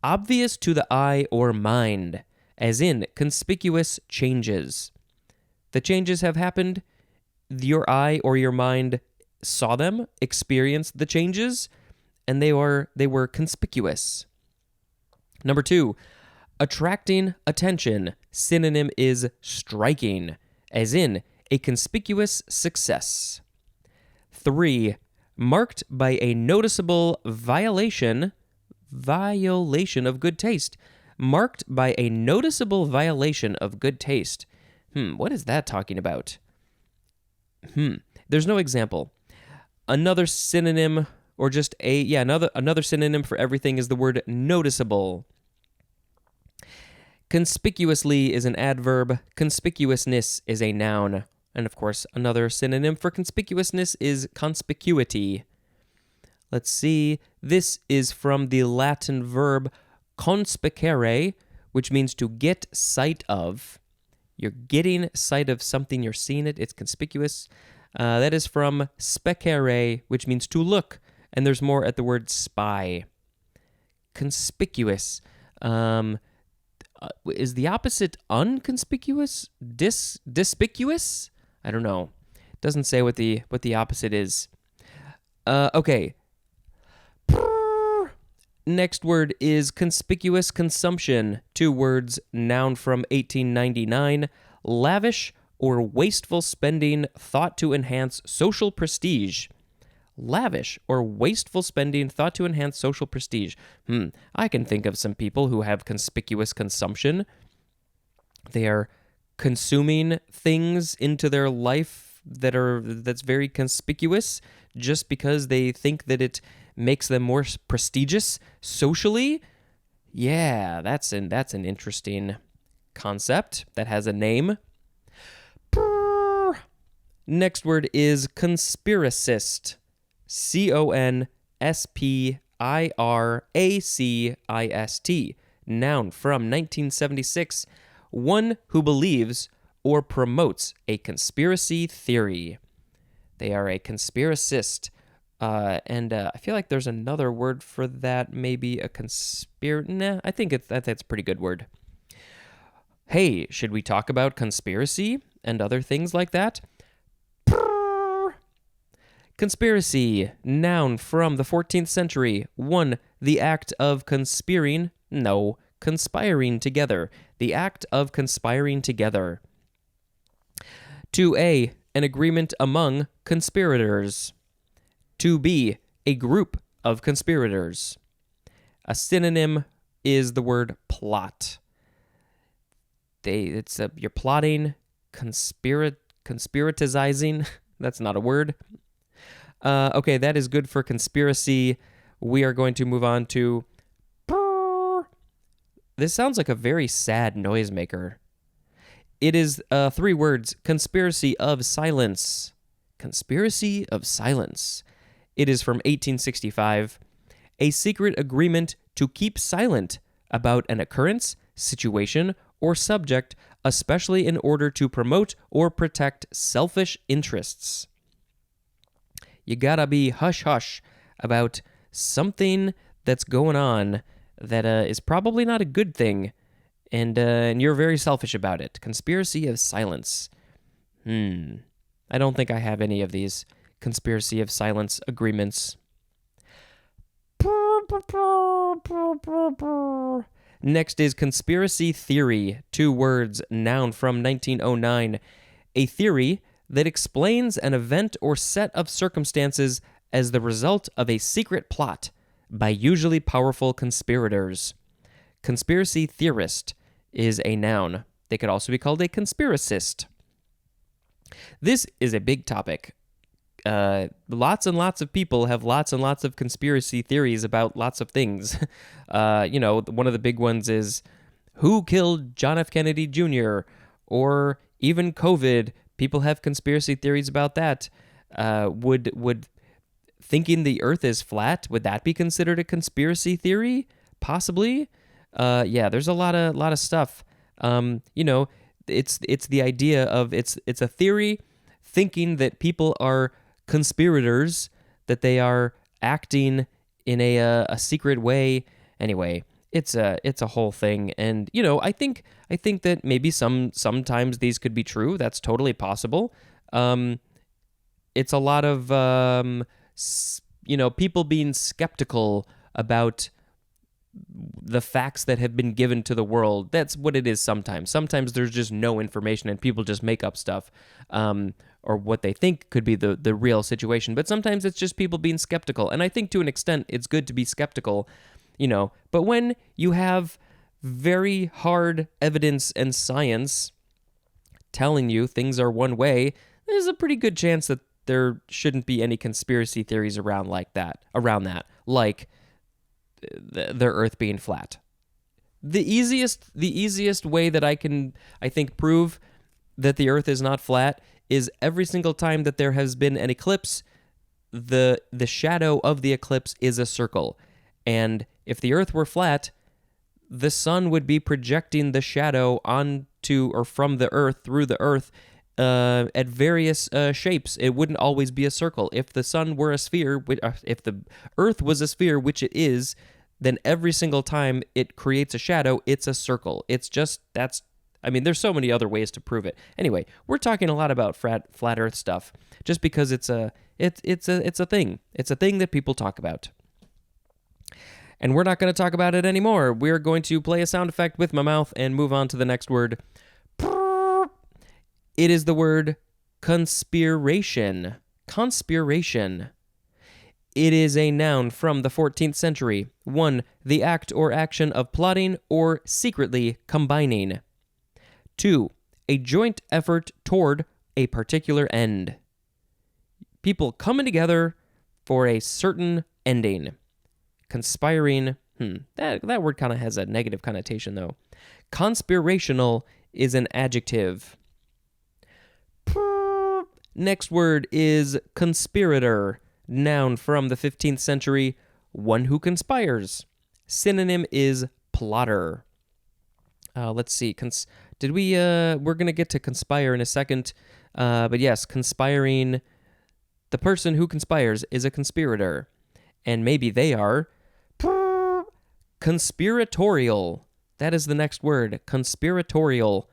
Obvious to the eye or mind, as in conspicuous changes. The changes have happened. Your eye or your mind saw them, experienced the changes, and they were conspicuous. Number 2, attracting attention. Synonym is striking, as in a conspicuous success. 3, marked by a noticeable violation of good taste. marked by a noticeable violation of good taste. What is that talking about? There's no example. Another synonym, or just another synonym for everything is the word noticeable. Conspicuously is an adverb. Conspicuousness is a noun. And of course, another synonym for conspicuousness is conspicuity. Let's see. This is from the Latin verb conspicere, which means to get sight of. You're getting sight of something, you're seeing it, it's conspicuous. That is from specere, which means to look. And there's more at the word spy. Conspicuous. Is the opposite unconspicuous? Dispicuous? I don't know. It doesn't say what the opposite is. Okay. Next word is conspicuous consumption. 2 words, noun from 1899. Lavish or wasteful spending thought to enhance social prestige. Lavish or wasteful spending thought to enhance social prestige. I can think of some people who have conspicuous consumption. They are consuming things into their life that's very conspicuous just because they think that it makes them more prestigious socially. Yeah, that's an interesting concept that has a name. Next word is conspiracist. conspiracist. Noun from 1976. One who believes or promotes a conspiracy theory. They are a conspiracist. And I feel like there's another word for that, maybe a I think that's a pretty good word. Hey, should we talk about conspiracy and other things like that? Conspiracy, noun from the 14th century. 1. The act of conspiring together. The act of conspiring together. 2a. An agreement among conspirators. 2b. A group of conspirators. A synonym is the word plot. You're plotting, conspiratizing. That's not a word. Okay, that is good for conspiracy. We are going to move on to... This sounds like a very sad noisemaker. It is 3 words. Conspiracy of silence. Conspiracy of silence. It is from 1865. A secret agreement to keep silent about an occurrence, situation, or subject, especially in order to promote or protect selfish interests. You gotta be hush-hush about something that's going on that is probably not a good thing, and you're very selfish about it. Conspiracy of silence. I don't think I have any of these conspiracy of silence agreements. Next is conspiracy theory. 2 words, noun from 1909. A theory that explains an event or set of circumstances as the result of a secret plot by usually powerful conspirators. Conspiracy theorist is a noun. They could also be called a conspiracist. This is a big topic. Lots and lots of people have lots and lots of conspiracy theories about lots of things. One of the big ones is who killed John F. Kennedy Jr. or even COVID. People have conspiracy theories about that. Would thinking the Earth is flat, would that be considered a conspiracy theory? Possibly. There's a lot of stuff. It's the idea of it's a theory thinking that people are conspirators, that they are acting in a secret way. Anyway, it's a whole thing, and I think that maybe sometimes these could be true. That's totally possible. It's a lot of people being skeptical about the facts that have been given to the world. That's what it is sometimes. Sometimes there's just no information and people just make up stuff, or what they think could be the real situation. But sometimes it's just people being skeptical. And I think to an extent it's good to be skeptical, but when you have very hard evidence and science telling you things are one way, there's a pretty good chance that there shouldn't be any conspiracy theories around that, like the Earth being flat. The easiest way that I think prove that the Earth is not flat is every single time that there has been an eclipse, the shadow of the eclipse is a circle. And if the Earth were flat, the sun would be projecting the shadow onto or from the Earth through the Earth at various shapes. It wouldn't always be a circle. If the sun were a sphere, if the Earth was a sphere, which it is, then every single time it creates a shadow, it's a circle. It's just, there's so many other ways to prove it. Anyway, we're talking a lot about flat Earth stuff just because it's a thing. It's a thing that people talk about. And we're not going to talk about it anymore. We're going to play a sound effect with my mouth and move on to the next word. It is the word conspiration. Conspiration. It is a noun from the 14th century. 1. The act or action of plotting or secretly combining. 2. A joint effort toward a particular end. People coming together for a certain ending. Conspiring, that word kind of has a negative connotation, though. Conspirational is an adjective. Next word is conspirator. Noun from the 15th century, one who conspires. Synonym is plotter. Let's see. We're going to get to conspire in a second. But yes, conspiring, the person who conspires is a conspirator. And maybe they are conspiratorial. That is the next word. Conspiratorial.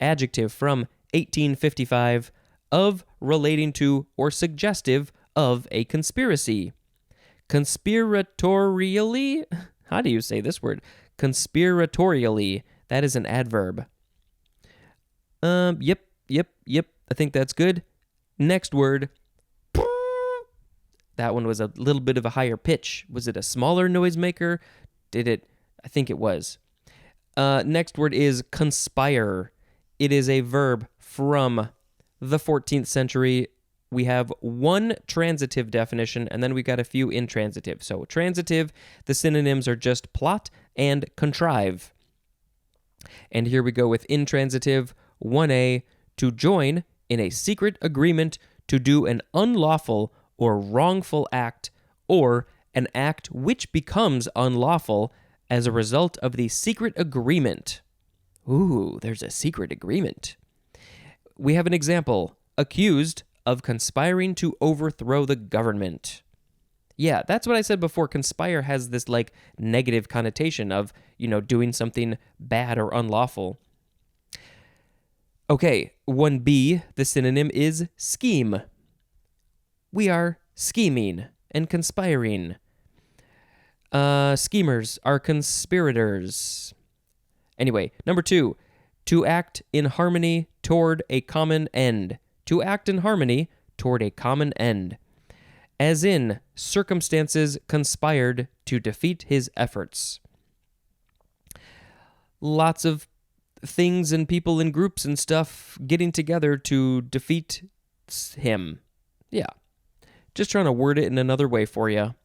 Adjective from 1855 of, relating to, or suggestive of a conspiracy. Conspiratorially? How do you say this word? Conspiratorially. That is an adverb. Yep. I think that's good. Next word. That one was a little bit of a higher pitch. Was it a smaller noisemaker? I think it was. Next word is conspire. It is a verb from the 14th century. We have one transitive definition, and then we got a few intransitive. So transitive, the synonyms are just plot and contrive. And here we go with intransitive. 1a, to join in a secret agreement to do an unlawful or wrongful act, or an act which becomes unlawful as a result of the secret agreement. Ooh, there's a secret agreement. We have an example. Accused of conspiring to overthrow the government. Yeah, that's what I said before. Conspire has this negative connotation of, doing something bad or unlawful. Okay, 1b, the synonym is scheme. We are scheming and conspiring. Schemers are conspirators. Anyway, number 2, to act in harmony toward a common end. To act in harmony toward a common end. As in, circumstances conspired to defeat his efforts. Lots of things and people in groups and stuff getting together to defeat him. Yeah. Just trying to word it in another way for you.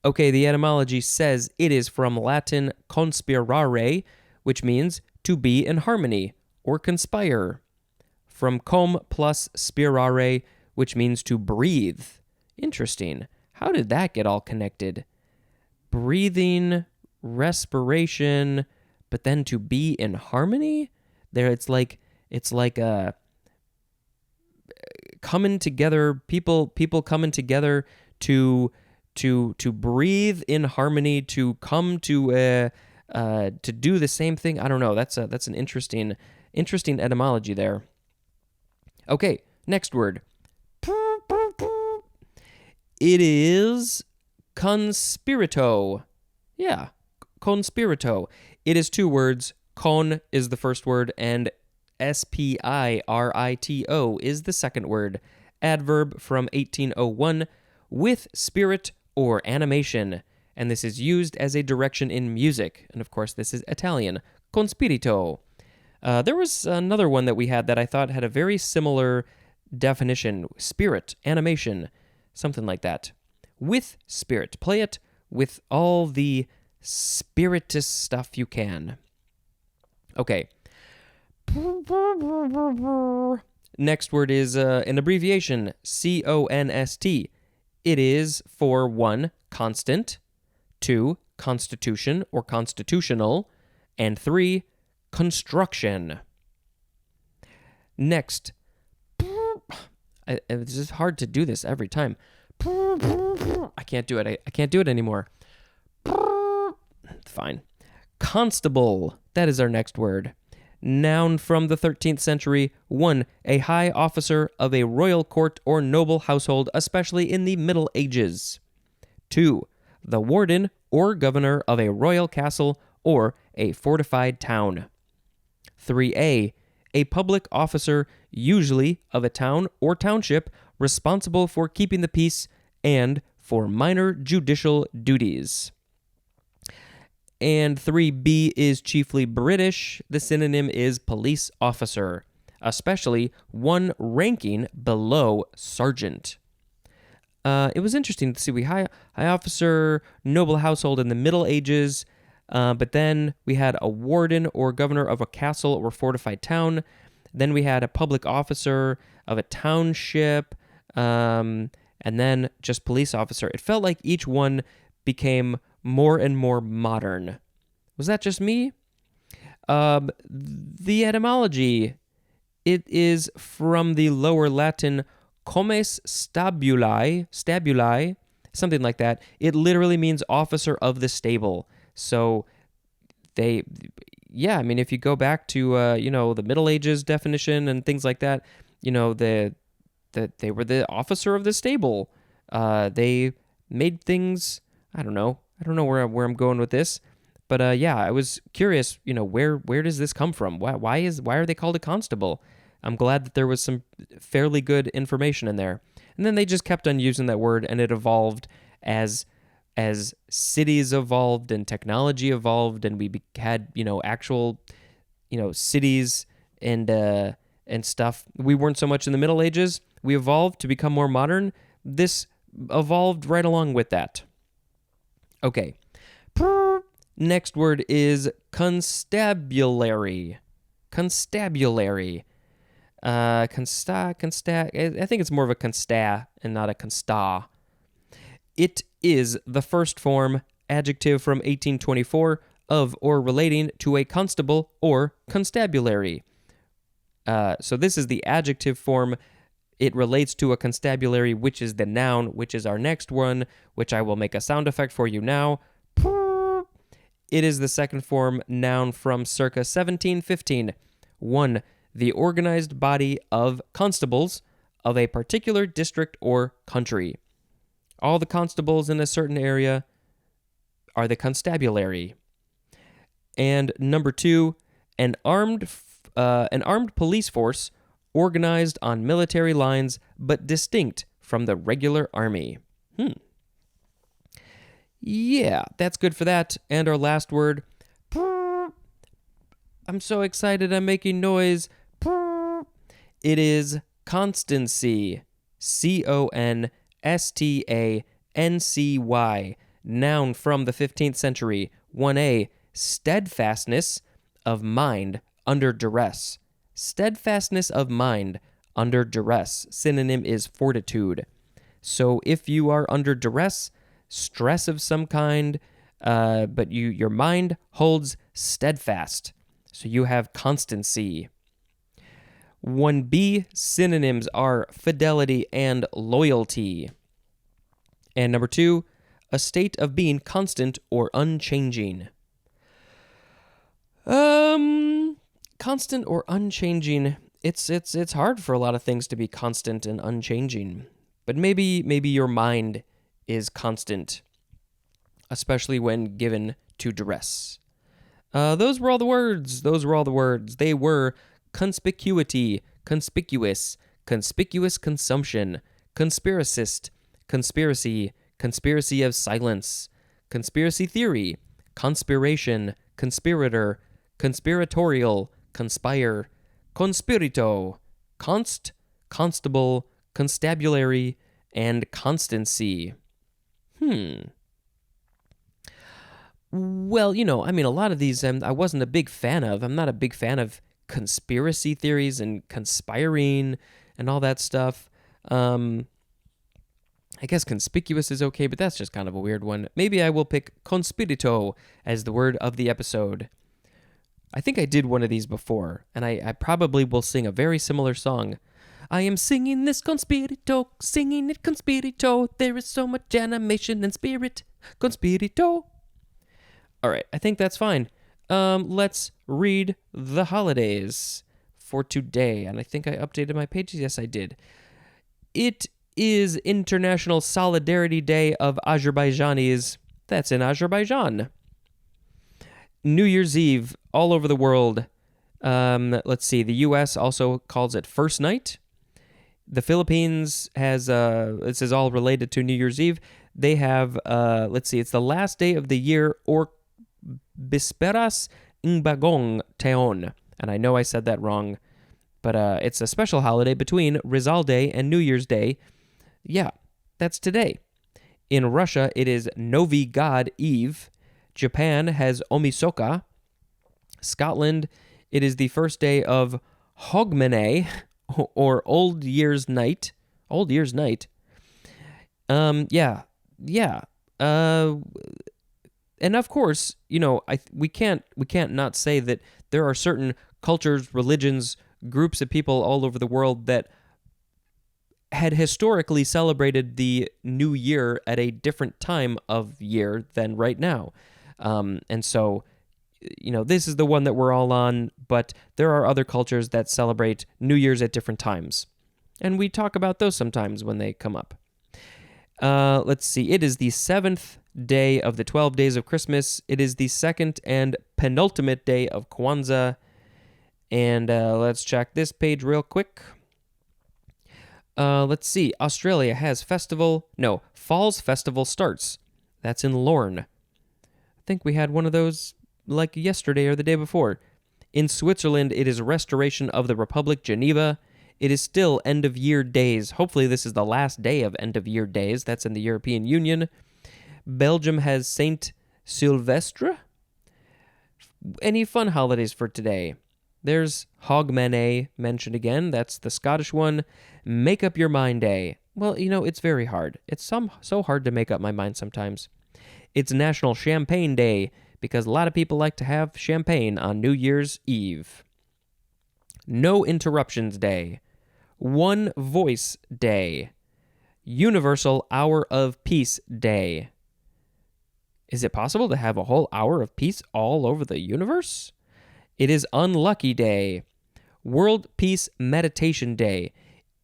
Okay, the etymology says it is from Latin conspirare, which means to be in harmony or conspire. From cum plus spirare, which means to breathe. Interesting. How did that get all connected? Breathing, respiration, but then to be in harmony? There, it's like a coming together, people coming together to breathe in harmony, to come to do the same thing. I don't know. That's an interesting etymology there. Okay, next word. It is conspirito. Yeah, conspirito. It is 2 words. Con is the first word, and spirito is the second word. Adverb from 1801, with spirit or animation. And this is used as a direction in music. And of course, this is Italian. conspirito. There was another one that we had that I thought had a very similar definition. Spirit, animation, something like that. With spirit. Play it with all the spiritous stuff you can. Okay. Next word is an abbreviation, CONST. It is for 1, constant, 2, constitution or constitutional, and 3, construction. Next, it's just hard to do this every time. I can't do it. I can't do it anymore. Fine. Constable. That is our next word. Noun from the 13th century. 1, a high officer of a royal court or noble household, especially in the Middle Ages. 2, the warden or governor of a royal castle or a fortified town. 3a, a public officer, usually of a town or township, responsible for keeping the peace and for minor judicial duties. And 3b is chiefly British. The synonym is police officer, especially one ranking below sergeant. It was interesting to see we high officer, noble household in the Middle Ages, but then we had a warden or governor of a castle or fortified town. Then we had a public officer of a township, and then just police officer. It felt like each one became more and more modern. Was that just me? The etymology, it is from the Lower Latin comes stabuli, something like that. It literally means officer of the stable. So if you go back to the Middle Ages definition and things like that, they were the officer of the stable. They made things. I don't know where I'm going with this, but I was curious. Where does this come from? Why are they called a constable? I'm glad that there was some fairly good information in there. And then they just kept on using that word, and it evolved as cities evolved and technology evolved, and we had actual cities and stuff. We weren't so much in the Middle Ages. We evolved to become more modern. This evolved right along with that. Okay. Next word is constabulary. Constabulary. I think it's more of a consta and not a consta. It is the first form adjective from 1824 of or relating to a constable or constabulary. So this is the adjective form. It relates to a constabulary, which is the noun, which is our next one, which I will make a sound effect for you now. It is the second form noun from circa 1715. 1, the organized body of constables of a particular district or country. All the constables in a certain area are the constabulary. And number 2, an armed police force organized on military lines but distinct from the regular army. Yeah, that's good for that. And our last word. I'm so excited I'm making noise. It is constancy. Constancey. Noun from the 15th century. 1a, steadfastness of mind under duress. Steadfastness of mind under duress. Synonym is fortitude. So if you are under duress, stress of some kind, but your mind holds steadfast. So you have constancy. 1b, synonyms are fidelity and loyalty. And number 2, a state of being constant or unchanging. Constant or unchanging. It's hard for a lot of things to be constant and unchanging. But maybe your mind is constant, especially when given to duress. Those were all the words. They were conspicuity, conspicuous, conspicuous consumption, conspiracist, conspiracy, conspiracy of silence, conspiracy theory, conspiration, conspirator, conspiratorial, conspire, conspirito, constable, constabulary, and constancy. Well, a lot of these I wasn't a big fan of. I'm not a big fan of conspiracy theories and conspiring and all that stuff. I guess conspicuous is okay, but that's just kind of a weird one. Maybe I will pick conspirito as the word of the episode. I think I did one of these before, and I probably will sing a very similar song. I am singing this conspirito, singing it conspirito. There is so much animation and spirit, conspirito. All right, I think that's fine. Let's read the holidays for today. And I think I updated my pages. Yes, I did. It is International Solidarity Day of Azerbaijanis. That's in Azerbaijan. New Year's Eve all over the world. Let's see. The U.S. also calls it First Night. The Philippines has, this is all related to New Year's Eve. They have, it's the last day of the year, or Bisperas ng Bagong Taon. And I know I said that wrong, but it's a special holiday between Rizal Day and New Year's Day. Yeah, that's today. In Russia, it is Novi God Eve. Japan has Omisoka. Scotland, it is the first day of Hogmanay, or Old Year's Night. Old Year's Night. Yeah. And of course, we can't not say that there are certain cultures, religions, groups of people all over the world that had historically celebrated the new year at a different time of year than right now. And so, this is the one that we're all on, but there are other cultures that celebrate New Year's at different times. And we talk about those sometimes when they come up. Let's see. It is the 7th day of the 12 days of Christmas. It is the second and penultimate day of Kwanzaa. And let's check this page real quick. Let's see. Australia has Falls Festival starts. That's in Lorne. I think we had one of those like yesterday or the day before. In Switzerland, it is Restoration of the Republic, Geneva. It is still end-of-year days. Hopefully this is the last day of end-of-year days. That's in the European Union. Belgium has Saint Sylvestre. Any fun holidays for today? There's Hogmanay mentioned again. That's the Scottish one. Make Up Your Mind Day. Well, it's very hard. It's so hard to make up my mind sometimes. It's National Champagne Day because a lot of people like to have champagne on New Year's Eve. No Interruptions Day. One Voice Day. Universal Hour of Peace Day. Is it possible to have a whole hour of peace all over the universe? It is Unlucky Day. World Peace Meditation Day.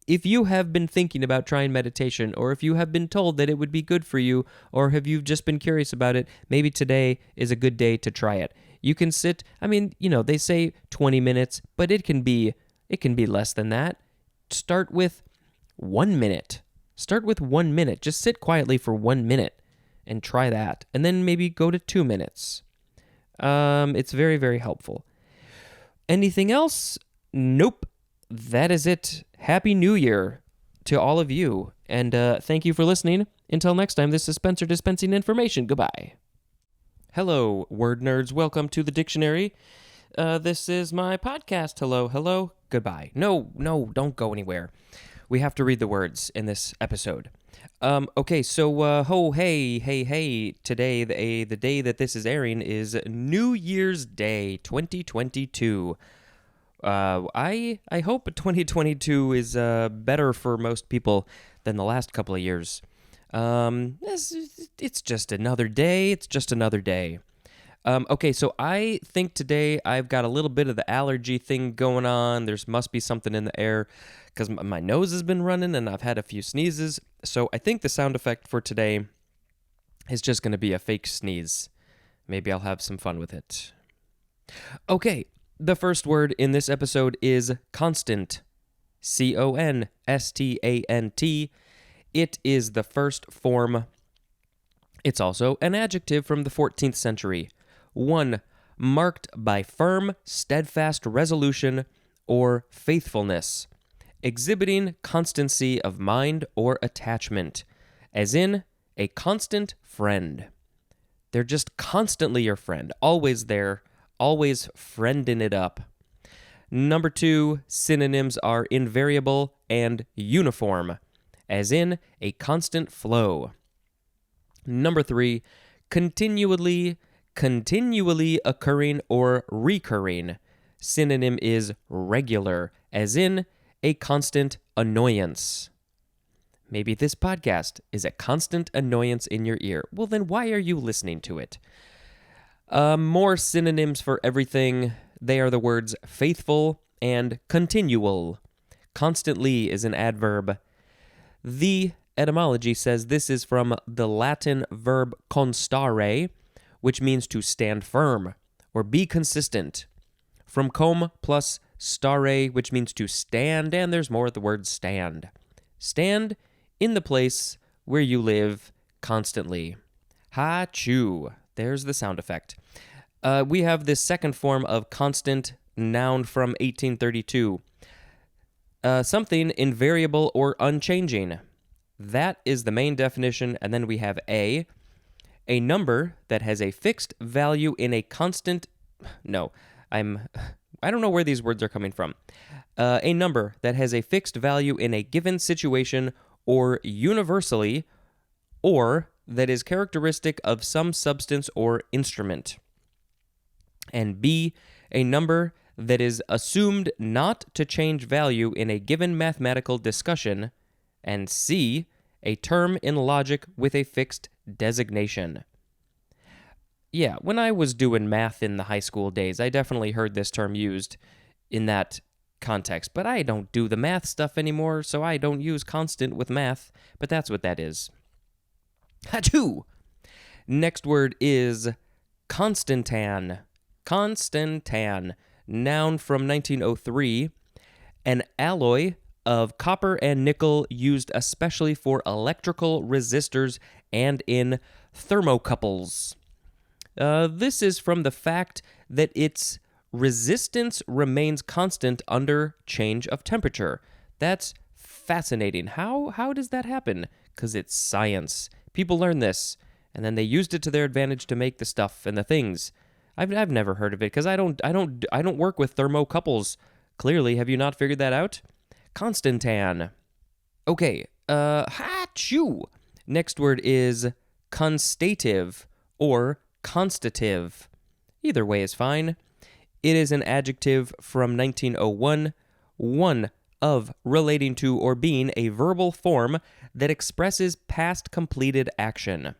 If you have been thinking about trying meditation, or if you have been told that it would be good for you, or have you just been curious about it, maybe today is a good day to try it. You can sit, they say 20 minutes, but it can be less than that. Start with 1 minute. Just sit quietly for 1 minute and try that. And then maybe go to 2 minutes. It's very, very helpful. Anything else? Nope. That is it. Happy New Year to all of you. And thank you for listening. Until next time, this is Spencer dispensing information. Goodbye. Hello, word nerds. Welcome to the dictionary. This is my podcast. Hello. Goodbye. No, don't go anywhere. We have to read the words in this episode. Okay, so, hey. Today, the day that this is airing is New Year's Day 2022. I hope 2022 is better for most people than the last couple of years. It's just another day. Okay, so I think today I've got a little bit of the allergy thing going on. There must be something in the air because my nose has been running and I've had a few sneezes. So I think the sound effect for today is just going to be a fake sneeze. Maybe I'll have some fun with it. Okay, the first word in this episode is constant. Constant. It is the first form. It's also an adjective from the 14th century. One marked by firm, steadfast resolution or faithfulness, exhibiting constancy of mind or attachment, as in a constant friend. They're just constantly your friend, always there, always friending it up. Number 2, synonyms are invariable and uniform, as in a constant flow. Number 3, continually occurring or recurring. Synonym is regular, as in a constant annoyance. Maybe this podcast is a constant annoyance in your ear. Well, then why are you listening to it? More synonyms for everything. They are the words faithful and continual. Constantly is an adverb. The etymology says this is from the Latin verb constare, which means to stand firm or be consistent. From com plus stare, which means to stand, and there's more at the word stand. Stand in the place where you live constantly. Ha-choo. There's the sound effect. We have this second form of constant noun from 1832. Something invariable or unchanging. That is the main definition, and then we have a number that has a fixed value in a constant... No, I don't know where these words are coming from. A number that has a fixed value in a given situation or universally, or that is characteristic of some substance or instrument. And B, a number that is assumed not to change value in a given mathematical discussion. And C, a term in logic with a fixed designation. Yeah, when I was doing math in the high school days, I definitely heard this term used in that context, but I don't do the math stuff anymore, so I don't use constant with math, but that's what that is. Achoo! Next word is constantan. Constantan, noun from 1903, an alloy of copper and nickel used especially for electrical resistors and in thermocouples. This is from the fact that its resistance remains constant under change of temperature. That's fascinating. How does that happen? Because it's science. People learn this, and then they used it to their advantage to make the stuff and the things. I've never heard of it because I don't work with thermocouples. Clearly, have you not figured that out? Constantan. Okay. Ha-choo. Next word is constative or constative. Either way is fine. It is an adjective from 1901, one of relating to or being a verbal form that expresses past completed action.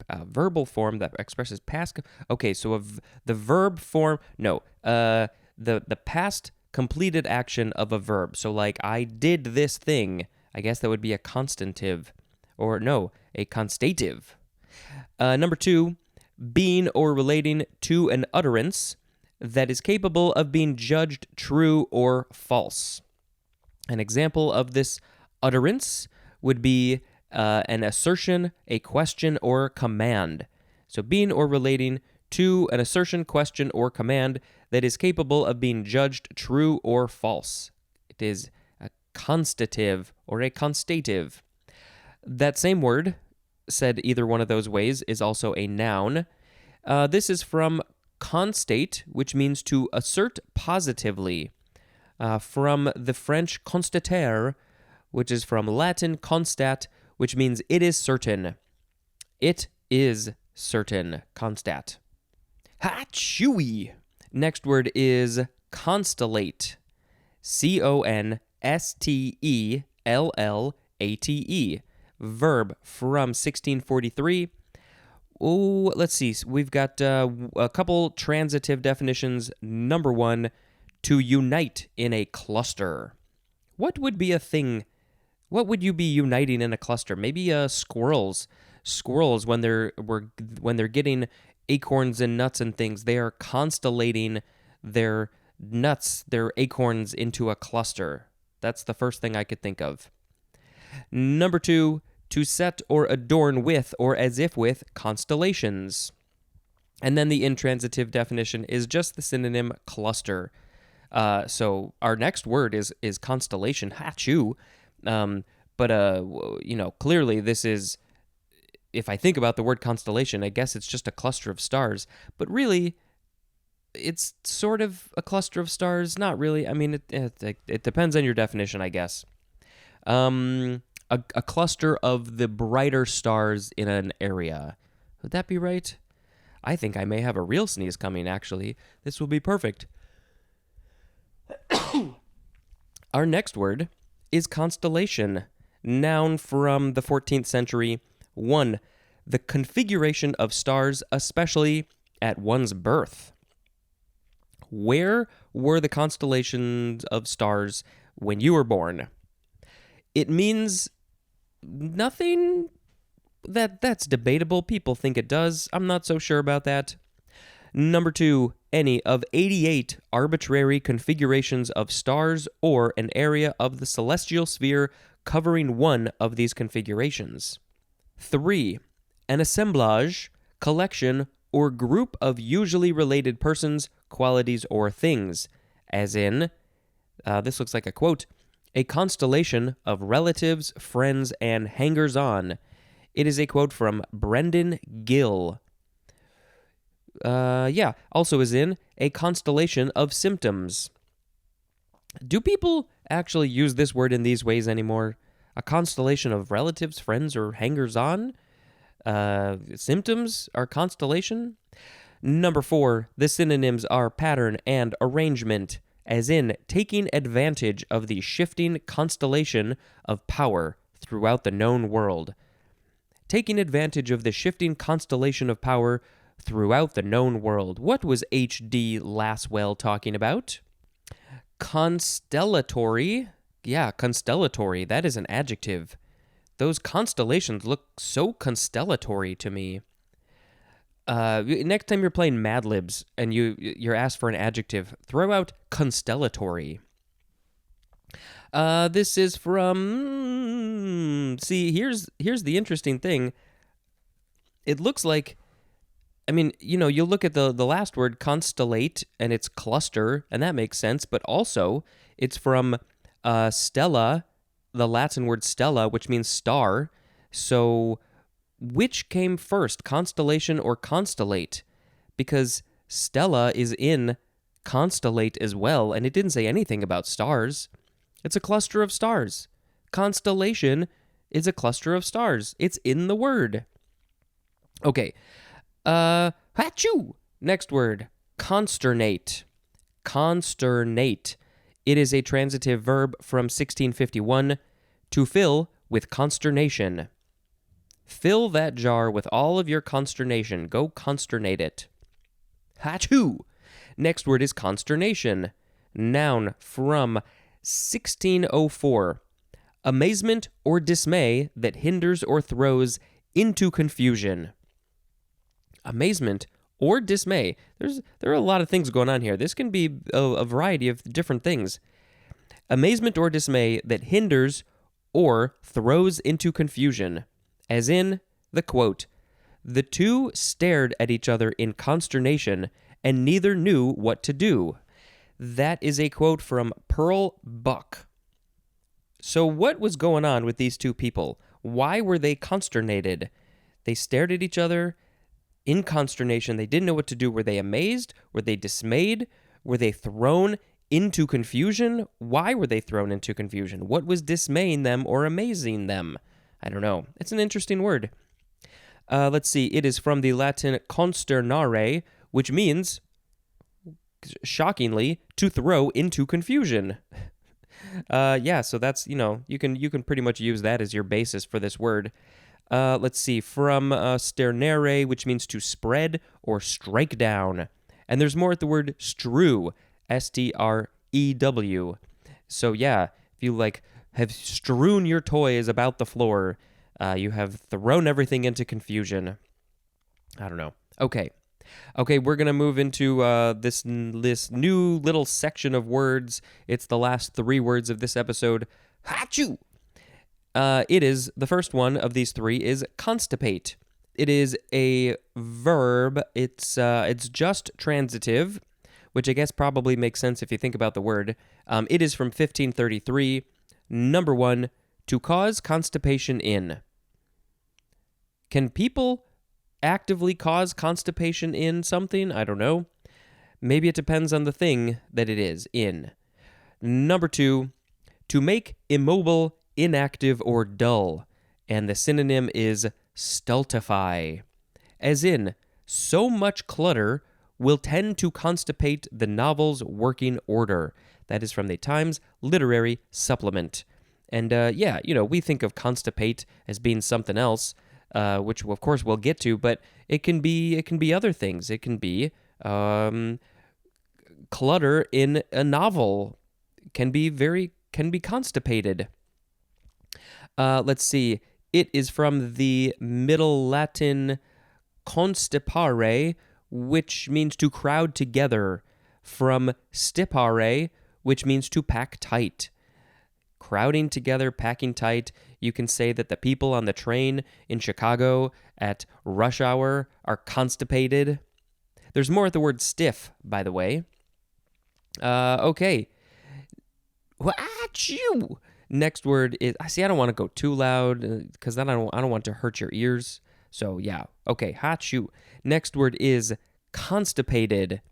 A verbal form that expresses past... Okay, so the verb form... No, the past completed action of a verb. So like, I did this thing. I guess that would be a constantive. Or no, a constative. Number 2, being or relating to an utterance that is capable of being judged true or false. An example of this utterance would be an assertion, a question, or command. So being or relating to an assertion, question, or command that is capable of being judged true or false. It is a constative or a constative. That same word, said either one of those ways, is also a noun. This is from constate, which means to assert positively, from the French constater, which is from Latin constat, which means it is certain. It is certain. Constat. Ha-chewy! Next word is constellate. C-O-N-S-T-E-L-L-A-T-E. Verb from 1643. Oh, let's see. We've got a couple transitive definitions. Number 1, to unite in a cluster. What would be a thing? What would you be uniting in a cluster? Maybe squirrels. Squirrels, when they're getting acorns and nuts and things, they are constellating their nuts, their acorns into a cluster. That's the first thing I could think of. Number 2, to set or adorn with or as if with constellations. And then the intransitive definition is just the synonym cluster. So our next word is constellation, hachu. Clearly this is, if I think about the word constellation, I guess it's just a cluster of stars. But really, it's sort of a cluster of stars. Not really. I mean, it depends on your definition, I guess. A cluster of the brighter stars in an area. Would that be right? I think I may have a real sneeze coming, actually. This will be perfect. Our next word is constellation. Noun from the 14th century. 1. The configuration of stars, especially at one's birth. Where were the constellations of stars when you were born? It means nothing that's debatable. People think it does. I'm not so sure about that. Number 2, any of 88 arbitrary configurations of stars or an area of the celestial sphere covering one of these configurations. 3, an assemblage, collection, or group of usually related persons, qualities, or things, as in, this looks like a quote, a constellation of relatives, friends, and hangers-on. It is a quote from Brendan Gill. Also is in a constellation of symptoms. Do people actually use this word in these ways anymore? A constellation of relatives, friends, or hangers-on? Symptoms are constellation? Number 4, the synonyms are pattern and arrangement, as in taking advantage of the shifting constellation of power throughout the known world. Taking advantage of the shifting constellation of power throughout the known world. What was H.D. Laswell talking about? Constellatory. Yeah, constellatory. That is an adjective. Those constellations look so constellatory to me. Next time you're playing Mad Libs and you're asked for an adjective, throw out constellatory. This is from... See, here's the interesting thing. It looks like... I mean, you look at the last word, constellate, and it's cluster, and that makes sense, but also it's from stella, the Latin word stella, which means star. So which came first, constellation or constellate? Because stella is in constellate as well, and it didn't say anything about stars. It's a cluster of stars. Constellation is a cluster of stars. It's in the word. Okay. Hachoo! Next word, consternate. Consternate. It is a transitive verb from 1651, to fill with consternation. Fill that jar with all of your consternation. Go consternate it. Hachoo! Next word is consternation. Noun from 1604. Amazement or dismay that hinders or throws into confusion. Amazement or dismay. There are a lot of things going on here. This can be a variety of different things. Amazement or dismay that hinders or throws into confusion. As in the quote, "The two stared at each other in consternation, and neither knew what to do." That is a quote from Pearl Buck. So what was going on with these two people? Why were they consternated? They stared at each other in consternation. They didn't know what to do. Were they amazed? Were they dismayed? Were they thrown into confusion? Why were they thrown into confusion? What was dismaying them or amazing them? I don't know. It's an interesting word. Let's see. It is from the Latin consternare, which means, shockingly, to throw into confusion. So that's, you can pretty much use that as your basis for this word. Let's see, from sternere, which means to spread or strike down. And there's more at the word strew, S-T-R-E-W. So yeah, if you have strewn your toys about the floor, you have thrown everything into confusion. I don't know. Okay, we're going to move into this new little section of words. It's the last 3 words of this episode. Hachoo! The first one of these 3 is constipate. It is a verb. It's just transitive, which I guess probably makes sense if you think about the word. It is from 1533. Number 1, to cause constipation in. Can people actively cause constipation in something? I don't know. Maybe it depends on the thing that it is in. Number 2, to make immobile, inactive, or dull. And the synonym is stultify. As in, so much clutter will tend to constipate the novel's working order. That is from the Times Literary Supplement. And we think of constipate as being something else, which of course we'll get to, but it can be other things. It can be clutter in a novel can be constipated. Let's see. It is from the Middle Latin constipare, which means to crowd together, from stipare, which means to pack tight. Crowding together, packing tight. You can say that the people on the train in Chicago at rush hour are constipated. There's more at the word stiff, by the way. Okay. Achoo! Next word is, I don't want to go too loud because then I don't want to hurt your ears. So yeah, okay, achoo. Next word is constipated.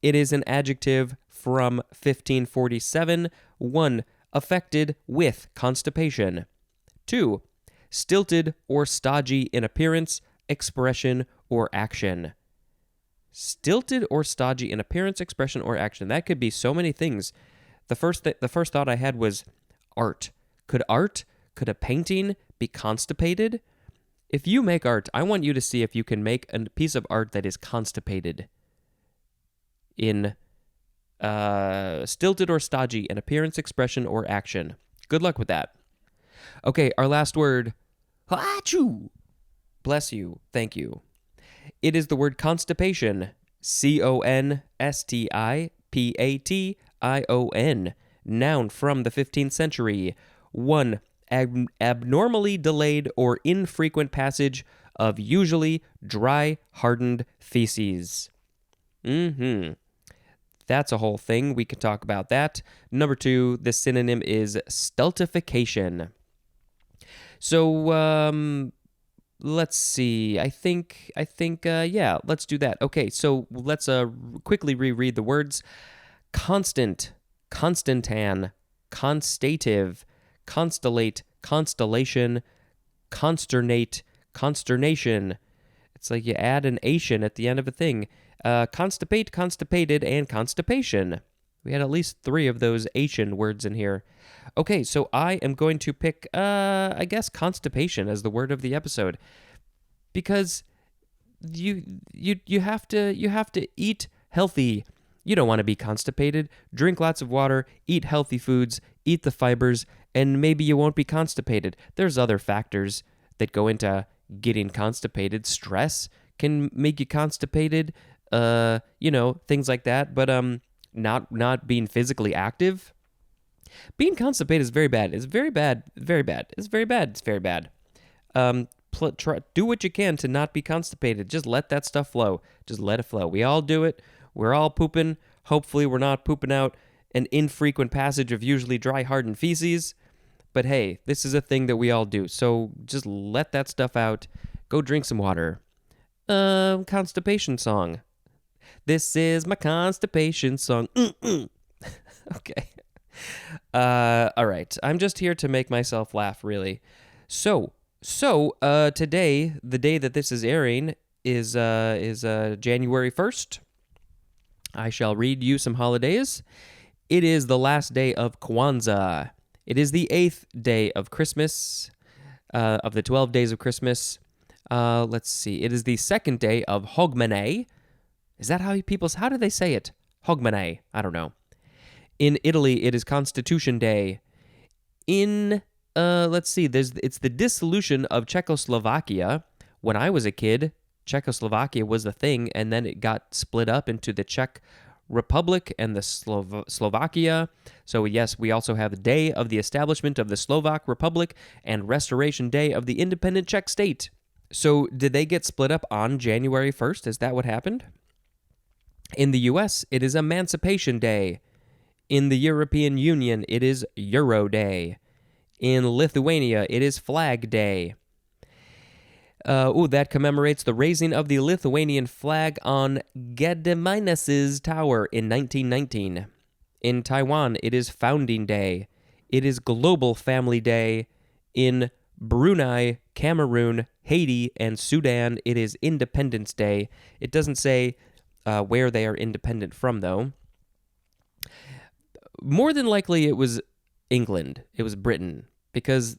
It is an adjective from 1547. 1, affected with constipation. 2, stilted or stodgy in appearance, expression, or action. Stilted or stodgy in appearance, expression, or action. That could be so many things. The first thought I had was art. Could a painting be constipated? If you make art, I want you to see if you can make a piece of art that is constipated in stilted or stodgy in appearance, expression, or action. Good luck with that. Okay, our last word. Achoo! Bless you. Thank you. It is the word constipation. constipation. Noun from the 15th century. 1, abnormally delayed or infrequent passage of usually dry, hardened feces. That's a whole thing. We could talk about that. Number 2, the synonym is stultification. So, let's see. I think, let's do that. Okay, so let's quickly reread the words. Constant, constantan, constative, constellate, constellation, consternate, consternation. It's like you add an ation at the end of a thing. Constipate, constipated, and constipation. We had at least 3 of those ation words in here. Okay, so I am going to pick, I guess, constipation as the word of the episode, because you have to eat healthy. You don't want to be constipated. Drink lots of water, eat healthy foods, eat the fibers, and maybe you won't be constipated. There's other factors that go into getting constipated. Stress can make you constipated, things like that, but not being physically active. Being constipated is very bad. It's very bad. Very bad. It's very bad. It's very bad. Do what you can to not be constipated. Just let that stuff flow. Just let it flow. We all do it. We're all pooping. Hopefully we're not pooping out an infrequent passage of usually dry, hardened feces. But hey, this is a thing that we all do. So just let that stuff out. Go drink some water. Constipation song. This is my constipation song. Okay. All right. I'm just here to make myself laugh, really. So today, the day that this is airing is January 1st. I shall read you some holidays. It is the last day of Kwanzaa. It is the 8th day of Christmas, of the 12 days of Christmas. Let's see. It is the 2nd day of Hogmanay. Is that how do they say it? Hogmanay. I don't know. In Italy, it is Constitution Day. In, let's see, it's the dissolution of Czechoslovakia. When I was a kid, Czechoslovakia was the thing, and then it got split up into the Czech Republic and the Slovakia. So yes, we also have the Day of the Establishment of the Slovak Republic and Restoration Day of the Independent Czech State. So did they get split up on January 1st? Is that what happened? In the US, it is Emancipation Day. In the European Union, it is Euro Day. In Lithuania, it is Flag Day. That commemorates the raising of the Lithuanian flag on Gediminas' tower in 1919. In Taiwan, it is Founding Day. It is Global Family Day. In Brunei, Cameroon, Haiti, and Sudan, it is Independence Day. It doesn't say where they are independent from, though. More than likely, it was England. It was Britain, because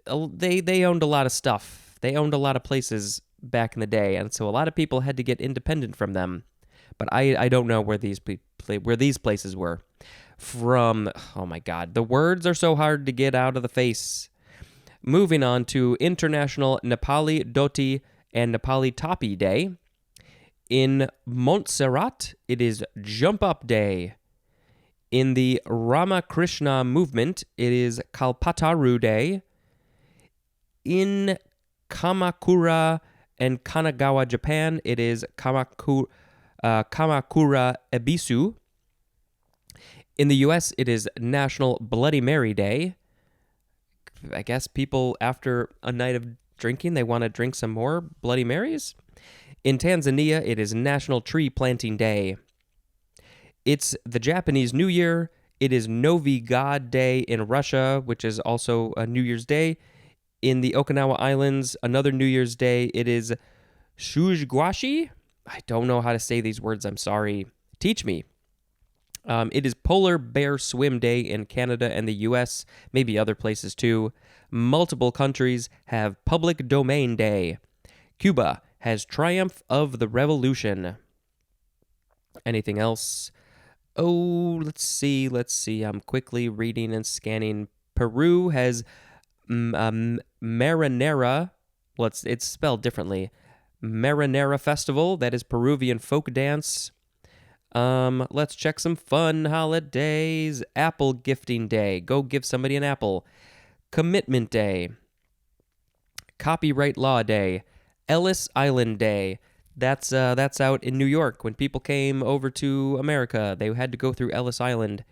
they owned a lot of stuff. They owned a lot of places back in the day, and so a lot of people had to get independent from them. But I don't know where these places were from. Oh my God, the words are so hard to get out of the face. Moving on to International Nepali Dhoti and Nepali Topi Day. In Montserrat, it is Jump Up Day. In the Ramakrishna movement, it is Kalpataru Day. In Kamakura and Kanagawa, Japan, it is Kamakura Ebisu. In the US, it is National Bloody Mary Day. I guess people, after a night of drinking, they want to drink some more Bloody Marys. In Tanzania, it is National Tree Planting Day. It's the Japanese New Year. It is Novi God Day in Russia, which is also a New Year's Day. In the Okinawa Islands, another New Year's Day, it is Shujgwashi. I don't know how to say these words, I'm sorry. Teach me. It is Polar Bear Swim Day in Canada and the US, maybe other places too. Multiple countries have Public Domain Day. Cuba has Triumph of the Revolution. Anything else? Oh, let's see. I'm quickly reading and scanning. Peru has Marinera. Well, it's spelled differently. Marinera Festival, that is Peruvian folk dance. Let's check some fun holidays. Apple Gifting Day. Go give somebody an apple. Commitment Day. Copyright Law Day. Ellis Island Day. That's out in New York. When people came over to America, they had to go through Ellis Island.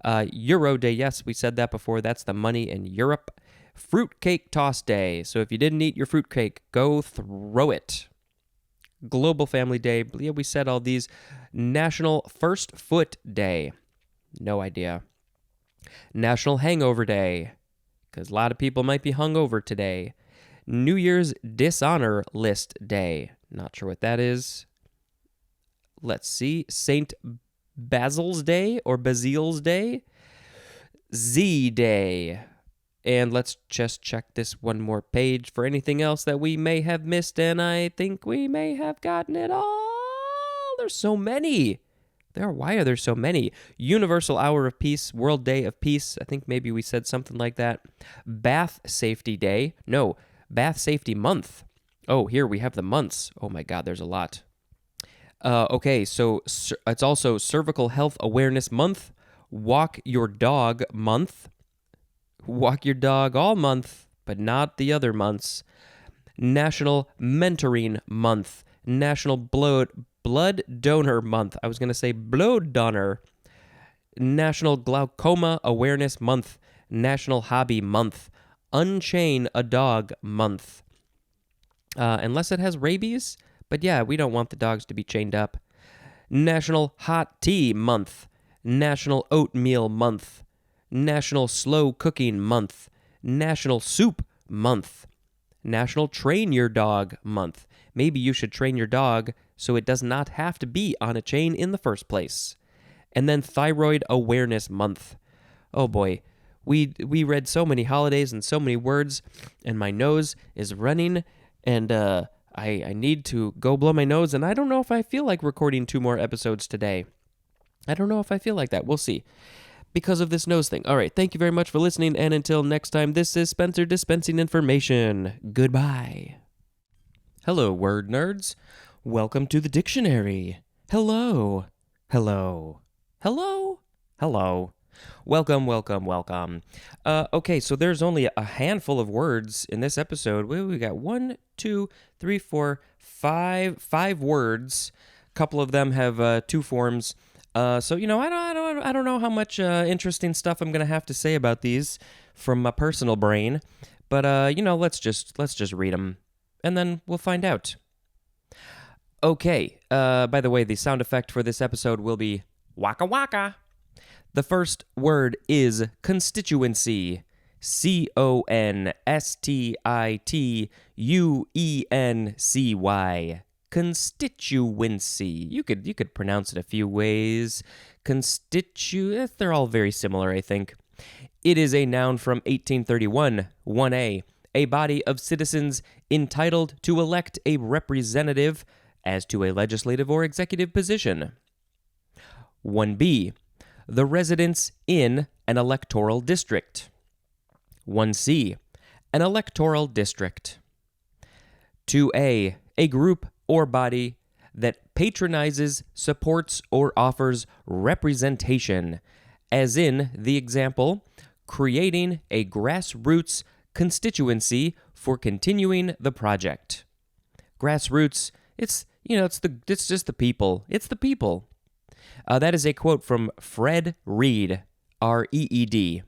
Euro Day, yes, we said that before. That's the money in Europe. Fruitcake Toss Day. So if you didn't eat your fruitcake, go throw it. Global Family Day. Yeah, we said all these. National First Foot Day. No idea. National Hangover Day, because a lot of people might be hungover today. New Year's Dishonor List Day. Not sure what that is. Let's see. St. Basil's Day or Basile's Day. Z Day. And let's just check this one more page for anything else that we may have missed, and I think we may have gotten it all. There's so many. Why are there so many? Universal Hour of Peace, World Day of Peace. I think maybe we said something like that. Bath Safety Day. No, Bath Safety Month. Oh, here we have the months. Oh my God, there's a lot. Okay, so it's also Cervical Health Awareness Month, Walk Your Dog Month. Walk your dog all month, but not the other months. National Mentoring Month. National Blood Donor Month. I was going to say blood donor. National Glaucoma Awareness Month. National Hobby Month. Unchain a Dog Month. Unless it has rabies. But yeah, we don't want the dogs to be chained up. National Hot Tea Month. National Oatmeal Month. National Slow Cooking Month. National Soup Month. National Train Your Dog Month. Maybe you should train your dog so it does not have to be on a chain in the first place. And then Thyroid Awareness Month. Oh boy, we read so many holidays and so many words, and my nose is running, and I need to go blow my nose, and I don't know if I feel like recording 2 more episodes today. I don't know if I feel like that. We'll see. Because of this nose thing. All right, thank you very much for listening, and until next time, this is Spencer dispensing information. Goodbye. Hello, word nerds. Welcome to the dictionary. Hello. Hello. Hello. Hello. Welcome, welcome, welcome. Okay, so there's only a handful of words in this episode. We got 5 words. A couple of them have 2 forms. So I don't know how much interesting stuff I'm gonna have to say about these from my personal brain, but let's just read them, and then we'll find out. Okay. By the way, the sound effect for this episode will be waka waka. The first word is constituency. Constituency. Constituency. You could pronounce it a few ways. They're all very similar, I think. It is a noun from 1831, 1A, a body of citizens entitled to elect a representative as to a legislative or executive position. 1B, the residents in an electoral district. 1C, an electoral district. 2A, a group or body that patronizes, supports, or offers representation, as in the example, creating a grassroots constituency for continuing the project. Grassroots, it's just the people. It's the people. That is a quote from Fred Reed, R-E-E-D.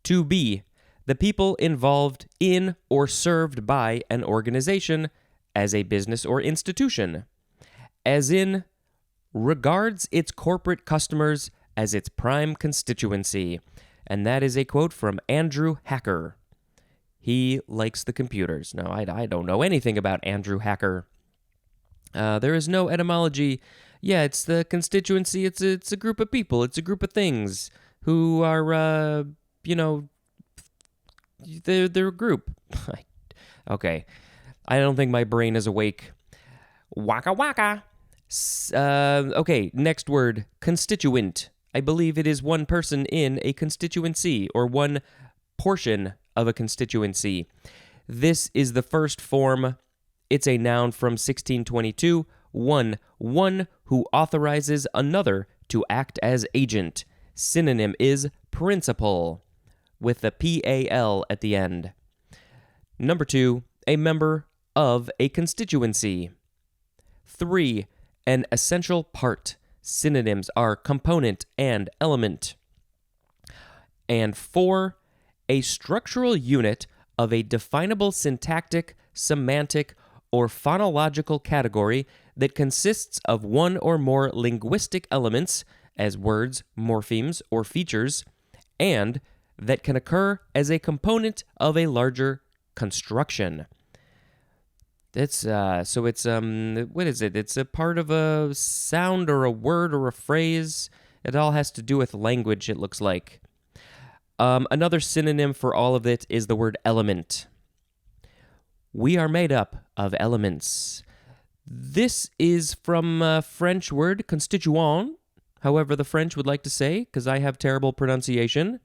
2B, the people involved in or served by an organization as a business or institution, as in, regards its corporate customers as its prime constituency. And that is a quote from Andrew Hacker. He likes the computers. Now, I don't know anything about Andrew Hacker. There is no etymology. Yeah, it's the constituency. It's a group of people. It's a group of things who are, they're a group. Okay. I don't think my brain is awake. Waka waka. Okay, next word, constituent. I believe it is one person in a constituency or one portion of a constituency. This is the first form. It's a noun from 1622. One who authorizes another to act as agent. Synonym is principal, with the P-A-L at the end. Number 2, a member of a constituency. 3, an essential part. Synonyms are component and element. And 4, a structural unit of a definable syntactic, semantic, or phonological category that consists of one or more linguistic elements, as words, morphemes, or features, and that can occur as a component of a larger construction. It's what is it? It's a part of a sound or a word or a phrase. It all has to do with language, it looks like. Another synonym for all of it is the word element. We are made up of elements. This is from a French word, constituant, however the French would like to say, because I have terrible pronunciation.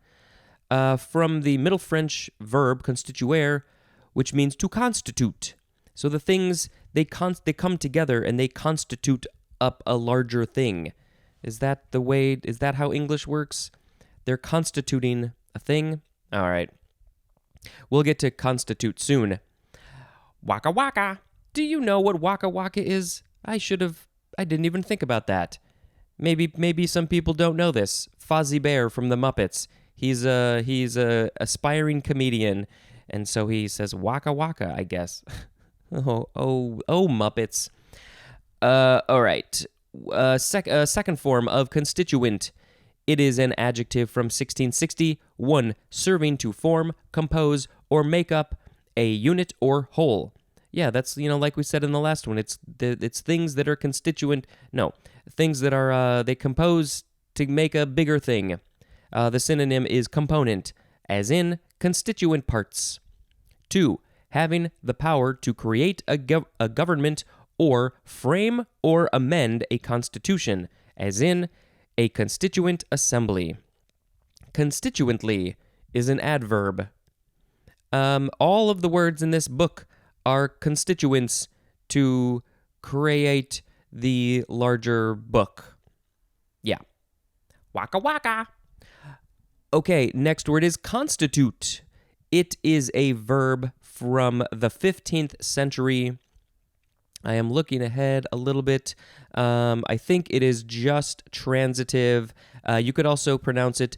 From the Middle French verb constituer, which means to constitute. So the things, they come together and they constitute up a larger thing. Is that how English works? They're constituting a thing? All right. We'll get to constitute soon. Waka waka. Do you know what waka waka is? I didn't even think about that. Maybe some people don't know this. Fozzie Bear from the Muppets. He's a aspiring comedian, and so he says waka waka, I guess. oh, Muppets. All right. Second form of constituent. It is an adjective from 1660. 1, serving to form, compose, or make up a unit or whole. Yeah, that's, like we said in the last one, it's things that are constituent. No, things that are they compose to make a bigger thing. The synonym is component, as in constituent parts. 2, having the power to create a government or frame or amend a constitution, as in a constituent assembly. Constituently is an adverb. All of the words in this book are constituents to create the larger book. Yeah. Waka waka. Okay, next word is constitute. It is a verb from the 15th century. I am looking ahead a little bit. I think it is just transitive. You could also pronounce it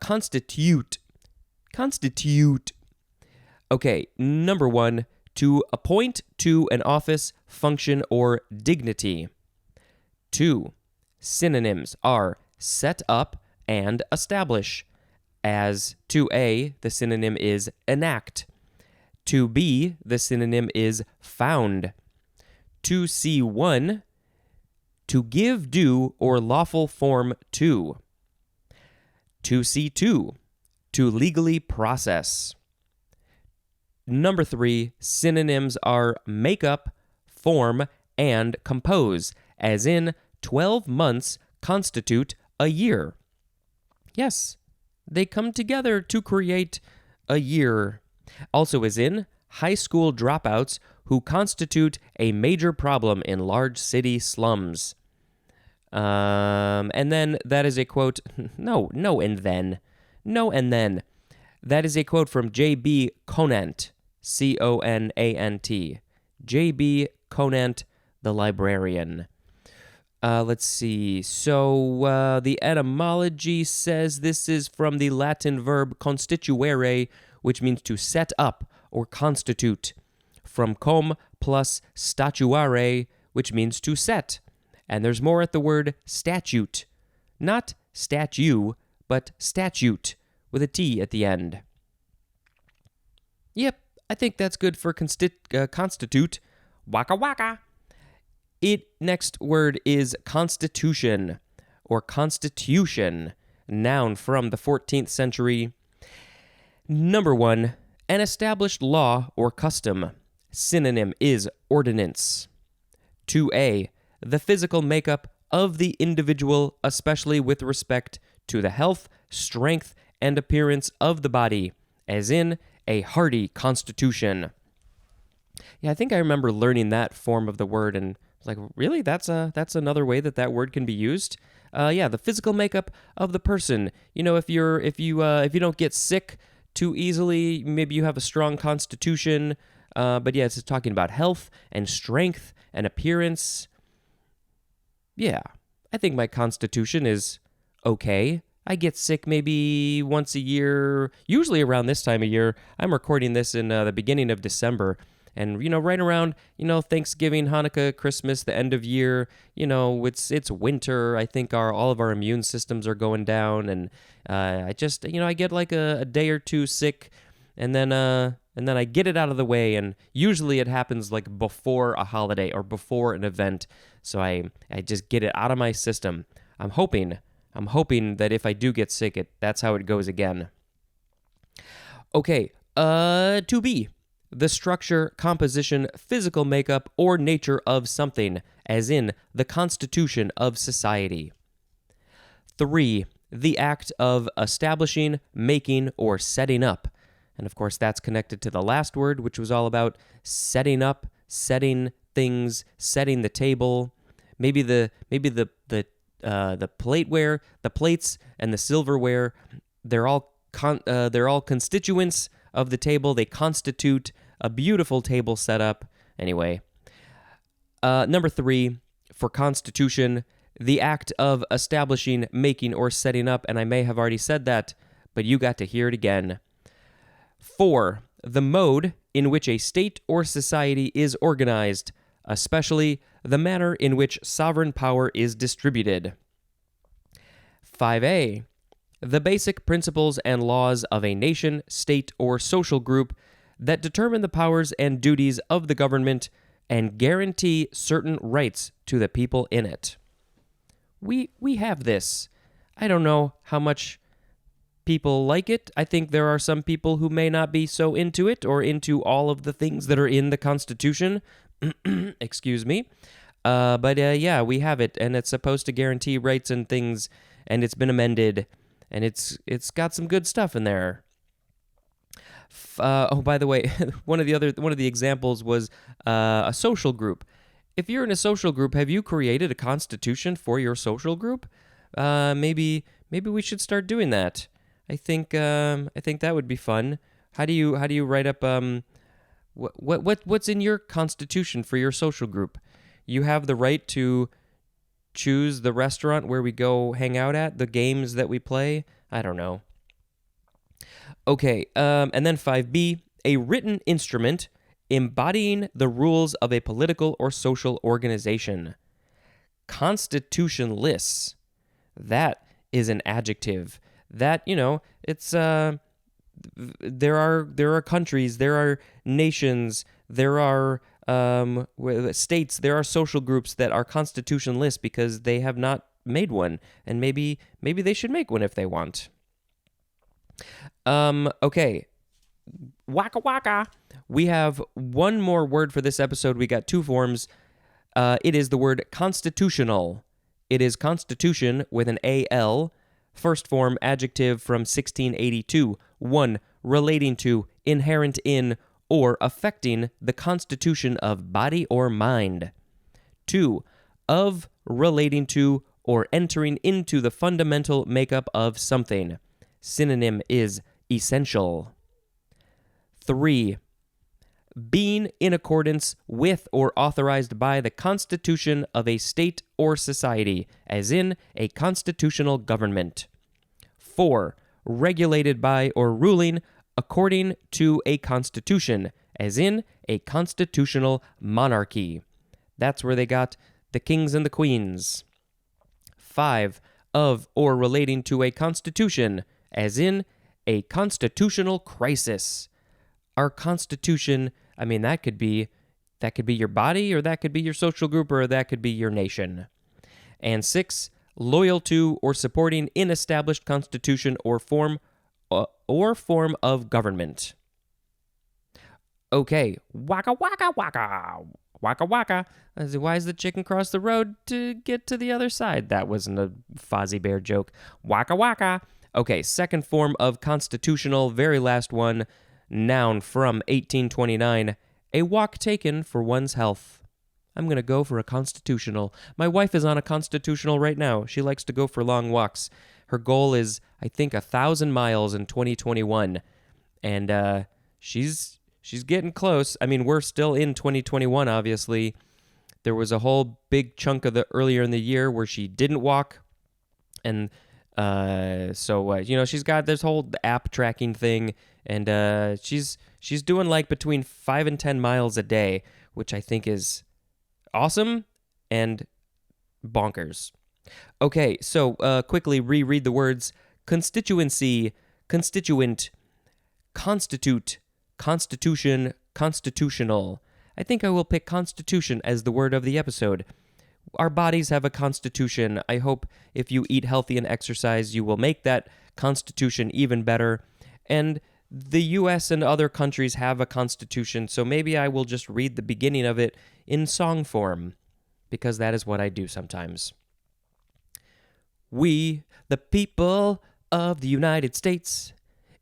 constitute. Constitute. Okay, number 1, to appoint to an office, function, or dignity. 2, synonyms are set up and establish. As to A, the synonym is enact. To B, the synonym is found. To C1, to give due or lawful form to. To C2, to legally process. Number 3, synonyms are make up, form, and compose, as in 12 months constitute a year. Yes, they come together to create a year. Also as in high school dropouts who constitute a major problem in large city slums. And then that is a quote. No, and then. That is a quote from J.B. Conant, C-O-N-A-N-T. J.B. Conant, the librarian. Let's see. So the etymology says this is from the Latin verb constituere, which means to set up or constitute, from com plus statuare, which means to set. And there's more at the word statute. Not statue, but statute, with a T at the end. Yep, I think that's good for constitute. Waka waka. Next word is constitution, or constitution, noun from the 14th century. Number 1, an established law or custom. Synonym is ordinance. 2A, the physical makeup of the individual, especially with respect to the health, strength, and appearance of the body, as in a hardy constitution. Yeah, I think I remember learning that form of the word and like, really? That's another way that word can be used. Yeah, the physical makeup of the person. You know, if you don't get sick too easily, maybe you have a strong constitution. But yeah, it's talking about health and strength and appearance. Yeah, I think my constitution is okay. I get sick maybe once a year, usually around this time of year. I'm recording this in the beginning of December. And, right around, Thanksgiving, Hanukkah, Christmas, the end of year, it's winter. I think all of our immune systems are going down. And I just, I get like a day or two sick, and then I get it out of the way. And usually it happens like before a holiday or before an event. So I just get it out of my system. I'm hoping that if I do get sick, that's how it goes again. Okay, 2B. The structure, composition, physical makeup, or nature of something, as in the constitution of society. 3. The act of establishing, making, or setting up. And of course, that's connected to the last word, which was all about setting up, setting things, setting the table. Maybe the plateware, the plates, and the silverware. They're all constituents of the table. They constitute a beautiful table setup. Anyway, number 3, for constitution, the act of establishing, making, or setting up, and I may have already said that, but you got to hear it again. 4, the mode in which a state or society is organized, especially the manner in which sovereign power is distributed. 5A, the basic principles and laws of a nation, state, or social group that determine the powers and duties of the government and guarantee certain rights to the people in it. We have this. I don't know how much people like it. I think there are some people who may not be so into it or into all of the things that are in the Constitution. Excuse me. But yeah, we have it, and it's supposed to guarantee rights and things, and it's been amended, and it's got some good stuff in there. By the way, one of the examples was a social group. If you're in a social group, have you created a constitution for your social group? Maybe we should start doing that. I think that would be fun. How do you write up what's in your constitution for your social group? You have the right to choose the restaurant where we go hang out at, the games that we play. I don't know. Okay, and then 5B, a written instrument embodying the rules of a political or social organization. Constitutionless. That is an adjective. That, it's there are countries, there are nations, there are states, there are social groups that are constitutionless because they have not made one, and maybe they should make one if they want. Okay. Waka waka. We have one more word for this episode. We got two forms. It is the word constitutional. It is constitution with an AL. First form, adjective from 1682. 1. Relating to, inherent in, or affecting the constitution of body or mind. 2. Of, relating to, or entering into the fundamental makeup of something. Synonym is essential. 3. Being in accordance with or authorized by the constitution of a state or society, as in a constitutional government. 4. Regulated by or ruling according to a constitution, as in a constitutional monarchy. That's where they got the kings and the queens. 5. Of or relating to a constitution, as in a constitutional crisis. Our constitution, I mean, that could be your body, or that could be your social group, or that could be your nation. And 6, loyal to or supporting an established constitution or form of government. Okay, waka waka waka. Waka waka. Why is the chicken cross the road to get to the other side? That wasn't a Fozzie Bear joke. Waka waka. Okay, second form of constitutional, very last one. Noun from 1829. A walk taken for one's health. I'm going to go for a constitutional. My wife is on a constitutional right now. She likes to go for long walks. Her goal is, I think, 1,000 miles in 2021. And she's getting close. I mean, we're still in 2021, obviously. There was a whole big chunk of the earlier in the year where she didn't walk. And she's got this whole app tracking thing. And she's doing like between 5 and 10 miles a day, which I think is awesome and bonkers. Okay, so quickly reread the words: constituency, constituent, constitute, constitution, constitutional. I think I will pick constitution as the word of the episode. Our bodies have a constitution. I hope if you eat healthy and exercise, you will make that constitution even better. And the U.S. and other countries have a constitution, so maybe I will just read the beginning of it in song form, because that is what I do sometimes. We, the people of the United States,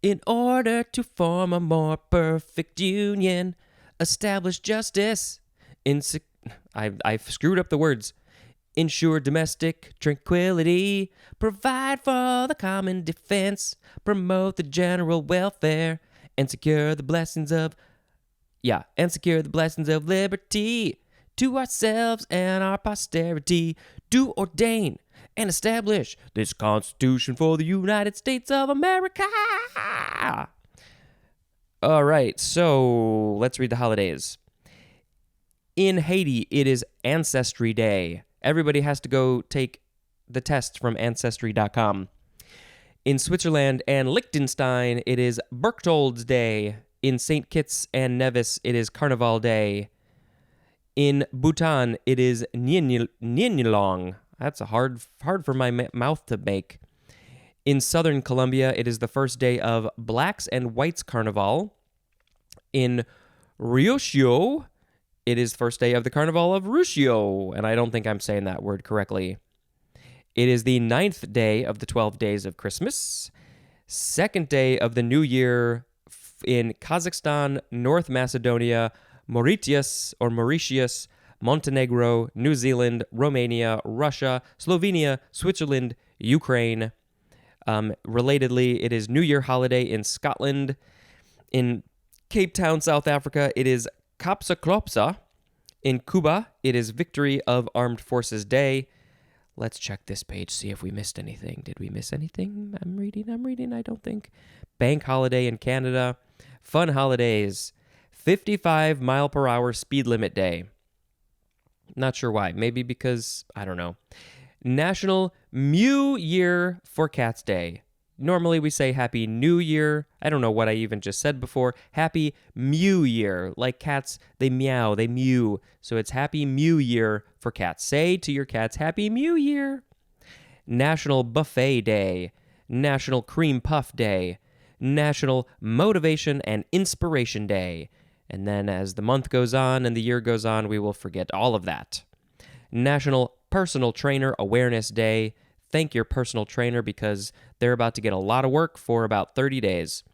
in order to form a more perfect union, establish justice, I've screwed up the words. Ensure domestic tranquility, provide for the common defense, promote the general welfare, and secure the blessings of liberty to ourselves and our posterity. Do ordain and establish this Constitution for the United States of America. All right, so let's read the holidays. In Haiti, it is Ancestry Day. Everybody has to go take the test from Ancestry.com. In Switzerland and Liechtenstein, it is Berchtold's Day. In St. Kitts and Nevis, it is Carnival Day. In Bhutan, it is Nienlong. That's hard for my mouth to make. In southern Colombia, it is the first day of Blacks and Whites Carnival. In Ryosho, it is first day of the Carnival of Ruscio, and I don't think I'm saying that word correctly. It is the 9th day of the 12 days of Christmas. Second day of the new year in Kazakhstan, North Macedonia, Mauritius, Montenegro, New Zealand, Romania, Russia, Slovenia, Switzerland, Ukraine. Relatedly, it is New Year holiday in Scotland. In Cape Town, South Africa, it is Kapsa. In Cuba, it is Victory of Armed Forces Day. Let's check this page, see if we missed anything. Did we miss anything? I'm reading, I don't think. Bank holiday in Canada. Fun holidays. 55 mile per hour speed limit day. Not sure why. Maybe because, I don't know. National Mew Year for Cats Day. Normally we say Happy New Year. I don't know what I even just said before. Happy Mew Year. Like cats, they meow, they mew. So it's Happy Mew Year for cats. Say to your cats, Happy Mew Year. National Buffet Day. National Cream Puff Day. National Motivation and Inspiration Day. And then as the month goes on and the year goes on, we will forget all of that. National Personal Trainer Awareness Day. Thank your personal trainer because they're about to get a lot of work for about 30 days.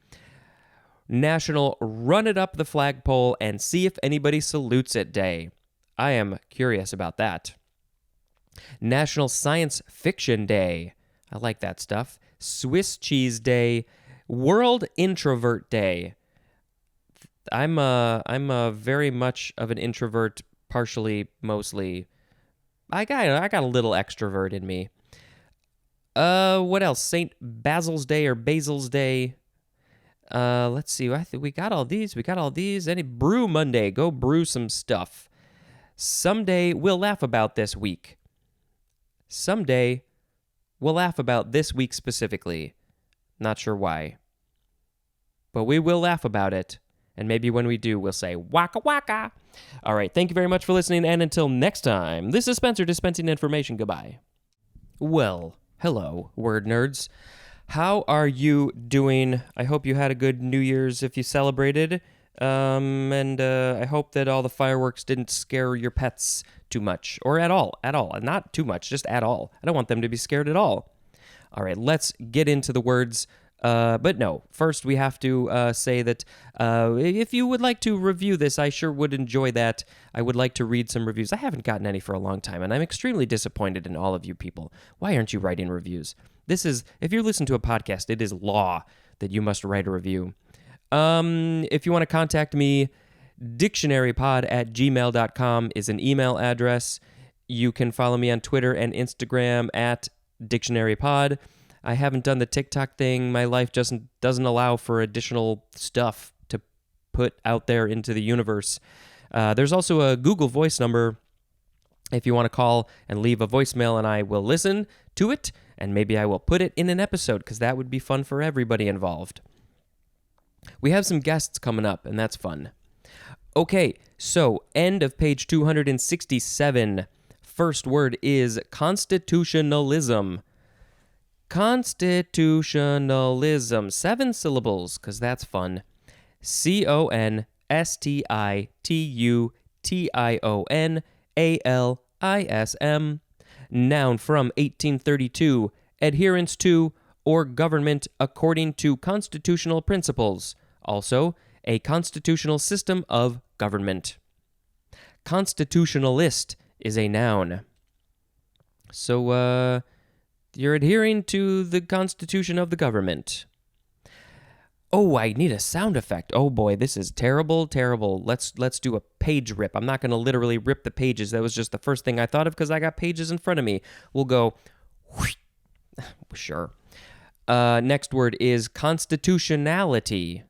National Run It Up the Flagpole and See If Anybody Salutes It Day. I am curious about that. National Science Fiction Day. I like that stuff. Swiss Cheese Day. World Introvert Day. I'm a very much of an introvert, partially, mostly. I got a little extrovert in me. What else? St. Basil's Day or Basil's Day. Let's see. I think we got all these. Any Brew Monday. Go brew some stuff. Someday we'll laugh about this week. Someday we'll laugh about this week specifically. Not sure why. But we will laugh about it. And maybe when we do, we'll say, waka waka. All right, thank you very much for listening, and until next time, this is Spencer dispensing information. Goodbye. Well, hello, word nerds. How are you doing? I hope you had a good New Year's if you celebrated. And I hope that all the fireworks didn't scare your pets too much. Or at all. Not too much, just at all. I don't want them to be scared at all. All right, let's get into the words. But no, first we have to say that if you would like to review this, I sure would enjoy that. I would like to read some reviews. I haven't gotten any for a long time, and I'm extremely disappointed in all of you people. Why aren't you writing reviews? If you listen to a podcast, it is law that you must write a review. If you want to contact me, dictionarypod@gmail.com is an email address. You can follow me on Twitter and Instagram at dictionarypod. I haven't done the TikTok thing. My life just doesn't allow for additional stuff to put out there into the universe. There's also a Google Voice number if you want to call and leave a voicemail, and I will listen to it, and maybe I will put it in an episode because that would be fun for everybody involved. We have some guests coming up, and that's fun. Okay, so end of page 267. First word is constitutionalism. Constitutionalism. 7 syllables, because that's fun. Constitutionalism. Noun from 1832. Adherence to or government according to constitutional principles. Also, a constitutional system of government. Constitutionalist is a noun. So, you're adhering to the constitution of the government. Oh, I need a sound effect. Oh boy, this is terrible. Let's do a page rip. I'm not going to literally rip the pages. That was just the first thing I thought of because I got pages in front of me. We'll go, whoosh. Sure. Next word is constitutionality.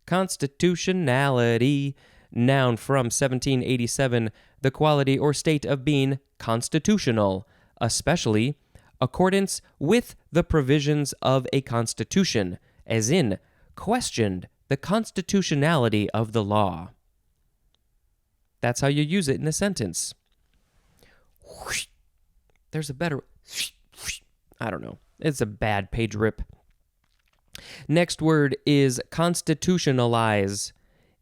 Constitutionality. Noun from 1787. The quality or state of being constitutional, especially accordance with the provisions of a constitution, as in, questioned the constitutionality of the law. That's how you use it in a sentence. There's a better... I don't know. It's a bad page rip. Next word is constitutionalize.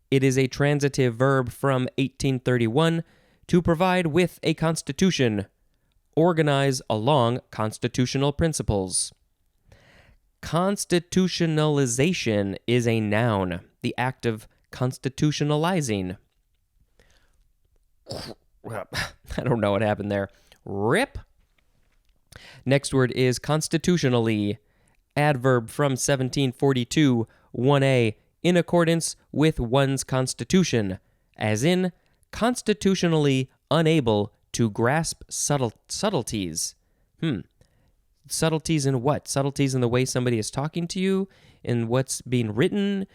It is a transitive verb from 1831 to provide with a constitution. Organize along constitutional principles. Constitutionalization is a noun, the act of constitutionalizing. I don't know what happened there. Rip. Next word is constitutionally. Adverb from 1742, 1a, in accordance with one's constitution, as in constitutionally unable to grasp subtleties. Subtleties in what? Subtleties in the way somebody is talking to you, in what's being written.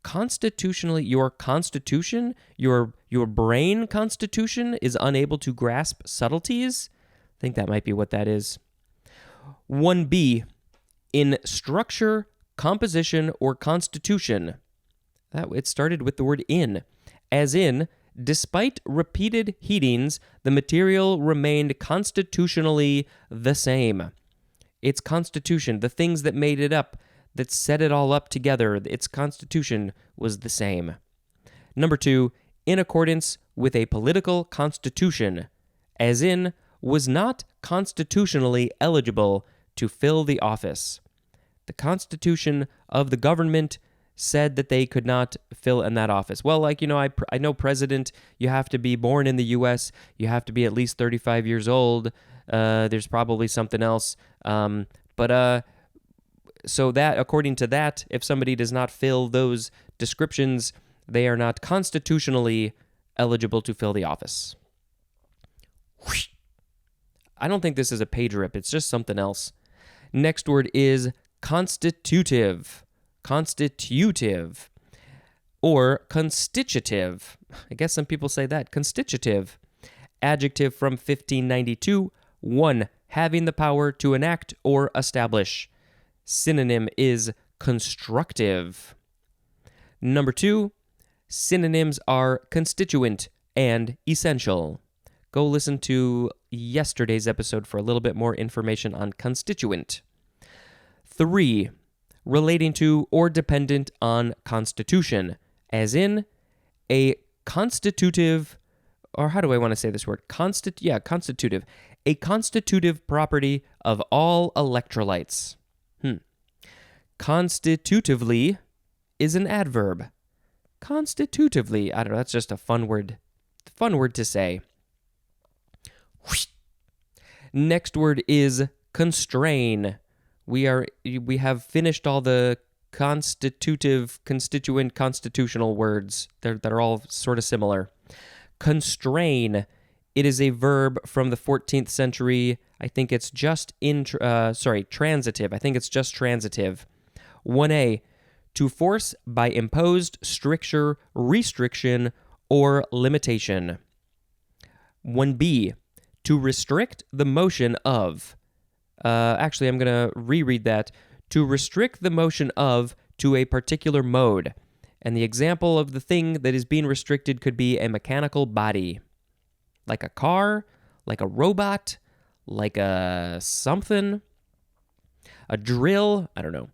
Constitutionally, your constitution, your brain constitution is unable to grasp subtleties. I think that might be what that is. 1b, in structure, composition, or constitution. It started with the word in. As in, despite repeated heatings, the material remained constitutionally the same. Its constitution, the things that made it up, that set it all up together, its constitution was the same. Number 2, in accordance with a political constitution, as in, was not constitutionally eligible to fill the office. The constitution of the government said that they could not fill in that office. Well, I know president, you have to be born in the U.S., you have to be at least 35 years old. There's probably something else. So that, according to that, if somebody does not fill those descriptions, they are not constitutionally eligible to fill the office. I don't think this is a page rip. It's just something else. Next word is constitutive. Constitutive. Or constitutive. I guess some people say that. Constitutive. Adjective from 1592. 1. Having the power to enact or establish. Synonym is constructive. Number 2. Synonyms are constituent and essential. Go listen to yesterday's episode for a little bit more information on constituent. 3. Relating to or dependent on constitution, as in a constitutive, or how do I want to say this word? Constitutive. A constitutive property of all electrolytes. Constitutively is an adverb. Constitutively, I don't know, that's just a fun word to say. Next word is constrain. We have finished all the constituent, constitutional words that are all sort of similar. Constrain. It is a verb from the 14th century. I think it's just transitive. I think it's just transitive. 1a, to force by imposed stricture, restriction, or limitation. 1b, to restrict the motion of. Actually, I'm going to reread that. To restrict the motion of to a particular mode. And the example of the thing that is being restricted could be a mechanical body. Like a car, like a robot, like a something, a drill, I don't know.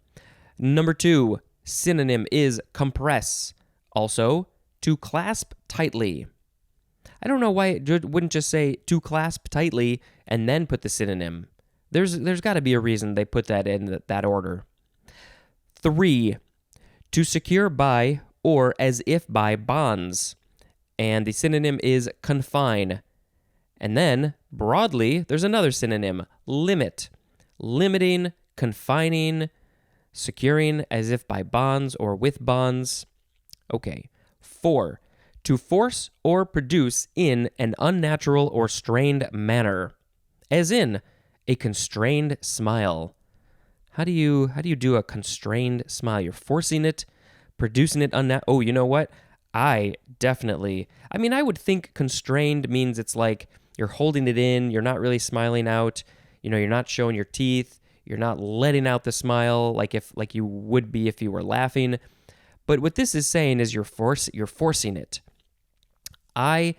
Number 2, synonym is compress. Also, to clasp tightly. I don't know why it wouldn't just say to clasp tightly and then put the synonym. There's got to be a reason they put that in that order. 3, to secure by or as if by bonds. And the synonym is confine. And then, broadly, there's another synonym, limit. Limiting, confining, securing as if by bonds or with bonds. Okay. 4, to force or produce in an unnatural or strained manner. As in, a constrained smile. How do you do a constrained smile? You're forcing it, producing it Oh, you know what? I would think constrained means it's like you're holding it in, you're not really smiling out, you're not showing your teeth, you're not letting out the smile like you would be if you were laughing. But what this is saying is you're forcing it. I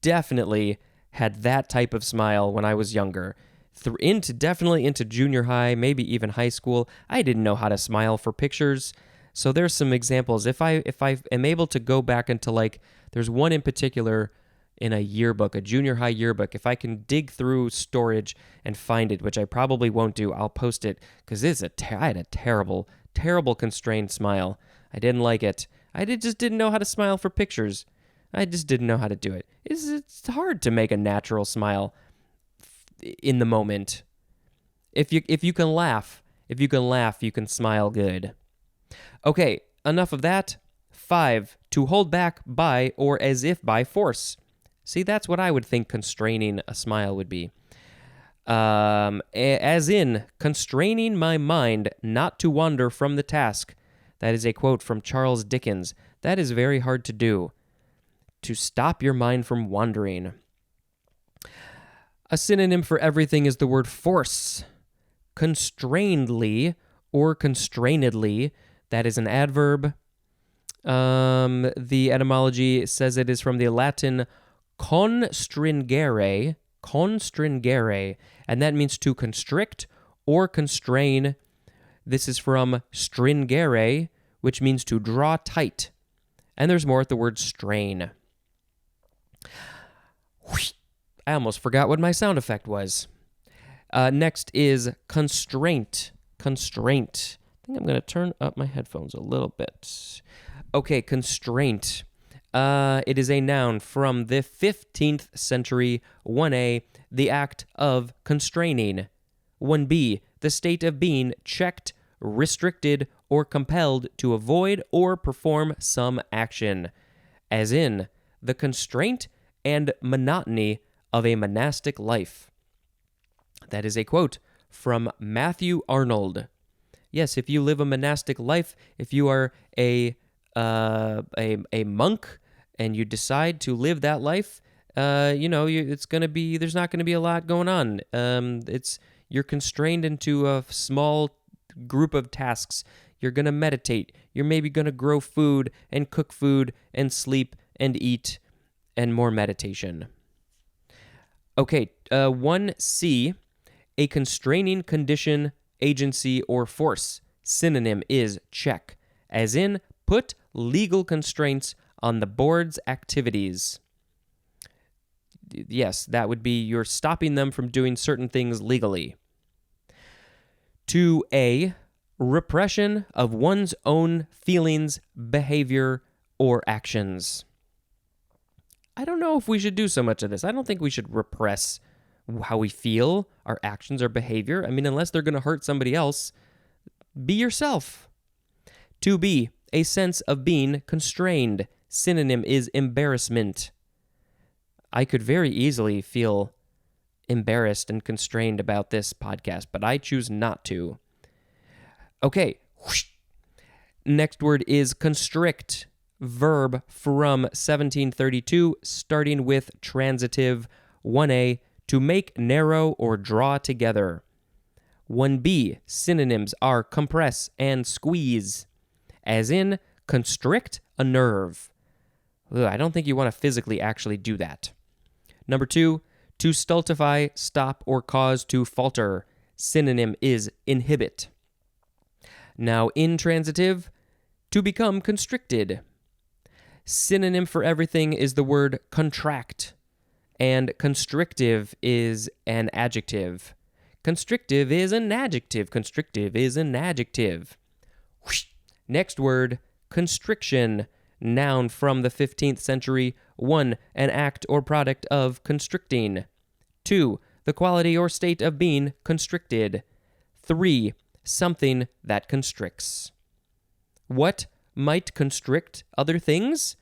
definitely had that type of smile when I was younger. Definitely into junior high, maybe even high school. I didn't know how to smile for pictures. So there's some examples. If I am able to go back into there's one in particular in a yearbook, a junior high yearbook. If I can dig through storage and find it, which I probably won't do, I'll post it because I had a terrible, terrible constrained smile. I didn't like it. Just didn't know how to smile for pictures. I just didn't know how to do it. It's hard to make a natural smile in the moment. If you can laugh If you can laugh, you can smile good. Okay, enough of that. 5, to hold back by or as if by force. See, that's what I would think constraining a smile would be. As in, constraining my mind not to wander from the task. That is a quote from Charles Dickens. That is very hard to do. To stop your mind from wandering. A synonym for everything is the word force. Constrainedly or constrainedly, that is an adverb. The etymology says it is from the Latin constringere, and that means to constrict or constrain. This is from stringere, which means to draw tight. And there's more at the word strain. I almost forgot what my sound effect was. Next is constraint. Constraint. I think I'm going to turn up my headphones a little bit. Okay, constraint. It is a noun from the 15th century. 1a, the act of constraining. 1b, the state of being checked, restricted, or compelled to avoid or perform some action. As in, the constraint and monotony of a monastic life. That is a quote from Matthew Arnold. Yes, if you live a monastic life, if you are a monk and you decide to live that life, it's going to be, there's not going to be a lot going on. You're constrained into a small group of tasks. You're going to meditate. You're maybe going to grow food and cook food and sleep and eat and more meditation. Okay, 1c, a constraining condition, agency, or force. Synonym is check, as in put legal constraints on the board's activities. Yes, that would be you're stopping them from doing certain things legally. 2a, repression of one's own feelings, behavior, or actions. I don't know if we should do so much of this. I don't think we should repress how we feel, our actions, our behavior. I mean, unless they're going to hurt somebody else, be yourself. 2b, a sense of being constrained. Synonym is embarrassment. I could very easily feel embarrassed and constrained about this podcast, but I choose not to. Okay. Next word is constrict. Verb from 1732, starting with transitive. 1a, to make narrow or draw together. 1b, synonyms are compress and squeeze, as in constrict a nerve. I don't think you want to physically actually do that. Number 2, to stultify, stop, or cause to falter. Synonym is inhibit. Now, intransitive, to become constricted. Synonym for everything is the word contract, and constrictive is an adjective. Constrictive is an adjective. Constrictive is an adjective. Next word, constriction. Noun from the 15th century. 1, an act or product of constricting. 2, the quality or state of being constricted. 3, something that constricts. What might constrict other things?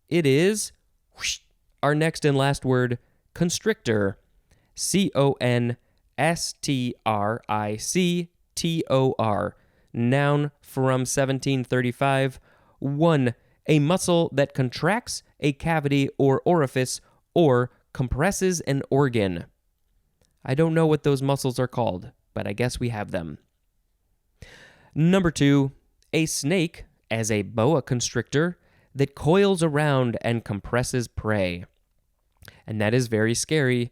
It is our next and last word, constrictor. constrictor. Noun from 1735. 1, a muscle that contracts a cavity or orifice or compresses an organ. I don't know what those muscles are called, but I guess we have them. Number 2, a snake as a boa constrictor that coils around and compresses prey. And that is very scary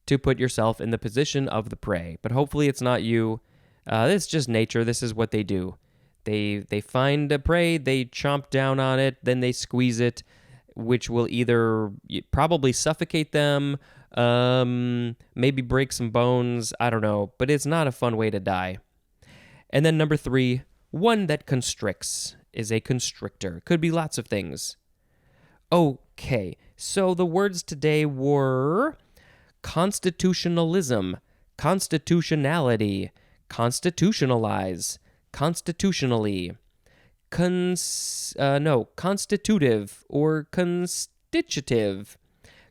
to put yourself in the position of the prey. But hopefully it's not you. It's just nature. This is what they do. They find a prey, they chomp down on it, then they squeeze it, which will either probably suffocate them, maybe break some bones, I don't know. But it's not a fun way to die. And then number 3, one that constricts is a constrictor. Could be lots of things. Okay, so the words today were constitutionalism, constitutionality, constitutionalize, constitutionally, constitutive or constitutive,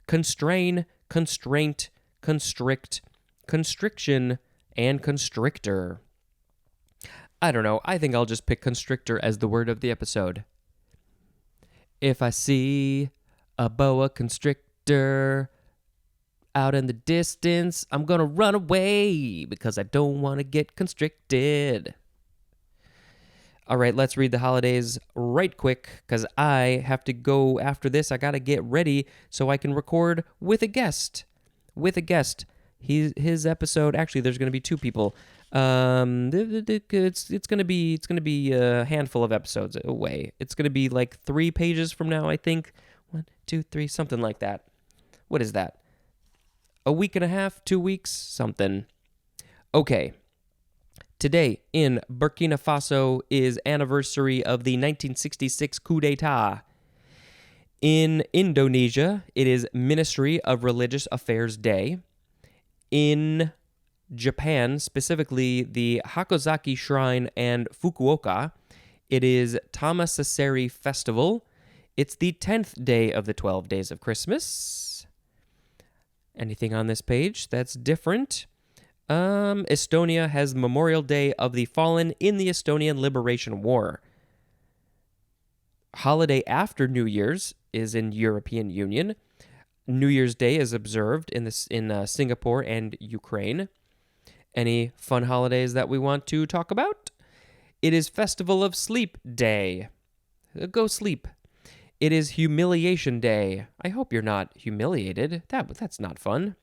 constrain, constraint, constrict, constriction, and constrictor. I don't know. I think I'll just pick constrictor as the word of the episode. If I see a boa constrictor out in the distance, I'm going to run away because I don't want to get constricted. All right, let's read the holidays right quick because I have to go after this. I got to get ready so I can record with a guest. His episode, actually, there's going to be two people. It's going to be a handful of episodes away. It's going to be like 3 pages from now, I think. 1, 2, 3, something like that. What is that? A week and a half, 2 weeks, something. Okay. Today in Burkina Faso is anniversary of the 1966 coup d'etat. In Indonesia, it is Ministry of Religious Affairs Day. In Japan, specifically the Hakozaki Shrine and Fukuoka, it is Tamasasari Festival. It's the 10th day of the 12 days of Christmas. Anything on this page that's different? Estonia has Memorial Day of the Fallen in the Estonian Liberation War. Holiday after New Year's is in European Union. New Year's Day is observed in Singapore and Ukraine. Any fun holidays that we want to talk about? It is Festival of Sleep Day. Go sleep. It is Humiliation Day. I hope you're not humiliated. That's not fun.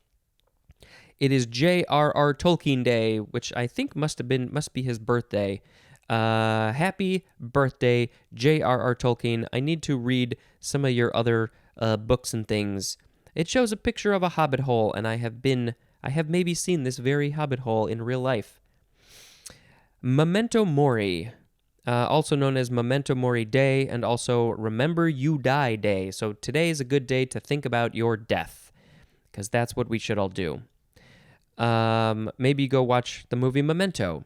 It is J.R.R. Tolkien Day, which I think must be his birthday. Happy birthday, J.R.R. Tolkien. I need to read some of your other books and things. It shows a picture of a hobbit hole, and I have maybe seen this very hobbit hole in real life. Memento Mori, also known as Memento Mori Day, and also Remember You Die Day. So today is a good day to think about your death, because that's what we should all do. Maybe go watch the movie Memento.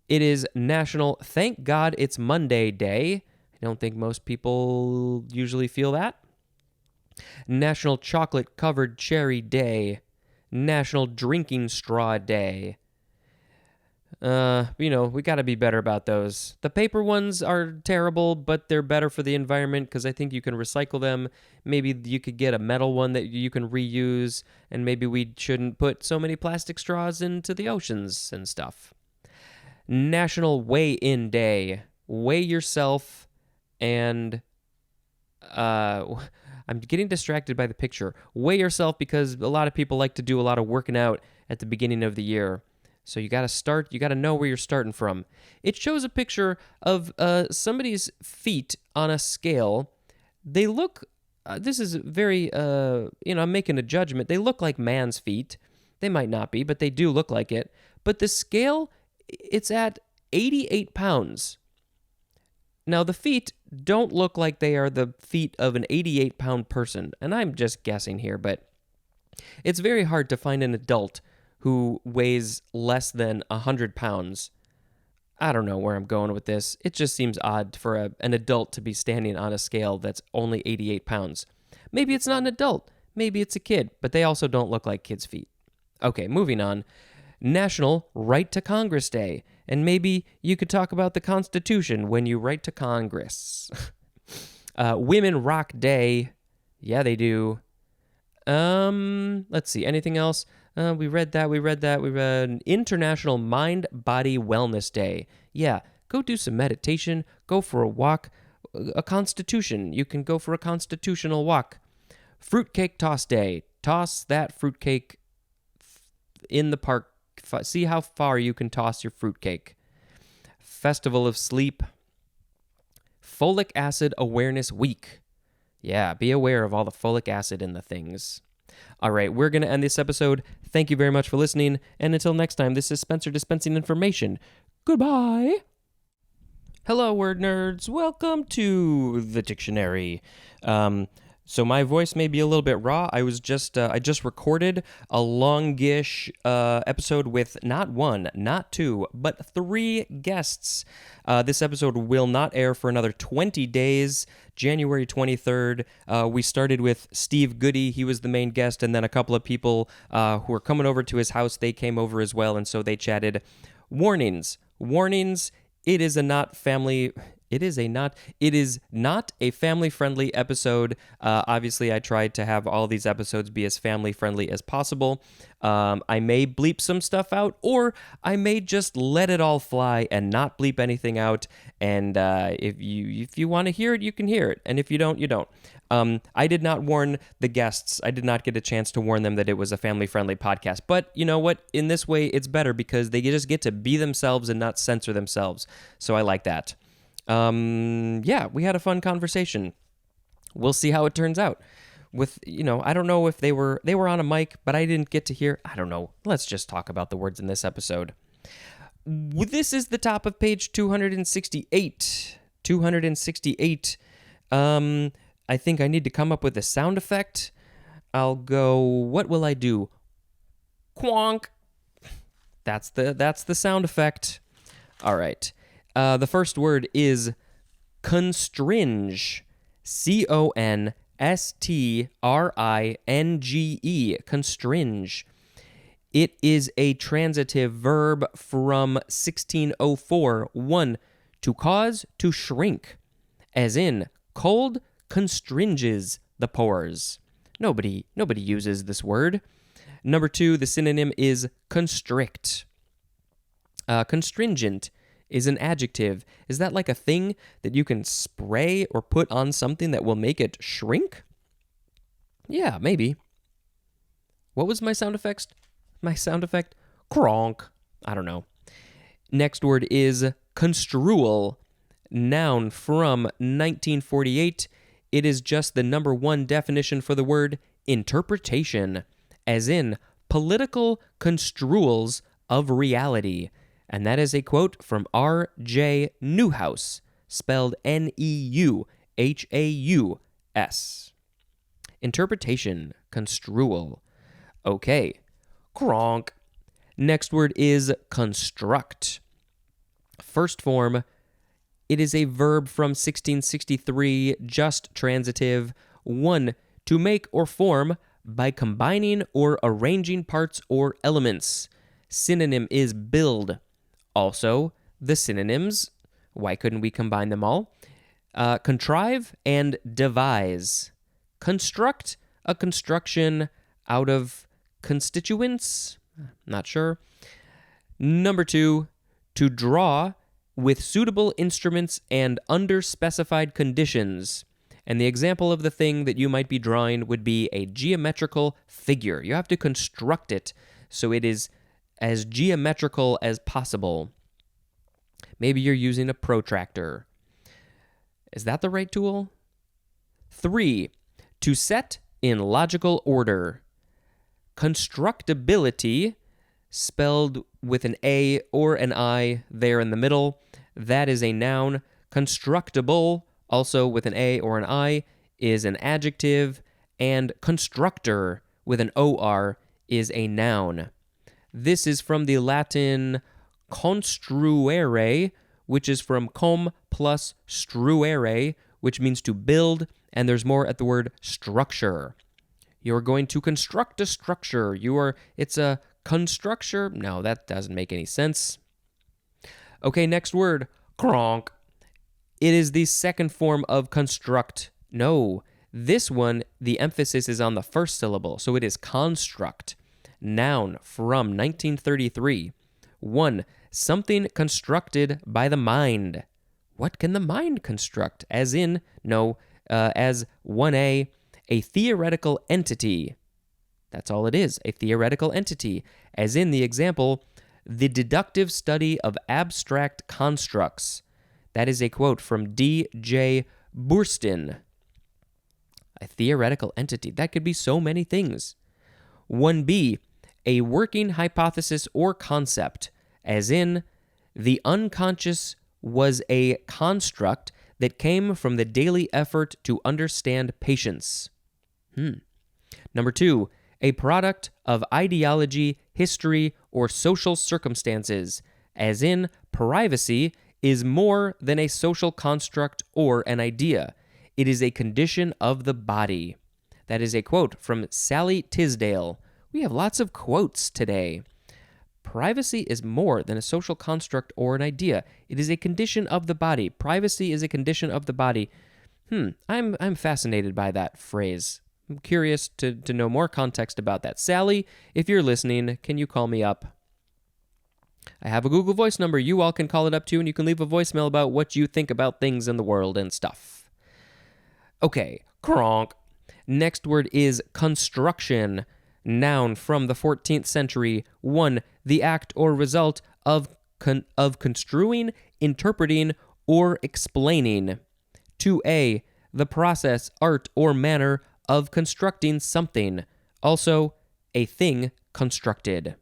It is National Thank God It's Monday Day. I don't think most people usually feel that. National Chocolate Covered Cherry Day. National Drinking Straw Day. We got to be better about those. The paper ones are terrible, but they're better for the environment because I think you can recycle them. Maybe you could get a metal one that you can reuse, and maybe we shouldn't put so many plastic straws into the oceans and stuff. National Weigh-In Day. Weigh yourself and... I'm getting distracted by the picture. Weigh yourself because a lot of people like to do a lot of working out at the beginning of the year. So you got to know where you're starting from. It shows a picture of somebody's feet on a scale. They look, this is very, I'm making a judgment. They look like man's feet. They might not be, but they do look like it. But the scale, it's at 88 pounds. Now, the feet don't look like they are the feet of an 88-pound person. And I'm just guessing here, but it's very hard to find an adult who weighs less than 100 pounds. I don't know where I'm going with this. It just seems odd for an adult to be standing on a scale that's only 88 pounds. Maybe it's not an adult. Maybe it's a kid, but they also don't look like kids' feet. Okay, moving on. National Write to Congress Day. And maybe you could talk about the Constitution when you write to Congress. Women Rock Day. Yeah, they do. Let's see. Anything else? We read that. We read International Mind Body Wellness Day. Yeah, go do some meditation. Go for a walk. A constitution. You can go for a constitutional walk. Fruitcake Toss Day. Toss that fruitcake in the park. See how far you can toss your fruitcake. Festival of Sleep. Folic Acid Awareness Week. Yeah, be aware of all the folic acid in the things. All right, we're going to end this episode. Thank you very much for listening. And until next time, this is Spencer dispensing information. Goodbye. Hello, word nerds. Welcome to the dictionary. So my voice may be a little bit raw. I just recorded a longish episode with not one, not two, but three guests. This episode will not air for another 20 days, January 23rd. We started with Steve Goody. He was the main guest, and then a couple of people who were coming over to his house, they came over as well, and so they chatted. Warnings. It is not a family-friendly episode. Obviously, I tried to have all these episodes be as family-friendly as possible. I may bleep some stuff out, or I may just let it all fly and not bleep anything out. And if you want to hear it, you can hear it. And if you don't, you don't. I did not warn the guests. I did not get a chance to warn them that it was a family-friendly podcast. But you know what? In this way, it's better because they just get to be themselves and not censor themselves. So I like that. Yeah, we had a fun conversation. We'll see how it turns out. I don't know if they were on a mic, but I didn't get to hear. I don't know. Let's just talk about the words in this episode. This is the top of page 268. 268. I think I need to come up with a sound effect. I'll go, what will I do? Quonk. That's the sound effect. All right. The first word is constringe. Constringe. Constringe. It is a transitive verb from 1604. 1. To cause to shrink. As in, cold constringes the pores. Nobody uses this word. Number 2, the synonym is constrict. Constringent is an adjective. Is that like a thing that you can spray or put on something that will make it shrink? Yeah, maybe. What was my sound effect? Cronk. I don't know. Next word is construal. Noun from 1948. It is just the number 1 definition for the word interpretation, as in political construals of reality. And that is a quote from R.J. Newhouse, spelled Neuhaus. Interpretation, construal. Okay. Cronk. Next word is construct. First form, it is a verb from 1663, just transitive. 1. To make or form by combining or arranging parts or elements. Synonym is build. Also, the synonyms, why couldn't we combine them all? Contrive and devise. Construct, a construction out of constituents? Not sure. Number 2, to draw with suitable instruments and under specified conditions. And the example of the thing that you might be drawing would be a geometrical figure. You have to construct it so it is as geometrical as possible. Maybe you're using a protractor. Is that the right tool? 3. To set in logical order. Constructability, spelled with an A or an I there in the middle, that is a noun. Constructible, also with an A or an I, is an adjective. And constructor, with an OR, is a noun. This is from the Latin construere, which is from cum plus struere, which means to build, and there's more at the word structure. You're going to construct a structure. It's a constructure. No, that doesn't make any sense. Okay, next word, cronk. It is the second form of construct. No, this one, the emphasis is on the first syllable, so it is construct. Noun from 1933. 1. Something constructed by the mind. What can the mind construct? As 1A, a theoretical entity. That's all it is, a theoretical entity. As in the example, the deductive study of abstract constructs. That is a quote from D.J. Burstin. A theoretical entity. That could be so many things. 1B, a working hypothesis or concept, as in, the unconscious was a construct that came from the daily effort to understand patience. Number 2, a product of ideology, history, or social circumstances, as in privacy is more than a social construct or an idea. It is a condition of the body. That is a quote from Sally Tisdale. We have lots of quotes today. Privacy is more than a social construct or an idea. It is a condition of the body. Privacy is a condition of the body. I'm fascinated by that phrase. I'm curious to know more context about that. Sally, if you're listening, can you call me up? I have a Google Voice number. You all can call it up too, and you can leave a voicemail about what you think about things in the world and stuff. Okay, kronk. Next word is construction. Noun from the 14th century. 1, the act or result of construing, interpreting, or explaining. 2a, the process, art, or manner of constructing something. Also, a thing constructed.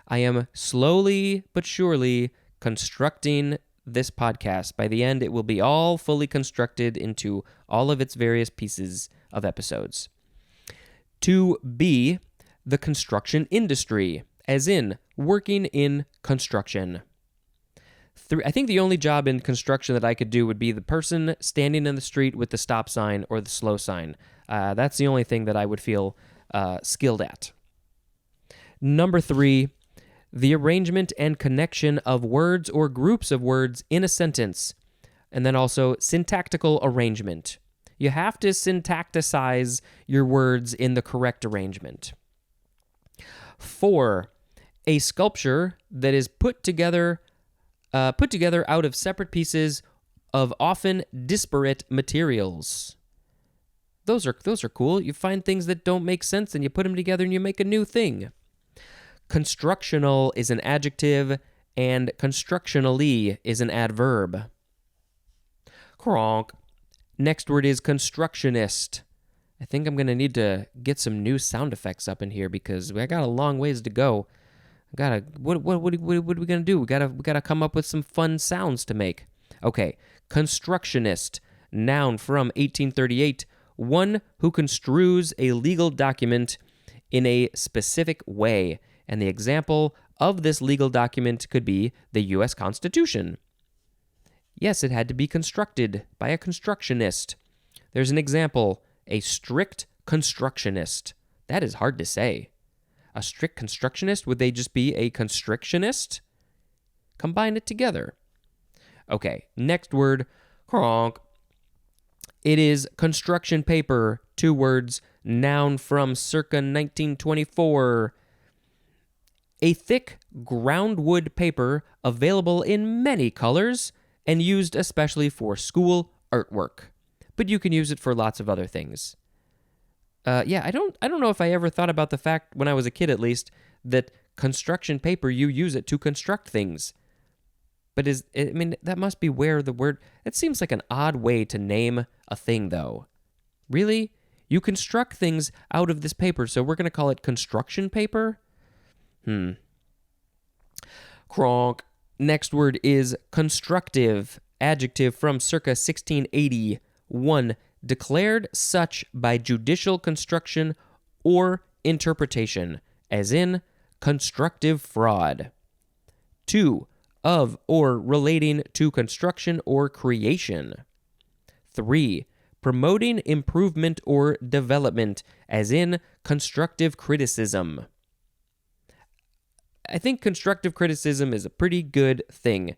I am slowly but surely constructing this podcast. By the end, it will be all fully constructed into all of its various pieces of episodes. 2b, the construction industry, as in working in construction. 3, I think the only job in construction that I could do would be the person standing in the street with the stop sign or the slow sign. That's the only thing that I would feel skilled at. Number 3, the arrangement and connection of words or groups of words in a sentence. And then also syntactical arrangement. You have to syntacticize your words in the correct arrangement. 4, a sculpture that is put together out of separate pieces of often disparate materials. Those are cool. You find things that don't make sense and you put them together and you make a new thing. Constructional is an adjective and constructionally is an adverb. Kronk. Next word is constructionist. I think I'm going to need to get some new sound effects up in here because I got a long ways to go. What are we going to do? We got to come up with some fun sounds to make. Okay, constructionist, noun from 1838, one who construes a legal document in a specific way. And the example of this legal document could be the U.S. Constitution. Yes, it had to be constructed by a constructionist. There's an example, a strict constructionist. That is hard to say. A strict constructionist, would they just be a constrictionist? Combine it together. Okay, next word, kronk. It is construction paper, 2 words, noun from circa 1924. A thick ground wood paper available in many colors and used especially for school artwork. But you can use it for lots of other things. I don't know if I ever thought about the fact, when I was a kid at least, that construction paper, you use it to construct things. But that must be where the word... It seems like an odd way to name a thing, though. Really? You construct things out of this paper, so we're going to call it construction paper? Kronk. Next word is constructive, adjective from circa 1680. 1, declared such by judicial construction or interpretation, as in constructive fraud. 2, of or relating to construction or creation. 3, promoting improvement or development, as in constructive criticism. I think constructive criticism is a pretty good thing.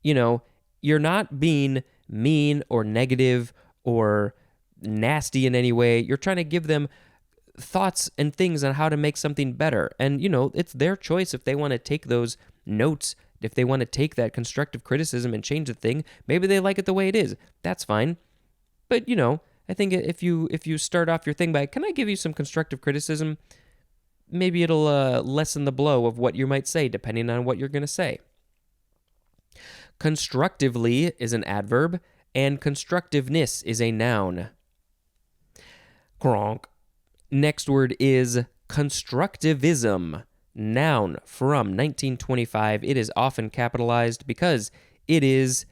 You know, you're not being mean or negative or nasty in any way. You're trying to give them thoughts and things on how to make something better. And, it's their choice if they want to take those notes, if they want to take that constructive criticism and change the thing. Maybe they like it the way it is. That's fine. But, I think if you start off your thing by, can I give you some constructive criticism? Maybe it'll lessen the blow of what you might say, depending on what you're going to say. Constructively is an adverb, and constructiveness is a noun. Kronk. Next word is constructivism, noun from 1925. It is often capitalized because it is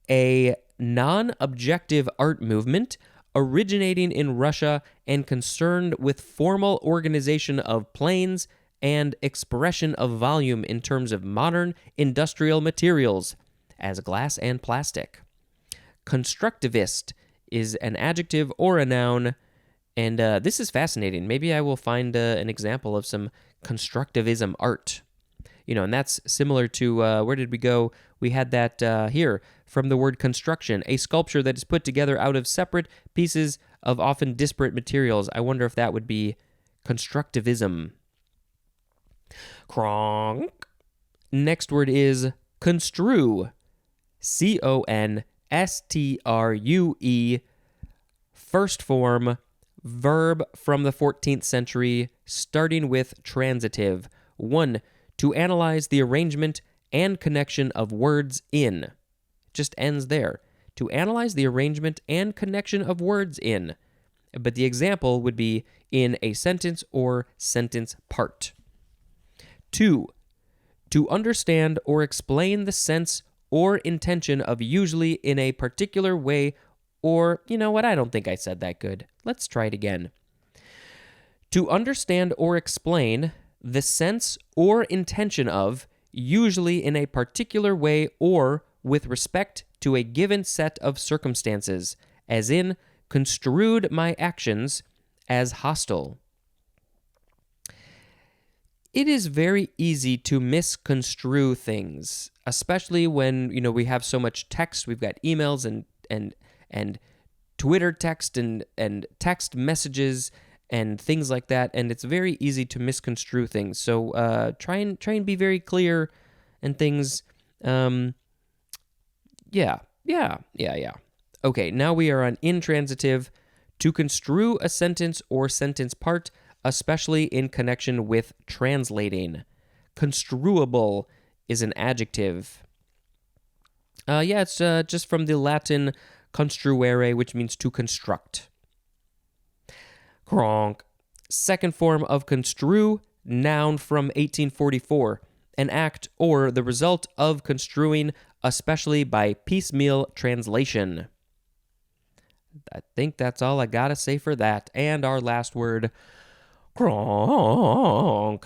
a non-objective art movement originating in Russia and concerned with formal organization of planes and expression of volume in terms of modern industrial materials, as glass and plastic. Constructivist is an adjective or a noun, and this is fascinating. Maybe I will find an example of some constructivism art. And that's similar to, where did we go? We had that here, from the word construction, a sculpture that is put together out of separate pieces of often disparate materials. I wonder if that would be constructivism. Kronk. Next word is construe. Construe. First form, verb from the 14th century, starting with transitive. 1. To analyze the arrangement and connection of words in. It just ends there. To analyze the arrangement and connection of words in. But the example would be in a sentence or sentence part. 2. To understand or explain the sense or intention of usually in a particular way, or, you know what, I don't think I said that good. Let's try it again. To understand or explain the sense or intention of, usually in a particular way or with respect to a given set of circumstances, as in, construed my actions as hostile. It is very easy to misconstrue things, especially when, we have so much text. We've got emails and Twitter text and text messages and things like that, and it's very easy to misconstrue things. So try and be very clear and things. Yeah. Okay, now we are on intransitive. To construe a sentence or sentence part, especially in connection with translating. Construable is an adjective. It's just from the Latin construere, which means to construct. Kronk. Second form of construe, noun from 1844. An act or the result of construing, especially by piecemeal translation. I think that's all I gotta say for that. And our last word, kronk.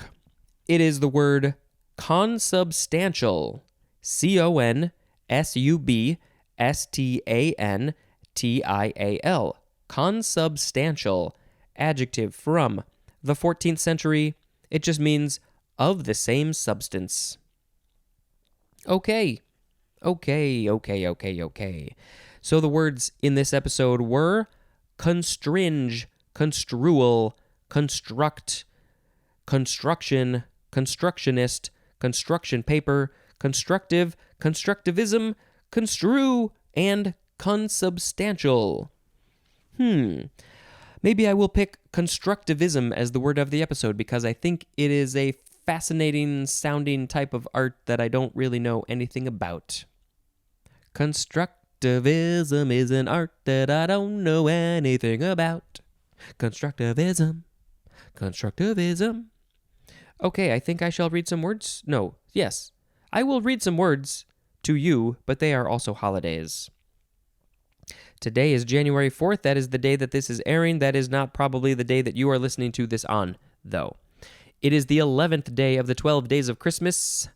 It is the word consubstantial. Consubstantial. Consubstantial. Adjective from the 14th century. It just means of the same substance. Okay. So the words in this episode were constringe, construal, construct, construction, constructionist, construction paper, constructive, constructivism, construe, and consubstantial. Maybe I will pick constructivism as the word of the episode because I think it is a fascinating sounding type of art that I don't really know anything about. Constructivism is an art that I don't know anything about. Constructivism. Okay, I think I shall read some words. Yes. I will read some words to you, but they are also holidays. Today is January 4th. That is the day that this is airing. That is not probably the day that you are listening to this on, though. It is the 11th day of the 12 days of Christmas.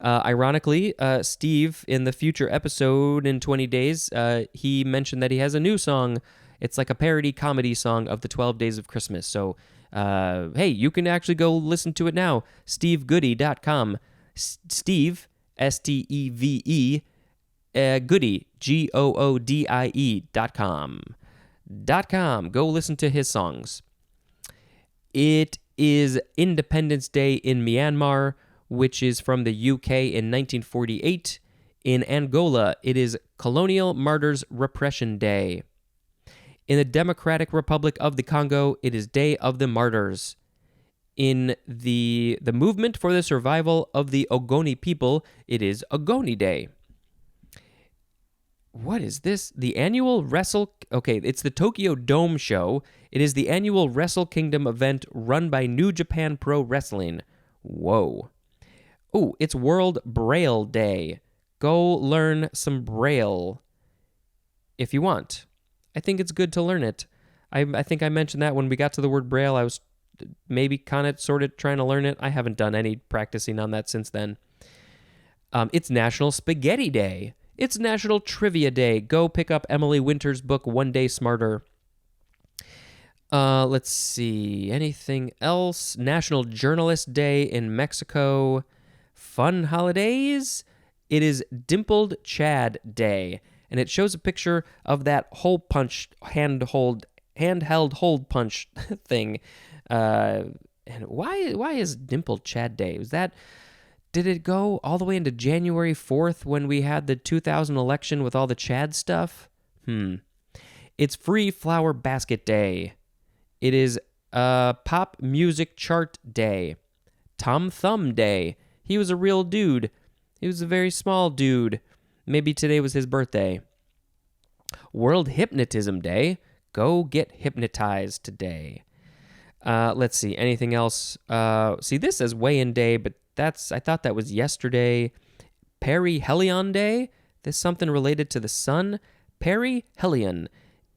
Ironically, Steve, in the future episode in 20 days, he mentioned that he has a new song. It's like a parody comedy song of the 12 days of Christmas. So, hey, you can actually go listen to it now. stevegoodie.com. Steve, Steve, Goodie, GOODIE.com. Go listen to his songs. It is Independence Day in Myanmar, which is from the UK in 1948. In Angola, it is Colonial Martyrs Repression Day. In the Democratic Republic of the Congo, it is Day of the Martyrs. In the movement for the survival of the Ogoni people, it is Ogoni Day. What is this? The annual it's the Tokyo Dome show. It is the annual Wrestle Kingdom event run by New Japan Pro Wrestling. Whoa. Oh, it's World Braille Day. Go learn some Braille. if you want. I think it's good to learn it. I think I mentioned that when we got to the word Braille, I was maybe kind of sort of trying to learn it. I haven't done any practicing on that since then. It's National Spaghetti Day. It's National Trivia Day. Go pick up Emily Winter's book, One Day Smarter. Let's see. Anything else? National Journalist Day in Mexico. Fun holidays. It is Dimpled Chad Day, and it shows a picture of that hole punch handheld hole punch thing. And why is Dimpled Chad Day? Did it go all the way into January 4th when we had the 2000 election with all the Chad stuff? It's Free Flower Basket Day. It is Pop Music Chart Day. Tom Thumb Day. He was a real dude. He was a very small dude. Maybe today was his birthday. World Hypnotism Day. Go get hypnotized today. Let's see. Anything else? See, this says Weigh-In Day, but I thought that was yesterday. Perihelion Day. There's something related to the sun. Perihelion.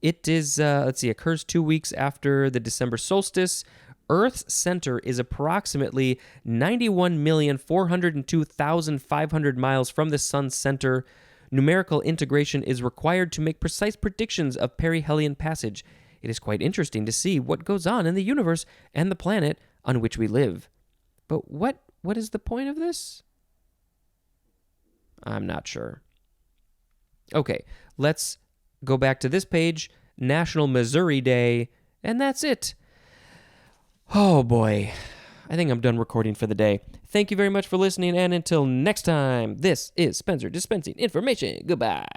It is, occurs 2 weeks after the December solstice. Earth's center is approximately 91,402,500 miles from the sun's center. Numerical integration is required to make precise predictions of perihelion passage. It is quite interesting to see what goes on in the universe and the planet on which we live. But what is the point of this? I'm not sure. Okay, let's go back to this page. National Missouri Day, and that's it. Oh boy, I think I'm done recording for the day. Thank you very much for listening, and until next time, this is Spencer dispensing information. Goodbye.